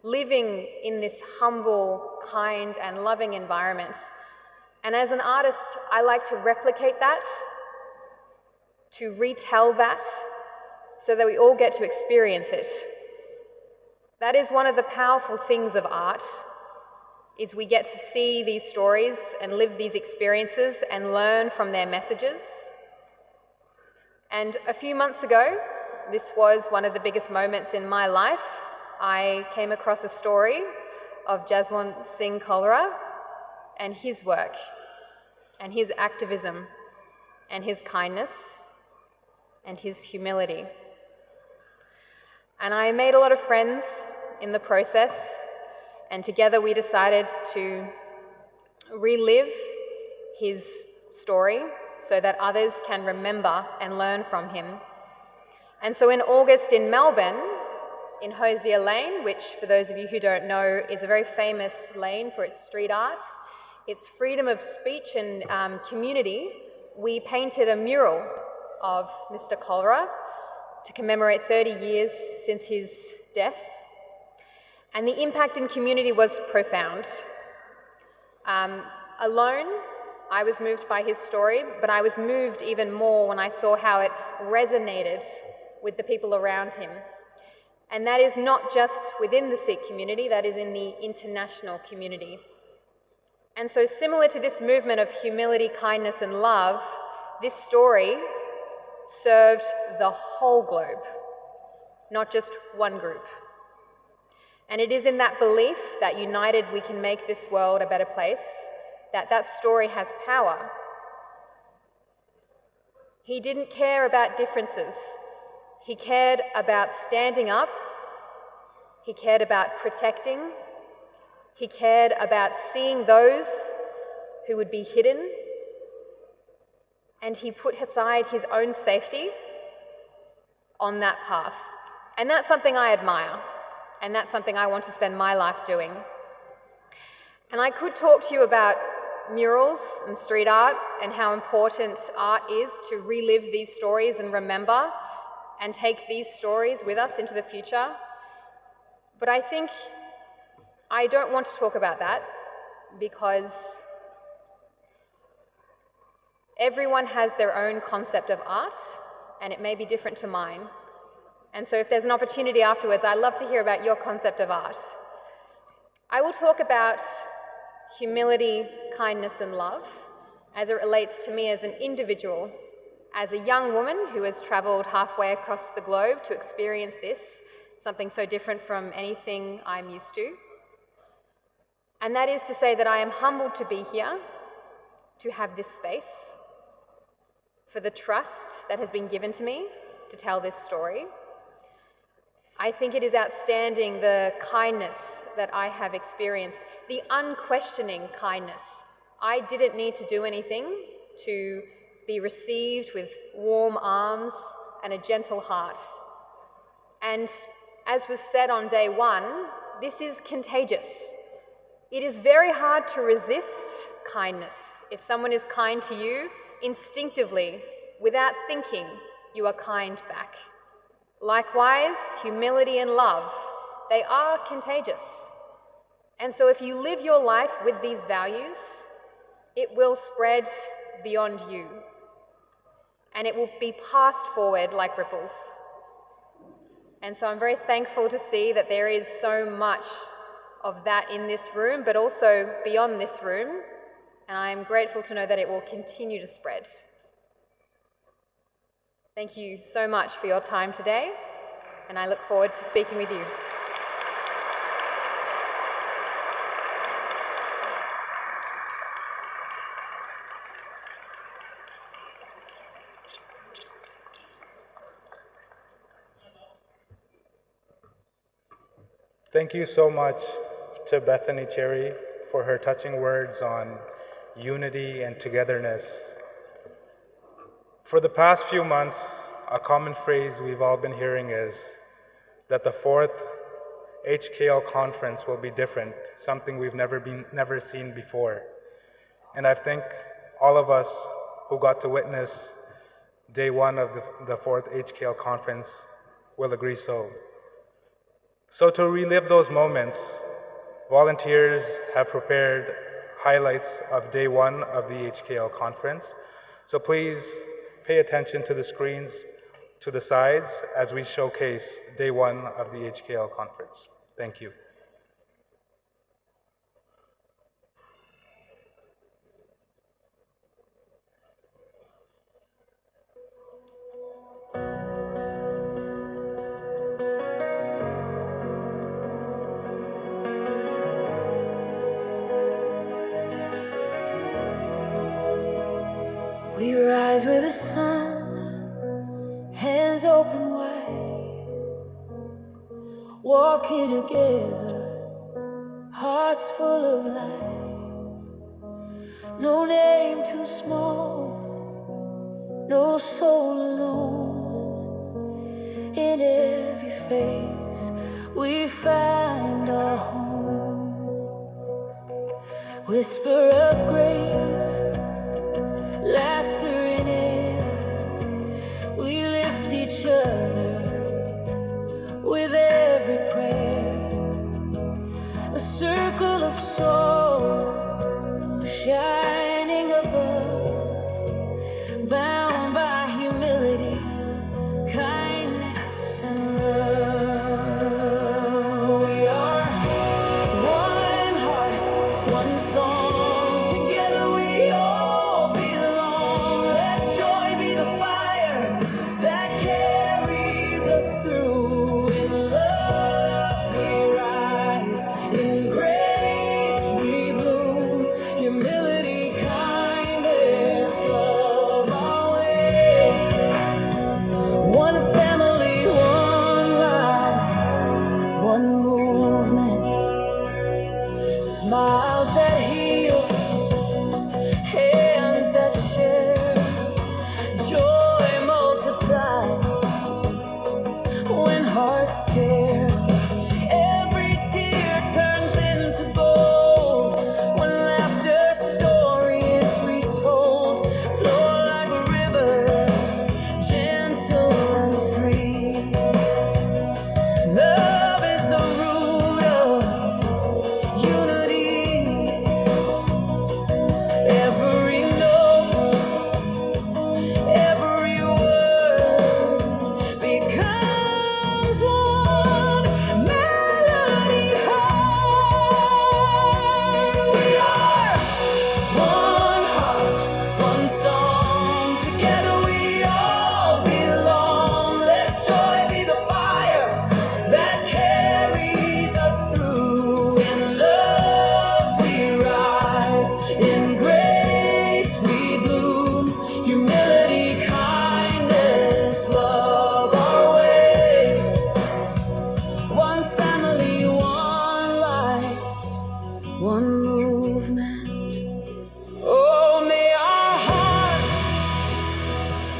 living in this humble, kind, and loving environment. And as an artist, I like to replicate that, to retell that, so that we all get to experience it. That is one of the powerful things of art, is we get to see these stories and live these experiences and learn from their messages. And a few months ago, this was one of the biggest moments in my life. I came across a story of Jaswant Singh Kalra and his work and his activism and his kindness and his humility. And I made a lot of friends in the process, and together we decided to relive his story so that others can remember and learn from him. And so in August in Melbourne, in Hosier Lane, which for those of you who don't know is a very famous lane for its street art, its freedom of speech and community, we painted a mural of Mr. Kalra to commemorate 30 years since his death. And the impact in community was profound. Alone, I was moved by his story, but I was moved even more when I saw how it resonated with the people around him. And that is not just within the Sikh community, that is in the international community. And so similar to this movement of humility, kindness, and love, this story served the whole globe, not just one group. And it is in that belief that united we can make this world a better place, that that story has power. He didn't care about differences. He cared about standing up. He cared about protecting. He cared about seeing those who would be hidden and he put aside his own safety on that path. And that's something I admire, and that's something I want to spend my life doing. And I could talk to you about murals and street art and how important art is to relive these stories and remember and take these stories with us into the future. But I think I don't want to talk about that because everyone has their own concept of art and it may be different to mine. And so if there's an opportunity afterwards, I'd love to hear about your concept of art. I will talk about humility, kindness, and love as it relates to me as an individual, as a young woman who has traveled halfway across the globe to experience this, something so different from anything I'm used to. And that is to say that I am humbled to be here, to have this space, for the trust that has been given to me to tell this story. I think it is outstanding, the kindness that I have experienced, the unquestioning kindness. I didn't need to do anything to be received with warm arms and a gentle heart. And as was said on day one, this is contagious. It is very hard to resist kindness. If someone is kind to you, instinctively, without thinking, you are kind back. Likewise, humility and love, they are contagious. And so if you live your life with these values, it will spread beyond you. And it will be passed forward like ripples. And so I'm very thankful to see that there is so much of that in this room, but also beyond this room. And I'm grateful to know that it will continue to spread. Thank you so much for your time today, and I look forward to speaking with you. Thank you so much to Bethany Cherry for her touching words on unity and togetherness. For the past few months, a common phrase we've all been hearing is that the fourth HKL conference will be different, something we've never seen before. And I think all of us who got to witness day one of the fourth HKL conference will agree so. So to relive those moments, volunteers have prepared highlights of day one of the HKL conference. So please pay attention to the screens to the sides as we showcase day one of the HKL conference. Thank you. We rise with the sun, hands open wide, walking together, hearts full of light. No name too small, no soul alone. In every face we find our home. Whisper of grace, laughter in air, we lift each other with every prayer. A circle of soul shining above, bound by humility, kindness, and love. We are one heart, one song, together we all belong. Let joy be the fire that carries us through. In love we rise, in grace we bloom. Humility, kindness, love our way. One family, one light, one movement. Smiles that heal, hands that share, movement. Oh, may our hearts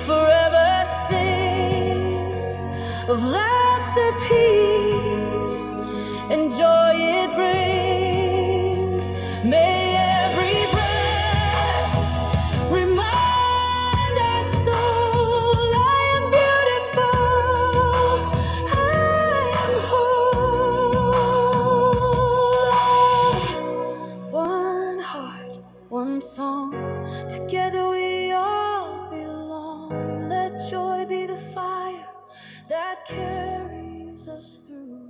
forever sing of laughter, peace, and joy it brings. May every breath remind our soul I am beautiful, I am whole. One heart, one song, together we all belong. Let joy be the fire that carries us through.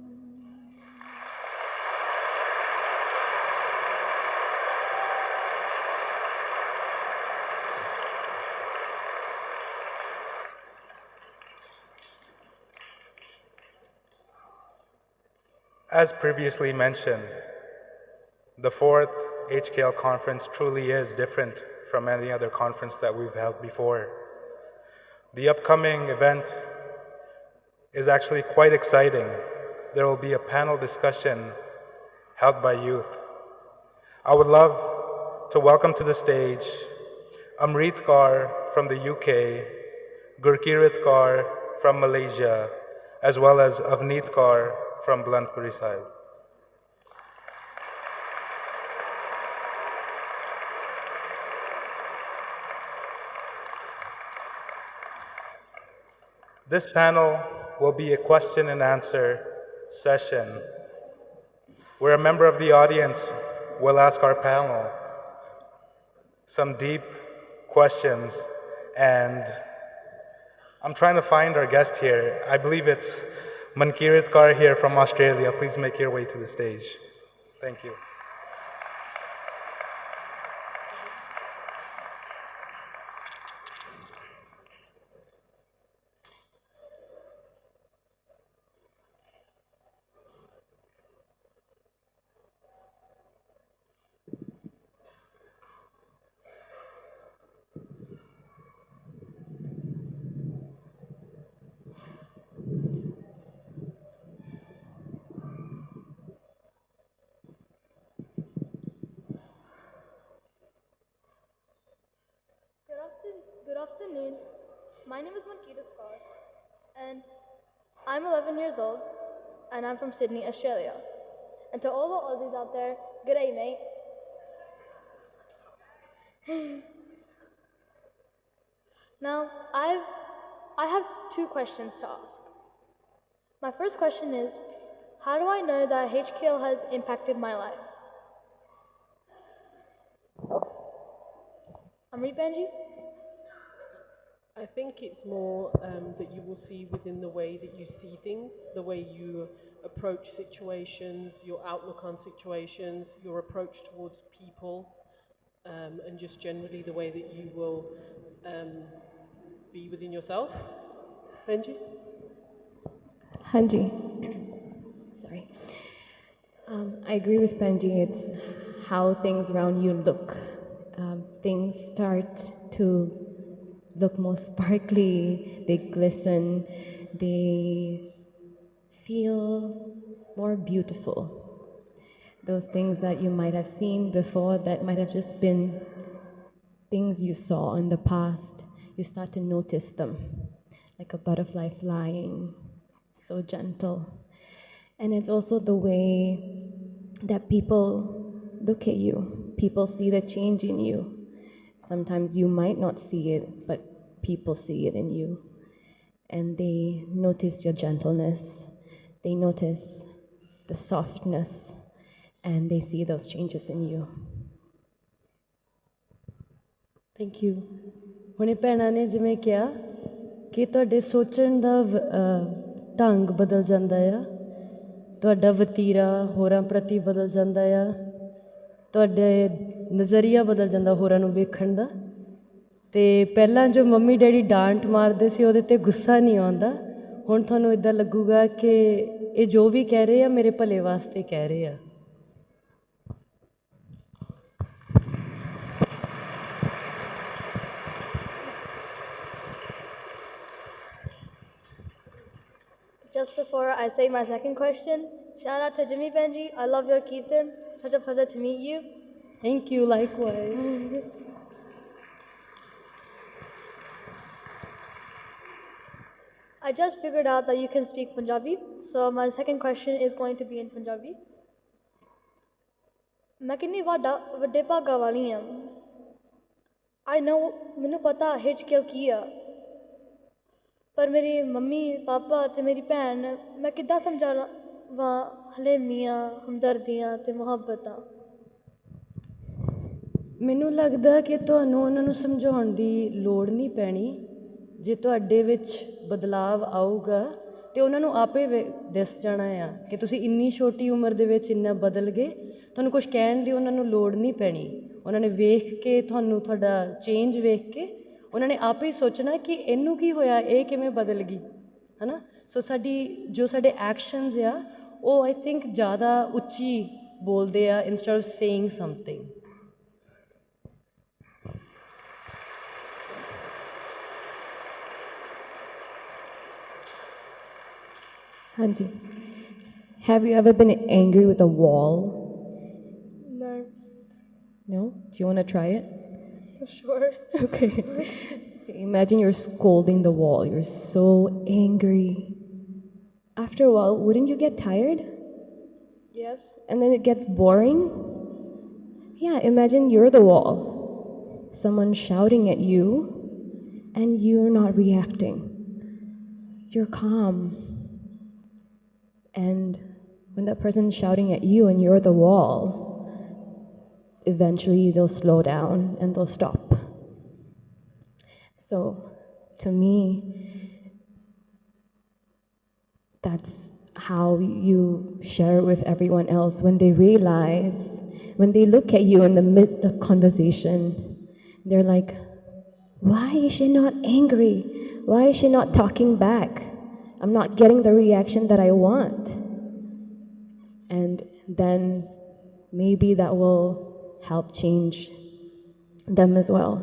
As previously mentioned, the fourth HKL conference truly is different from any other conference that we've held before. The upcoming event is actually quite exciting. There will be a panel discussion held by youth. I would love to welcome to the stage Amrit Kaur from the UK, Gurkirat Kaur from Malaysia, as well as Avneet Kaur from Bulandpuri, Sahib. This panel will be a question and answer session where a member of the audience will ask our panel some deep questions, and I'm trying to find our guest here. I believe it's Mankirat Kaur here from Australia. Please make your way to the stage. Thank you. Good afternoon. My name is Mankirat Kaur, and I'm 11 years old, and I'm from Sydney, Australia. And to all the Aussies out there, good day, mate. Now, I have two questions to ask. My first question is, how do I know that HKL has impacted my life? Amrit Benji? I think it's more that you will see within the way that you see things, the way you approach situations, your outlook on situations, your approach towards people, and just generally the way that you will be within yourself. Benji? Hanji. Sorry. I agree with Benji. It's how things around you look. Things start to look more sparkly, they glisten, they feel more beautiful. Those things that you might have seen before that might have just been things you saw in the past, you start to notice them, like a butterfly flying, so gentle. And it's also the way that people look at you. People see the change in you. Sometimes you might not see it, but people see it in you. And they notice your gentleness, they notice the softness, and they see those changes in you. Thank you. ਹੁਣੇ ਭੈਣਾਂ ਨੇ ਜਿਵੇਂ ਕਿਹਾ ਕਿ ਤੁਹਾਡੇ ਸੋਚਣ ਦਾ ਢੰਗ ਬਦਲ ਜਾਂਦਾ ਆ, ਤੁਹਾਡਾ ਵਤੀਰਾ ਹੋਰਾਂ ਪ੍ਰਤੀ ਬਦਲ ਜਾਂਦਾ ਆ, ਤੁਹਾਡੇ ਨਜ਼ਰੀਆ ਬਦਲ ਜਾਂਦਾ ਹੋਰਾਂ ਨੂੰ ਵੇਖਣ ਦਾ। ਤੇ ਪਹਿਲਾਂ ਜੋ ਮੰਮੀ ਡੈਡੀ ਡਾਂਟ ਮਾਰਦੇ ਸੀ ਉਹਦੇ 'ਤੇ ਗੁੱਸਾ ਨਹੀਂ ਆਉਂਦਾ, ਹੁਣ ਤੁਹਾਨੂੰ ਇੱਦਾਂ ਲੱਗੂਗਾ ਕਿ ਇਹ ਜੋ ਵੀ ਕਹਿ ਰਹੇ ਆ ਮੇਰੇ ਭਲੇ ਵਾਸਤੇ ਕਹਿ ਰਹੇ ਆ। Just before I say my second question, shout out to Jimmy Benji. I love your Keaton. Such a pleasure to meet you. Thank you, likewise. I just figured out that you can speak Punjabi, so my second question is going to be in Punjabi. मैं कितनी ਵੱਡੇ ਭਾਗਾਂ ਵਾਲੀ ਹਾਂ। I know ਮੈਨੂੰ ਪਤਾ HKL ਕੀ ਆ, ਪਰ ਮੇਰੀ ਮੰਮੀ ਪਾਪਾ ਤੇ ਮੇਰੀ ਭੈਣ ਮੈਂ ਕਿੱਦਾਂ ਸਮਝਾਵਾਂ ਹਲੇਮੀਆਂ ਹਮਦਰਦੀਆਂ ਤੇ ਮੁਹੱਬਤਾਂ। ਮੈਨੂੰ ਲੱਗਦਾ ਕਿ ਤੁਹਾਨੂੰ ਉਹਨਾਂ ਨੂੰ ਸਮਝਾਉਣ ਦੀ ਲੋੜ ਨਹੀਂ ਪੈਣੀ। ਜੇ ਤੁਹਾਡੇ ਵਿੱਚ ਬਦਲਾਵ ਆਊਗਾ ਤੇ ਉਹਨਾਂ ਨੂੰ ਆਪੇ ਦਿਸ ਜਾਣਾ ਆ ਕਿ ਤੁਸੀਂ ਇੰਨੀ ਛੋਟੀ ਉਮਰ ਦੇ ਵਿੱਚ ਇੰਨਾ ਬਦਲ ਗਏ। ਤੁਹਾਨੂੰ ਕੁਝ ਕਹਿਣ ਦੀ ਉਹਨਾਂ ਨੂੰ ਲੋੜ ਨਹੀਂ ਪੈਣੀ। ਉਹਨਾਂ ਨੇ ਵੇਖ ਕੇ ਤੁਹਾਨੂੰ ਤੁਹਾਡਾ ਚੇਂਜ ਵੇਖ ਕੇ ਉਹਨਾਂ ਨੇ ਆਪੇ ਹੀ ਸੋਚਣਾ ਕਿ ਇਹਨੂੰ ਕੀ ਹੋਇਆ, ਇਹ ਕਿਵੇਂ ਬਦਲ ਗਈ, ਹੈ ਨਾ। ਸੋ ਸਾਡੇ ਐਕਸ਼ਨਸ ਆ ਉਹ ਆਈ ਥਿੰਕ ਜ਼ਿਆਦਾ ਉੱਚੀ ਬੋਲਦੇ ਆ instead of saying something. Hanji, have you ever been angry with a wall? No. No? Do you want to try it? Sure. Okay. Imagine you're scolding the wall. You're so angry. After a while, wouldn't you get tired? Yes. And then it gets boring? Yeah, imagine you're the wall. Someone's shouting at you, and you're not reacting. You're calm. And when that person's shouting at you and you're the wall, eventually they'll slow down and they'll stop. So, to me, that's how you share it with everyone else. When they realize, when they look at you in the mid of conversation, they're like, why is she not angry? Why is she not talking back? I'm not getting the reaction that I want. And then maybe that will help change them as well.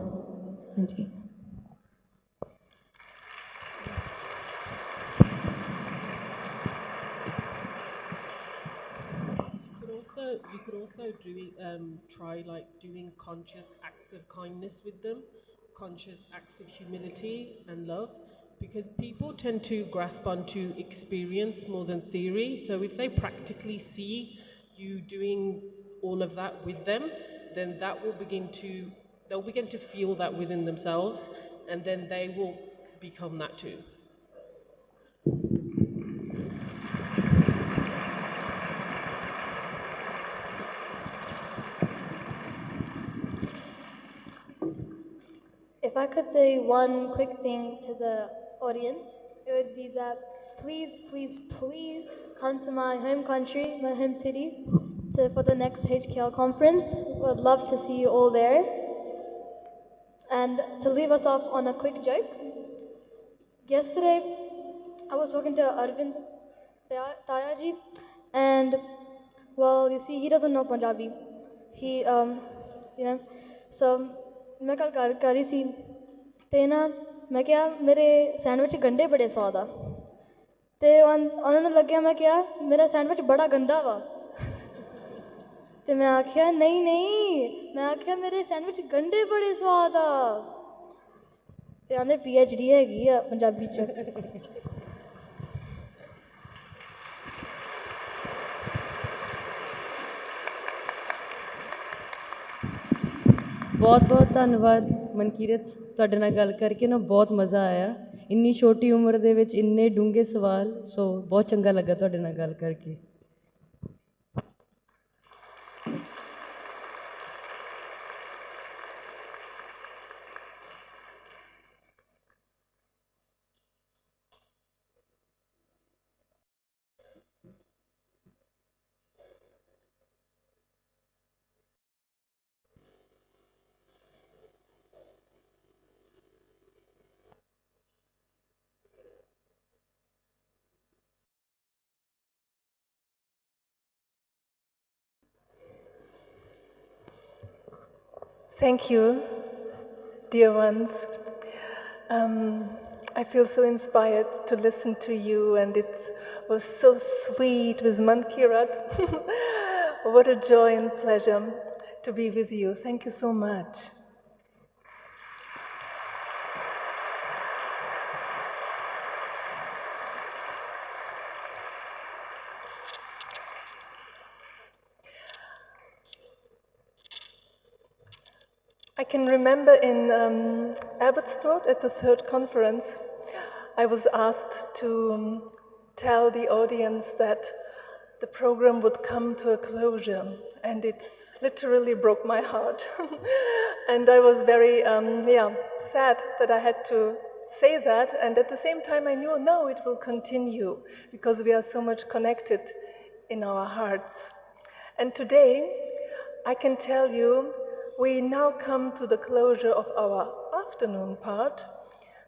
Anji. You could also try like doing conscious acts of kindness with them, conscious acts of humility and love. Because people tend to grasp onto experience more than theory. So if they practically see you doing all of that with them, then they'll begin to feel that within themselves, and then they will become that too. If I could say one quick thing to the audience, it would be that please, please, please come to my home country, my home city, for the next HKL conference. Would love to see you all there. And to leave us off on a quick joke, yesterday I was talking to Arvind Tayaji, and well, you see, he doesn't know Punjabi. So मैं कल कर रही सी ते ना मैं क्या मेरे sandwich गंढे बड़े स्वाद आ ते उन्होंने लग्या मैं क्या मेरा सैंडविच बड़ा गंदा वा ते मैं आख्या नहीं मैं आख्या मेरे सैंडविच गंढे बड़े स्वाद आ ते आंदे PhD हैगी आ पंजाबी च। ਬਹੁਤ ਬਹੁਤ ਧੰਨਵਾਦ ਮਨਕੀਰਤ, ਤੁਹਾਡੇ ਨਾਲ ਗੱਲ ਕਰਕੇ ਨਾ ਬਹੁਤ ਮਜ਼ਾ ਆਇਆ। ਇੰਨੀ ਛੋਟੀ ਉਮਰ ਦੇ ਵਿੱਚ ਇੰਨੇ ਡੂੰਘੇ ਸਵਾਲ, ਸੋ ਬਹੁਤ ਚੰਗਾ ਲੱਗਾ ਤੁਹਾਡੇ ਨਾਲ ਗੱਲ ਕਰਕੇ। Thank you, dear ones. I feel so inspired to listen to you, and it was so sweet with Mankirat. What a joy and pleasure. to be with you. Thank you so much. I can remember in Abbotsford at the third conference, I was asked to tell the audience that the program would come to a closure, and it literally broke my heart. And I was very sad that I had to say that, and at the same time I knew, no, it will continue, because we are so much connected in our hearts. And today, I can tell you, we now come to the closure of our afternoon part,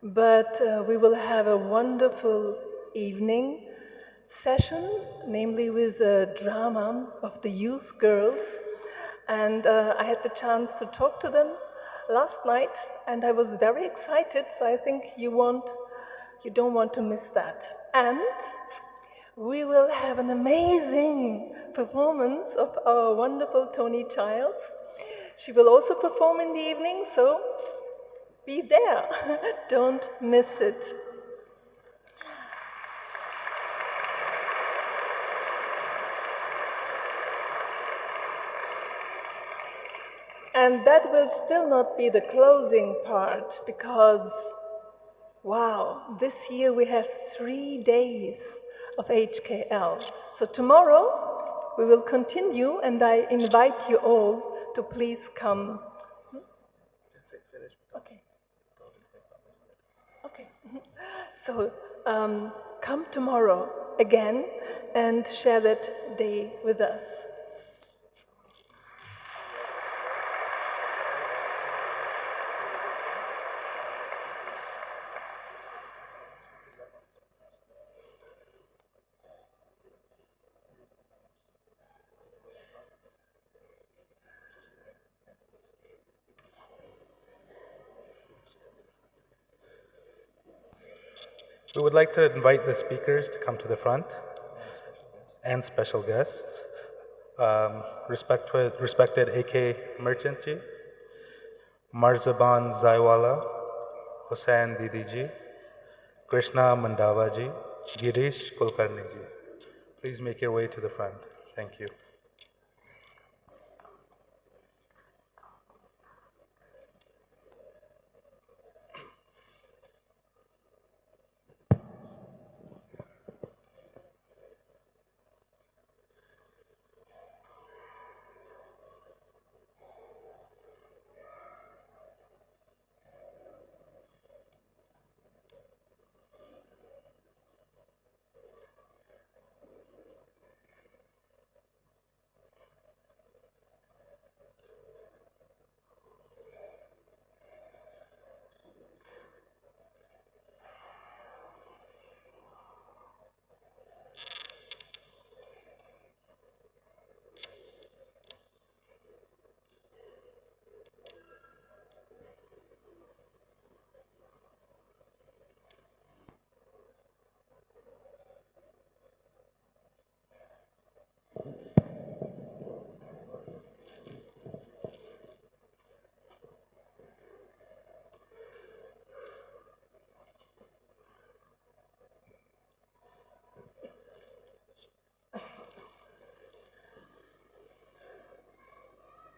but we will have a wonderful evening session, namely with a drama of the youth girls. And I had the chance to talk to them last night, and I was very excited, so I think you don't want to miss that. And we will have an amazing performance of our wonderful Tony Childs. She will also perform in the evening, so be there. Don't miss it. And that will still not be the closing part, because, wow, this year we have 3 days of HKL. So tomorrow we will continue, and I invite you all to please come. Okay. Okay. So come tomorrow again and share that day with us. We would like to invite the speakers to come to the front and special guests. Respected AK Merchant Ji, Marzaban Zaiwala, Hussain Didi Ji, Krishna Mandava Ji, Girish Kulkarni Ji. Please make your way to the front. Thank you.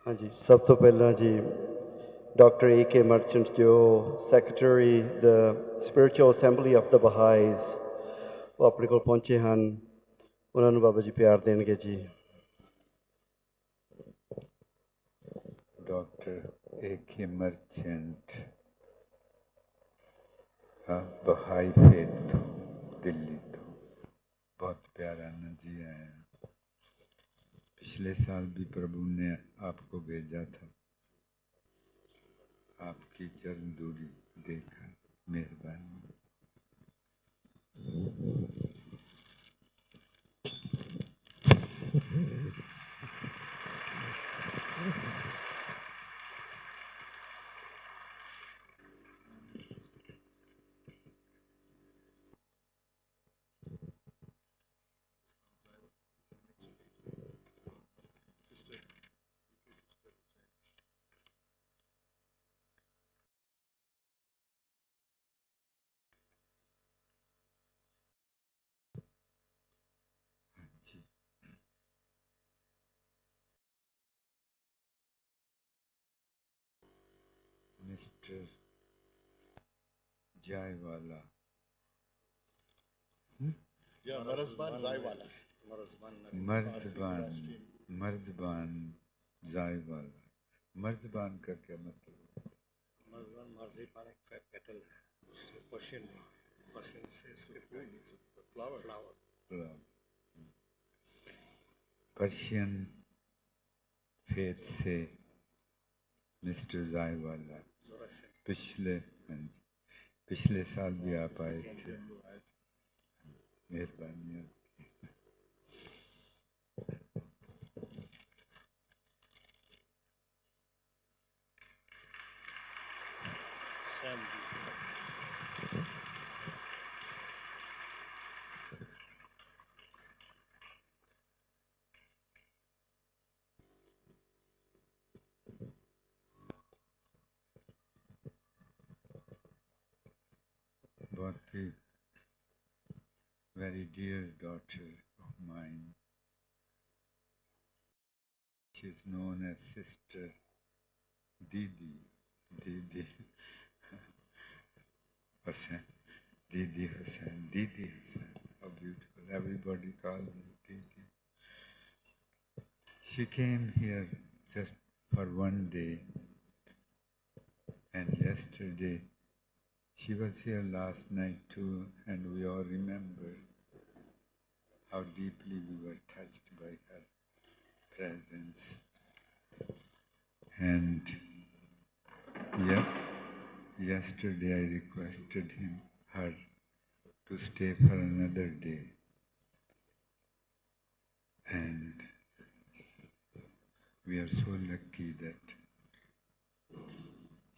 हाँ जी, सब तो पहला जी Dr. A.K. Merchant जो Secretary the Spiritual Assembly of the Baha'is वो अपने को पहुँचे हैं उन्होंने बाबा जी प्यार देंगे जी Dr. A.K. Merchant Baha'i Faith Delhi तो बहुत प्यारा नजी आया पिछले साल भी प्रभु ने आपको भेजा था आपकी चरण दूरी देखकर मेहरबानी Mr. Jaiwala. Yeah, Marzban Zaiwala. Marzban Zaiwala. Marzban का क्या मतलब? Marzban Marzipan एक petal है, उससे Persian से इसके flower. Persian faith से मिस्टर जायवाला पिछले साल भी आप आए थे, मेहरबानी आपकी। बहुत ही very dear daughter of mine. She is known as Sister Didi Hussain. Didi Hussain. How beautiful. Everybody calls her Didi. She came here just for one day, and yesterday she was here last night too, and we all remember how deeply we were touched by her presence. And yesterday I requested her to stay for another day. And we are so lucky that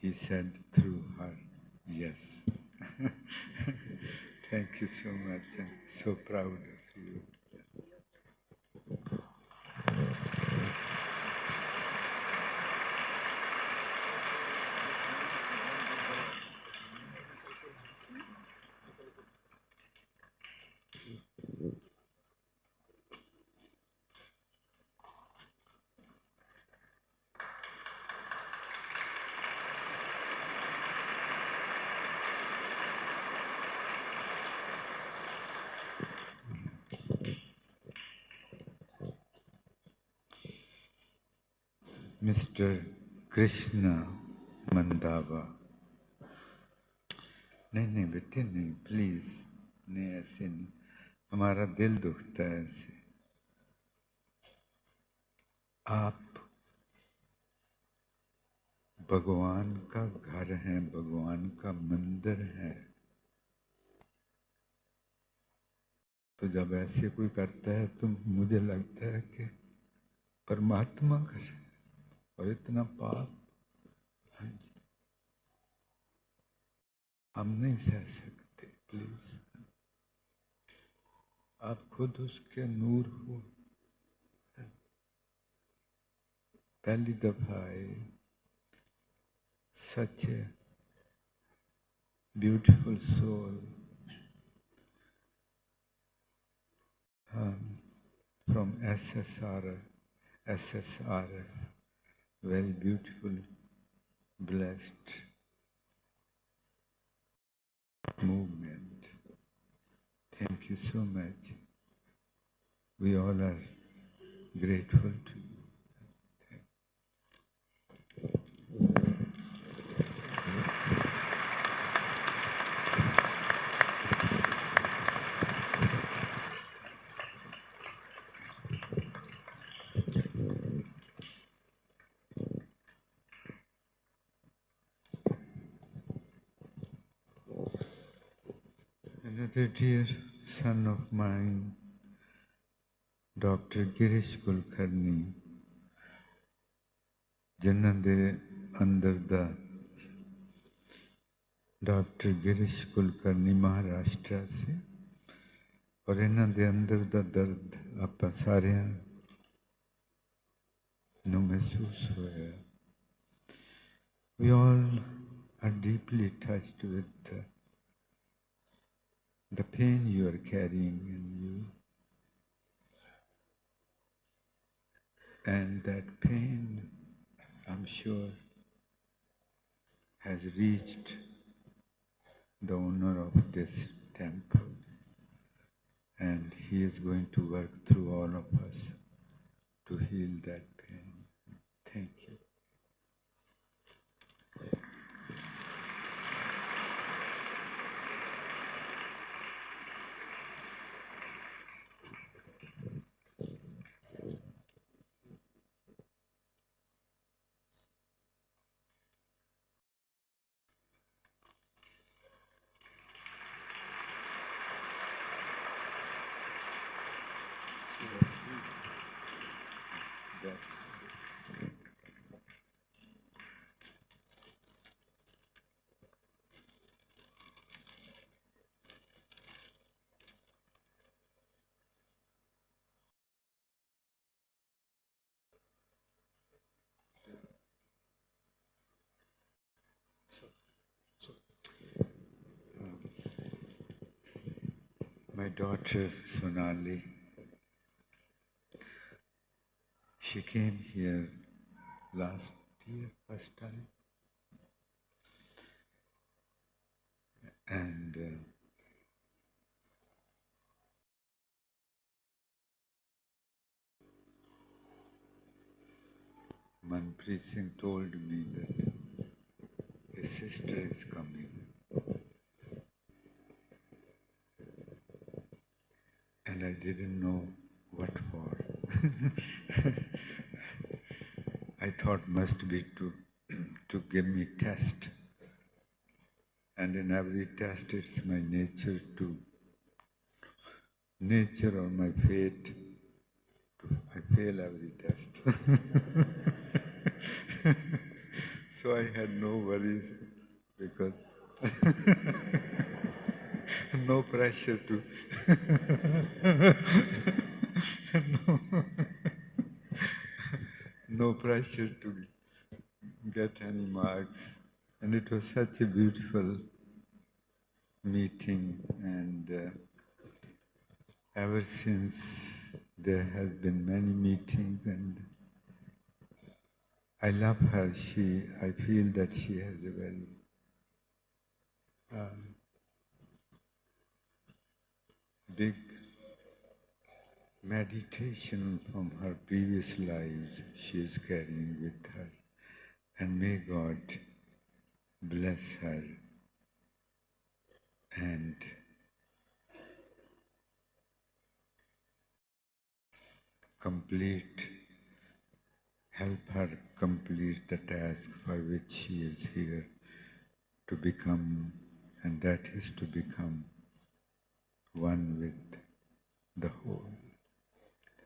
he said through her, yes. Thank you so much. I'm so proud of you. Mr. Krishna Mandava. नहीं बेटे नहीं, please नहीं, ऐसे नहीं, हमारा दिल दुखता है ऐसे। आप भगवान का घर हैं, भगवान का मंदिर है, तो जब ऐसे कोई करता है तो मुझे लगता है कि परमात्मा करे, और इतना पाप हम नहीं सह सकते। प्लीज, आप खुद उसके नूर हो। पहली दफा आए, such a beautiful soul, from SSRF, very beautiful, blessed movement. Thank you so much. We all are grateful to you. Another dear son of mine, Dr. Girish Kulkarni, ਜਿਨ੍ਹਾਂ ਦੇ ਅੰਦਰ ਦਾ ਡਾਕਟਰ ਗਿਰੀਸ਼ ਕੁਲਕਰਨੀ ਮਹਾਰਾਸ਼ਟਰ ਸੇ, ਔਰ ਇਹਨਾਂ ਦੇ ਅੰਦਰ ਦਾ ਦਰਦ ਆਪਾਂ ਸਾਰਿਆਂ ਨੂੰ ਮਹਿਸੂਸ ਹੋਇਆ। We all are deeply touched with the pain you are carrying in you, and that pain, I'm sure, has reached the owner of this temple, and he is going to work through all of us to heal that pain. Thank you. My daughter Sonali, she came here last year, first time, and Manpreet Singh told me that his sister is coming. And I didn't know what for. I thought must be to give me test. And in every test it's my nature or my fate. I fail every test. So I had no worries because no pressure to no pressure to get any marks. And it was such a beautiful meeting, and ever since there has been many meetings, and I love her. I feel that she has a very big meditation from her previous lives she is carrying with her. And may God bless her and help her complete the task for which she is here to become, and that is to become one with the whole.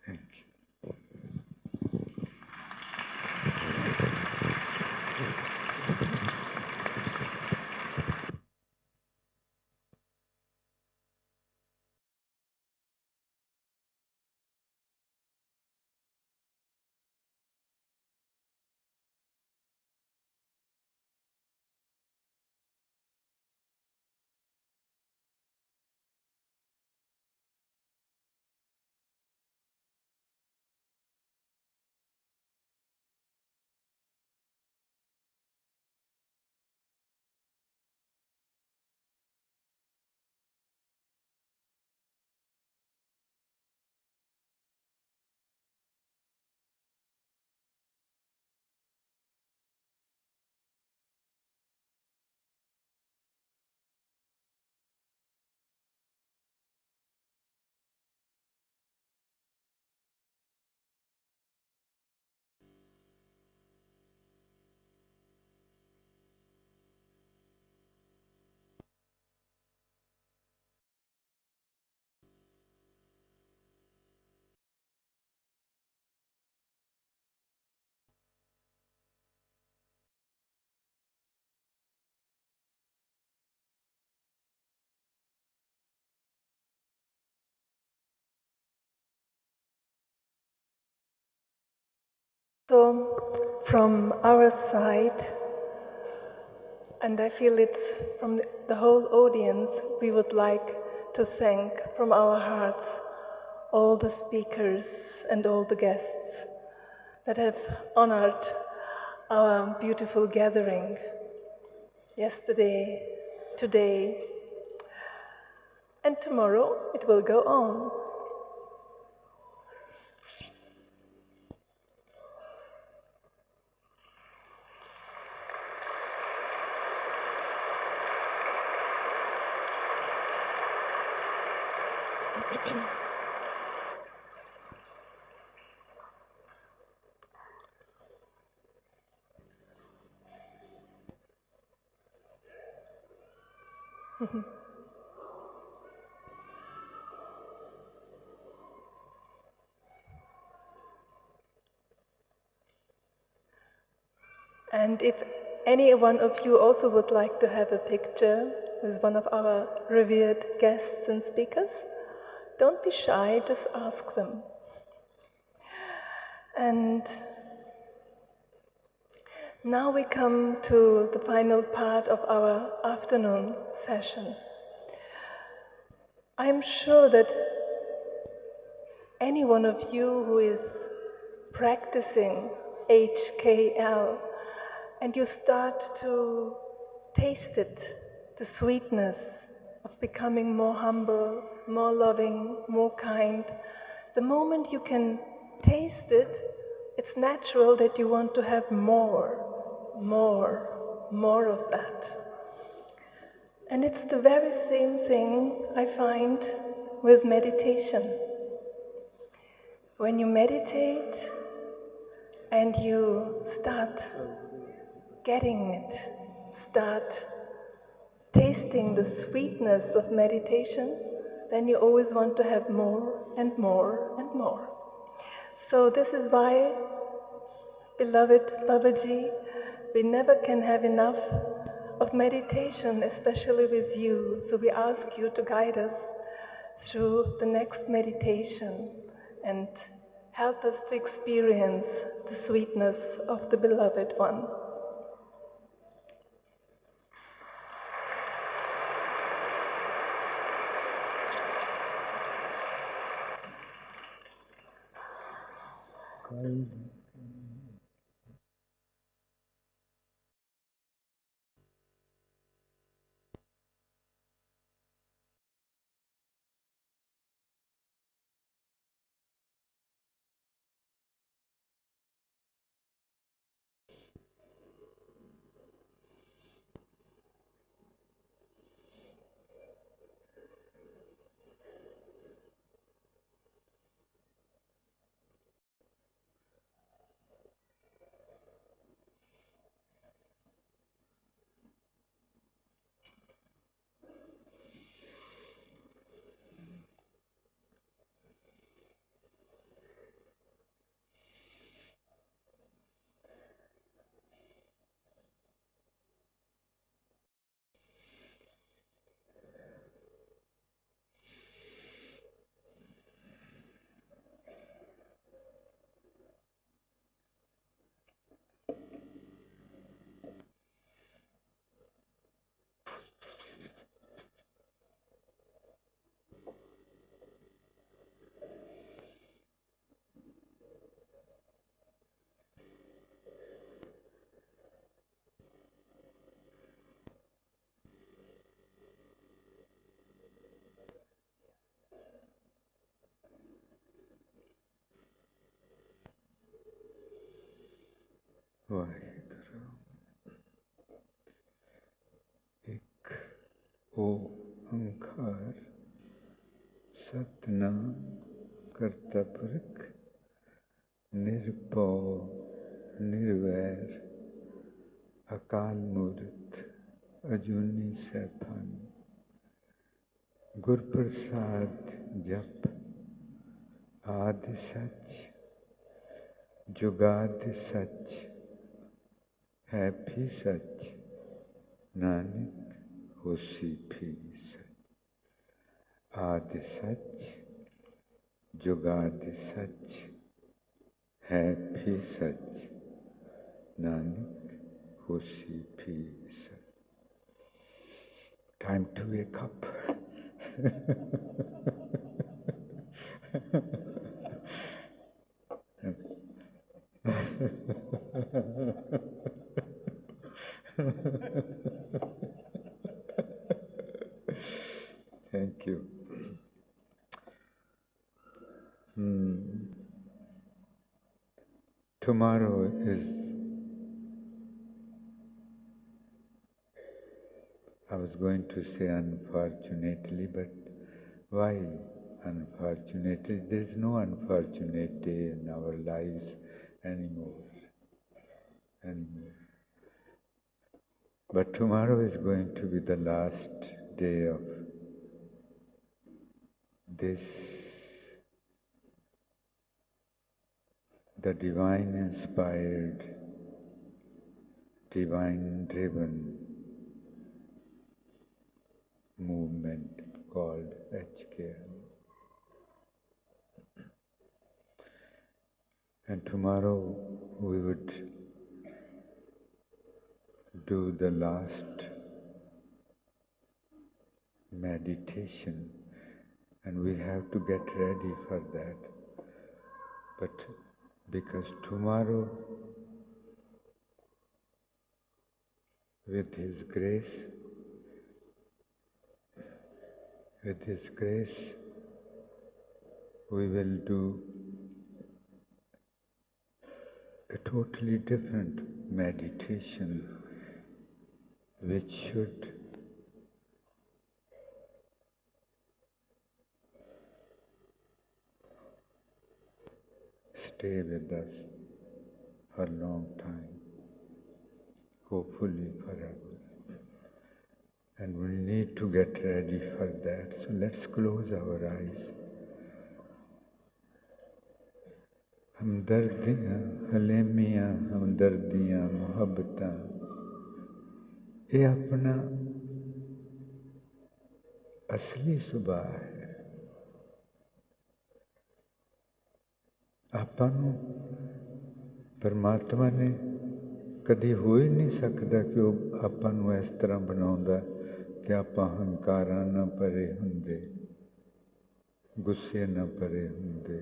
Thank you. So, from our side, and I feel it's from the whole audience, we would like to thank from our hearts all the speakers and all the guests that have honored our beautiful gathering. yesterday, today, and tomorrow it will go on. And if any one of you also would like to have a picture with one of our revered guests and speakers, don't be shy, just ask them. And now we come to the final part of our afternoon session. I'm sure that any one of you who is practicing HKL and you start to taste it, the sweetness of becoming more humble, more loving, more kind, the moment you can taste it, it's natural that you want to have more of that. And it's the very same thing I find with meditation. When you meditate and you start getting it, start tasting the sweetness of meditation, then you always want to have more and more and more. So this is why, beloved Babaji, we never can have enough of meditation, especially with you. So we ask you to guide us through the next meditation and help us to experience the sweetness of the Beloved One. Waheguru ਇੱਕ ਓੰਕਾਰ ਸਤਿਨਾਮ ਕਰਤਾ ਪੁਰਖ ਨਿਰਭਉ ਨਿਰਵੈਰ ਅਕਾਲ ਮੂਰਤ ਅਜੂਨੀ ਸੈਭੰ ਗੁਰ ਪ੍ਰਸਾਦ ਜਪ ਆਦਿ ਸੱਚ ਜੁਗਾਦਿ ਸੱਚ है भी सच नानक होसी भी सच आदि सच जुगादि सच है भी सच नानक होसी भी सच. Time to wake up. Thank you. Tomorrow is, I was going to say unfortunately, but why unfortunately? There is no unfortunate day in our lives anymore. But tomorrow is going to be the last day of this, the divine inspired, divine driven movement called HKL. And tomorrow we would do the last meditation, and we have to get ready for that. But because tomorrow, with His grace, we will do a totally different meditation, which should stay with us for a long time, hopefully forever. And we need to get ready for that. So let's close our eyes. हमदर्दियाँ, हलेमियाँ, हमदर्दियाँ, मोहब्बताँ, ये अपना असली सुभाव है। ਆਪਾਂ ਨੂੰ ਪਰਮਾਤਮਾ ਨੇ ਕਦੀ ਹੋ ਹੀ ਨਹੀਂ ਸਕਦਾ ਕਿ ਉਹ ਆਪਾਂ ਨੂੰ ਇਸ ਤਰ੍ਹਾਂ ਬਣਾਉਂਦਾ ਕਿ ਆਪਾਂ ਹੰਕਾਰਾਂ ਨਾਲ ਭਰੇ ਹੁੰਦੇ, ਗੁੱਸੇ ਨਾਲ ਭਰੇ ਹੁੰਦੇ,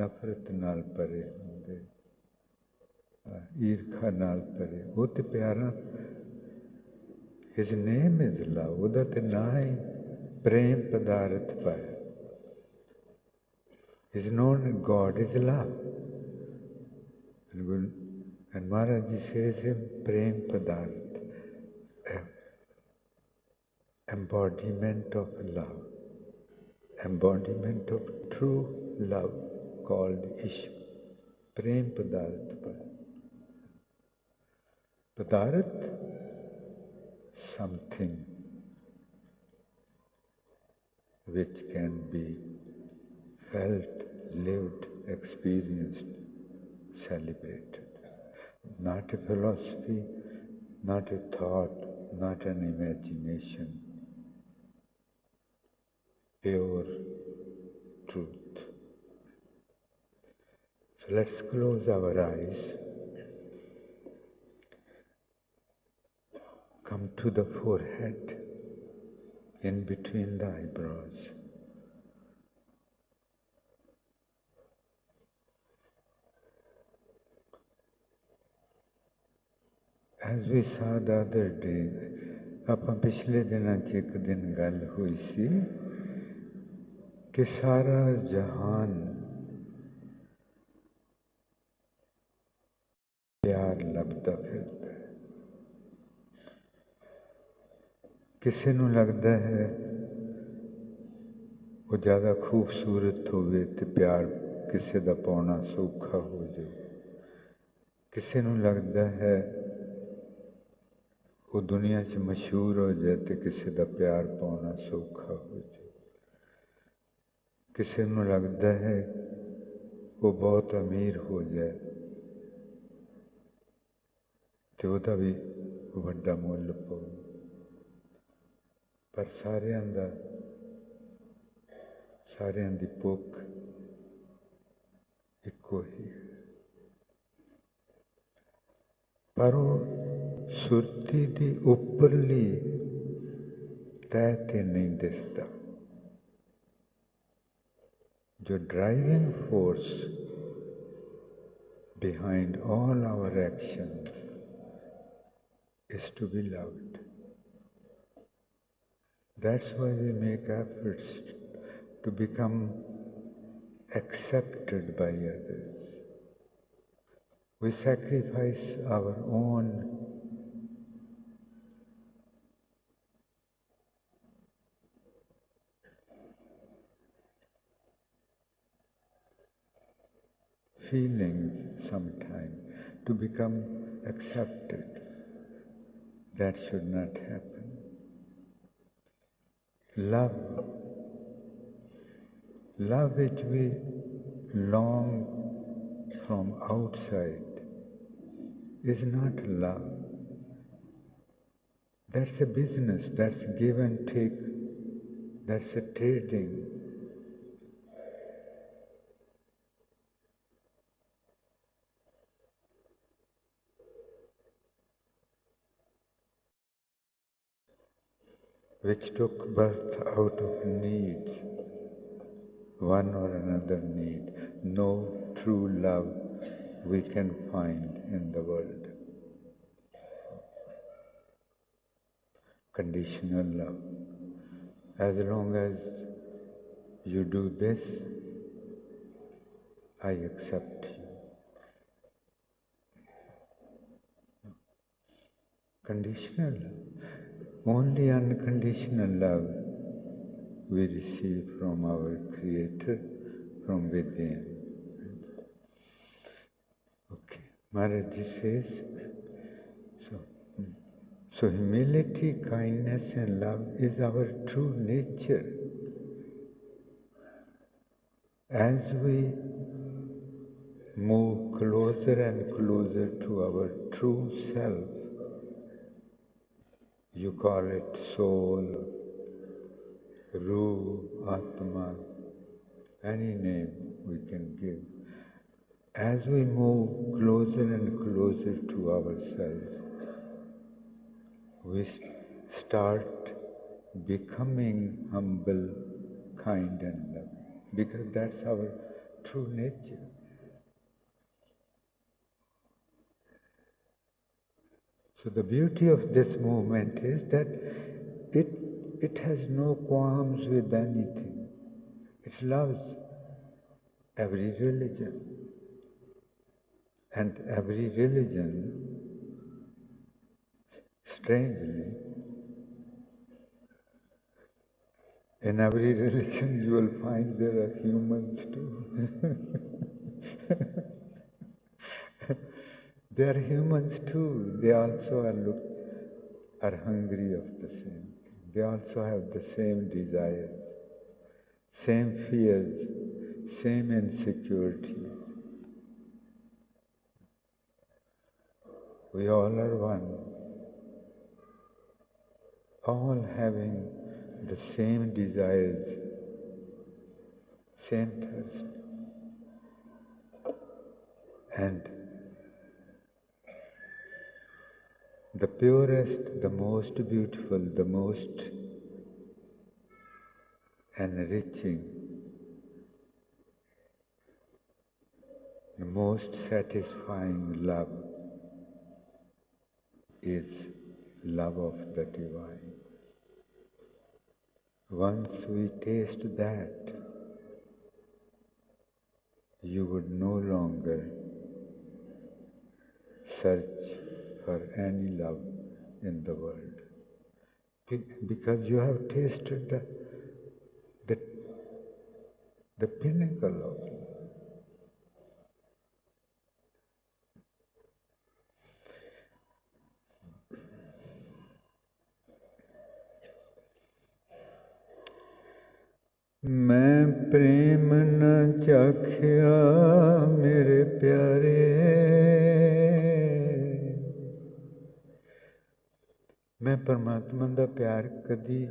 ਨਫ਼ਰਤ ਨਾਲ ਭਰੇ ਹੁੰਦੇ, ਈਰਖਾ ਨਾਲ ਭਰੇ। ਉਹ ਤੇ ਪਿਆਰਾ, His name is love, ਉਹਦਾ ਤੇ ਨਾਂ ਹੀ ਪ੍ਰੇਮ ਪਦਾਰਥ ਪਾਇਆ। His known God is love. And Maharaj Ji says him Prem Padarth, embodiment of love, embodiment of true love called Ishq. Prem Padarth. Padarth, something which can be felt, lived, experienced, celebrated. Not a philosophy, not a thought, not an imagination. Pure truth. So let's close our eyes. Come to the forehead, in between the eyebrows. As we saw the other day, ਆਪਾਂ ਪਿਛਲੇ ਦਿਨਾਂ 'ਚ ਇੱਕ ਦਿਨ ਗੱਲ ਹੋਈ ਸੀ ਕਿ ਸਾਰਾ ਜਹਾਨ ਪਿਆਰ ਲੱਭਦਾ ਫਿਰਦਾ ਹੈ। ਕਿਸੇ ਨੂੰ ਲੱਗਦਾ ਹੈ ਉਹ ਜ਼ਿਆਦਾ ਖੂਬਸੂਰਤ ਹੋਵੇ ਤੇ ਪਿਆਰ ਕਿਸੇ ਦਾ ਪਾਉਣਾ ਸੌਖਾ ਹੋ ਜਾਵੇ। ਕਿਸੇ ਨੂੰ ਲੱਗਦਾ ਹੈ ਉਹ ਦੁਨੀਆ 'ਚ ਮਸ਼ਹੂਰ ਹੋ ਜਾਏ ਤੇ ਕਿਸੇ ਦਾ ਪਿਆਰ ਪਾਉਣਾ ਸੌਖਾ ਹੋ ਜਾਏ। ਕਿਸੇ ਨੂੰ ਲੱਗਦਾ ਹੈ ਉਹ ਬਹੁਤ ਅਮੀਰ ਹੋ ਜਾਏ ਤੇ ਉਹਦਾ ਵੀ ਵੱਡਾ ਮੁੱਲ ਪਾਓ। ਪਰ ਸਾਰਿਆਂ ਦੀ ਭੁੱਖ ਇੱਕੋ ਹੀ ਹੈ। ਪਰ ਉਹ ਸੁਰਤੀ ਦੀ ਉੱਪਰਲੀ ਤਹਿ ਤੇ ਨਹੀਂ ਦਿਸਦਾ। ਜੋ driving force behind all our actions is to be loved. That's why we make efforts to become accepted by others. We sacrifice our own feelings sometimes to become accepted. That should not happen. Love which we long from outside is not love. That's a business, that's give and take, that's a trading. Which took birth out of needs, one or another need. No true love we can find in the world. Conditional love. As long as you do this, I accept you. Conditional love. Only unconditional love we receive from our Creator, from within. Okay, Maharaj Ji says, so humility, kindness and love is our true nature. As we move closer and closer to our true self, you call it soul, Ruh, Atma, any name we can give. As we move closer and closer to ourselves, we start becoming humble, kind and loving, because that's our true nature. So the beauty of this movement is that it has no qualms with anything. It loves every religion. And every religion, strangely, in every religion you will find there are humans too. They are humans too. They also are hungry of the same thing. They also have the same desires, same fears, same insecurity. We all are one, all having the same desires, same thirst. And the purest, the most beautiful, the most enriching, the most satisfying love is love of the divine. Once we taste that, you would no longer search for any love in the world, because you have tasted the pinnacle of love. मैं प्रेम न चाखिया मेरे प्यारे, मैं परमात्मा दा प्यार कदी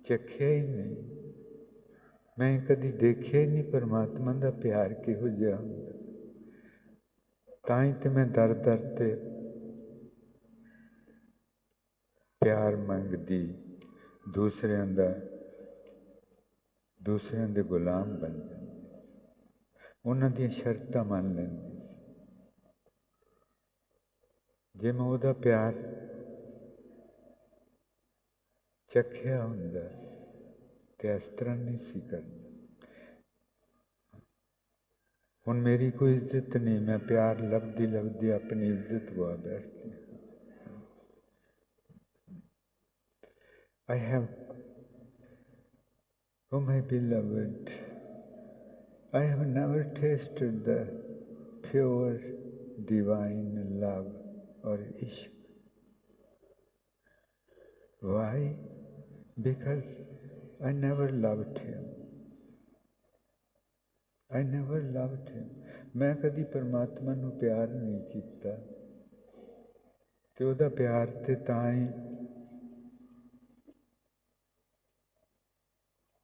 चखिया ही नहीं, मैं कदी देखिया ही नहीं परमात्मा दा प्यार किहो जिहा हुंदा। तां ही ते मैं दर दर ते प्यार मंगदी, दूसरिਆਂ ਦੇ ਗੁਲਾਮ ਬਣ ਜਾਂਦੀ, ਉਹਨਾਂ ਦੀਆਂ ਸ਼ਰਤਾਂ ਮੰਨ ਲੈਂਦੀ। ਜੇ ਮੈਂ ਉਹਦਾ ਪਿਆਰ ਚੱਖਿਆ ਹੁੰਦਾ ਤੇ ਇਸ ਤਰ੍ਹਾਂ ਨਹੀਂ ਸੀ ਕਰਨਾ। ਹੁਣ ਮੇਰੀ ਕੋਈ ਇੱਜ਼ਤ ਨਹੀਂ, ਮੈਂ ਪਿਆਰ ਲੱਭਦੀ ਲੱਭਦੀ ਆਪਣੀ ਇੱਜ਼ਤ ਗਵਾ ਬੈਠਦੀ। I have, oh my beloved, I have never tasted the pure divine love or ishq. Why? Because I never loved him. I never loved him. ਮੈਂ ਕਦੀ ਪਰਮਾਤਮਾ ਨੂੰ ਪਿਆਰ ਨਹੀਂ ਕੀਤਾ ਤੇ ਉਹਦਾ ਪਿਆਰ ਤੇ ਤਾਂ ਹੀ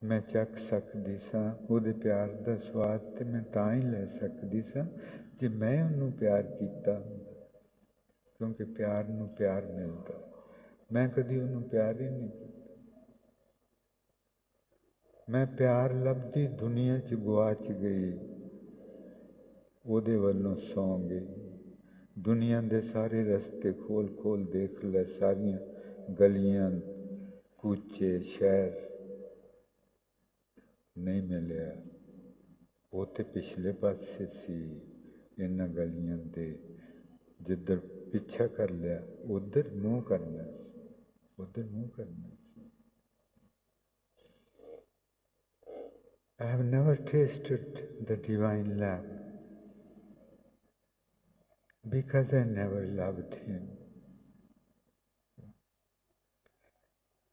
ਮੈਂ ਚੱਖ ਸਕਦੀ ਸਾਂ, ਉਹਦੇ ਪਿਆਰ ਦਾ ਸਵਾਦ ਤੇ ਮੈਂ ਤਾਂ ਹੀ ਲੈ ਸਕਦੀ ਸਾਂ ਜੇ ਮੈਂ ਉਹਨੂੰ ਪਿਆਰ ਕੀਤਾ ਹੁੰਦਾ, ਕਿਉਂਕਿ ਪਿਆਰ ਨੂੰ ਪਿਆਰ ਮਿਲਦਾ। ਮੈਂ ਕਦੀ ਉਹਨੂੰ ਪਿਆਰ ਹੀ ਨਹੀਂ ਕੀਤਾ। ਮੈਂ ਪਿਆਰ ਲੱਭਦੀ ਦੁਨੀਆ 'ਚ ਗੁਆਚ ਗਈ, ਉਹਦੇ ਵੱਲੋਂ ਸੌਂ ਗਈ। ਦੁਨੀਆ ਦੇ ਸਾਰੇ ਰਸਤੇ ਖੋਲ ਖੋਲ ਦੇਖ ਲੈ, ਸਾਰੀਆਂ ਗਲੀਆਂ ਕੂਚੇ ਸ਼ਹਿਰ ਨਹੀਂ ਮਿਲਿਆ। ਉਹ ਤੇ ਪਿਛਲੇ ਪਾਸੇ ਸੀ ਇਹਨਾਂ ਗਲੀਆਂ ਦੇ, ਜਿੱਧਰ ਪਿੱਛਾ ਕਰ ਲਿਆ ਉੱਧਰ ਮੂੰਹ ਕਰਨਾ ਸੀ, ਉੱਧਰ ਮੂੰਹ ਕਰਨਾ ਸੀ। I have never tasted the divine love because I never loved him.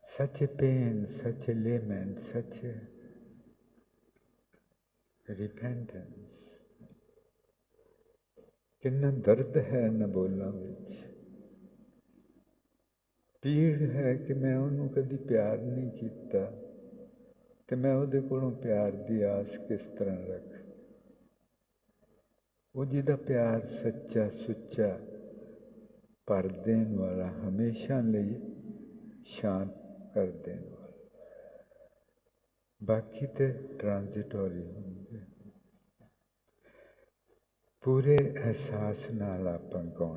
Such a pain, such a lament, such a repentance. ਕਿੰਨਾ ਦਰਦ ਹੈ ਨਾ ਬੋਲਾਂ ਵਿੱਚ, ਪੀੜ ਹੈ ਕਿ ਮੈਂ ਉਹਨੂੰ ਕਦੀ ਪਿਆਰ ਨਹੀਂ ਕੀਤਾ ਤੇ ਮੈਂ ਉਹਦੇ ਕੋਲੋਂ ਪਿਆਰ ਦੀ ਆਸ ਕਿਸ ਤਰ੍ਹਾਂ ਰੱਖ। ਉਹ ਜਿਹਦਾ ਪਿਆਰ ਸੱਚਾ ਸੁੱਚਾ ਭਰ ਦੇਣ ਵਾਲਾ, ਹਮੇਸ਼ਾ ਲਈ ਸ਼ਾਂਤ ਕਰ ਦੇਣ ਵਾਲਾ, ਬਾਕੀ ਤੇ ਟ੍ਰਾਂਜ਼ਿਟੋਰੀ ਹੁੰਦੇ। ਪੂਰੇ ਅਹਿਸਾਸ ਨਾਲ ਆਪਾਂ ਗਾਉਣਾ।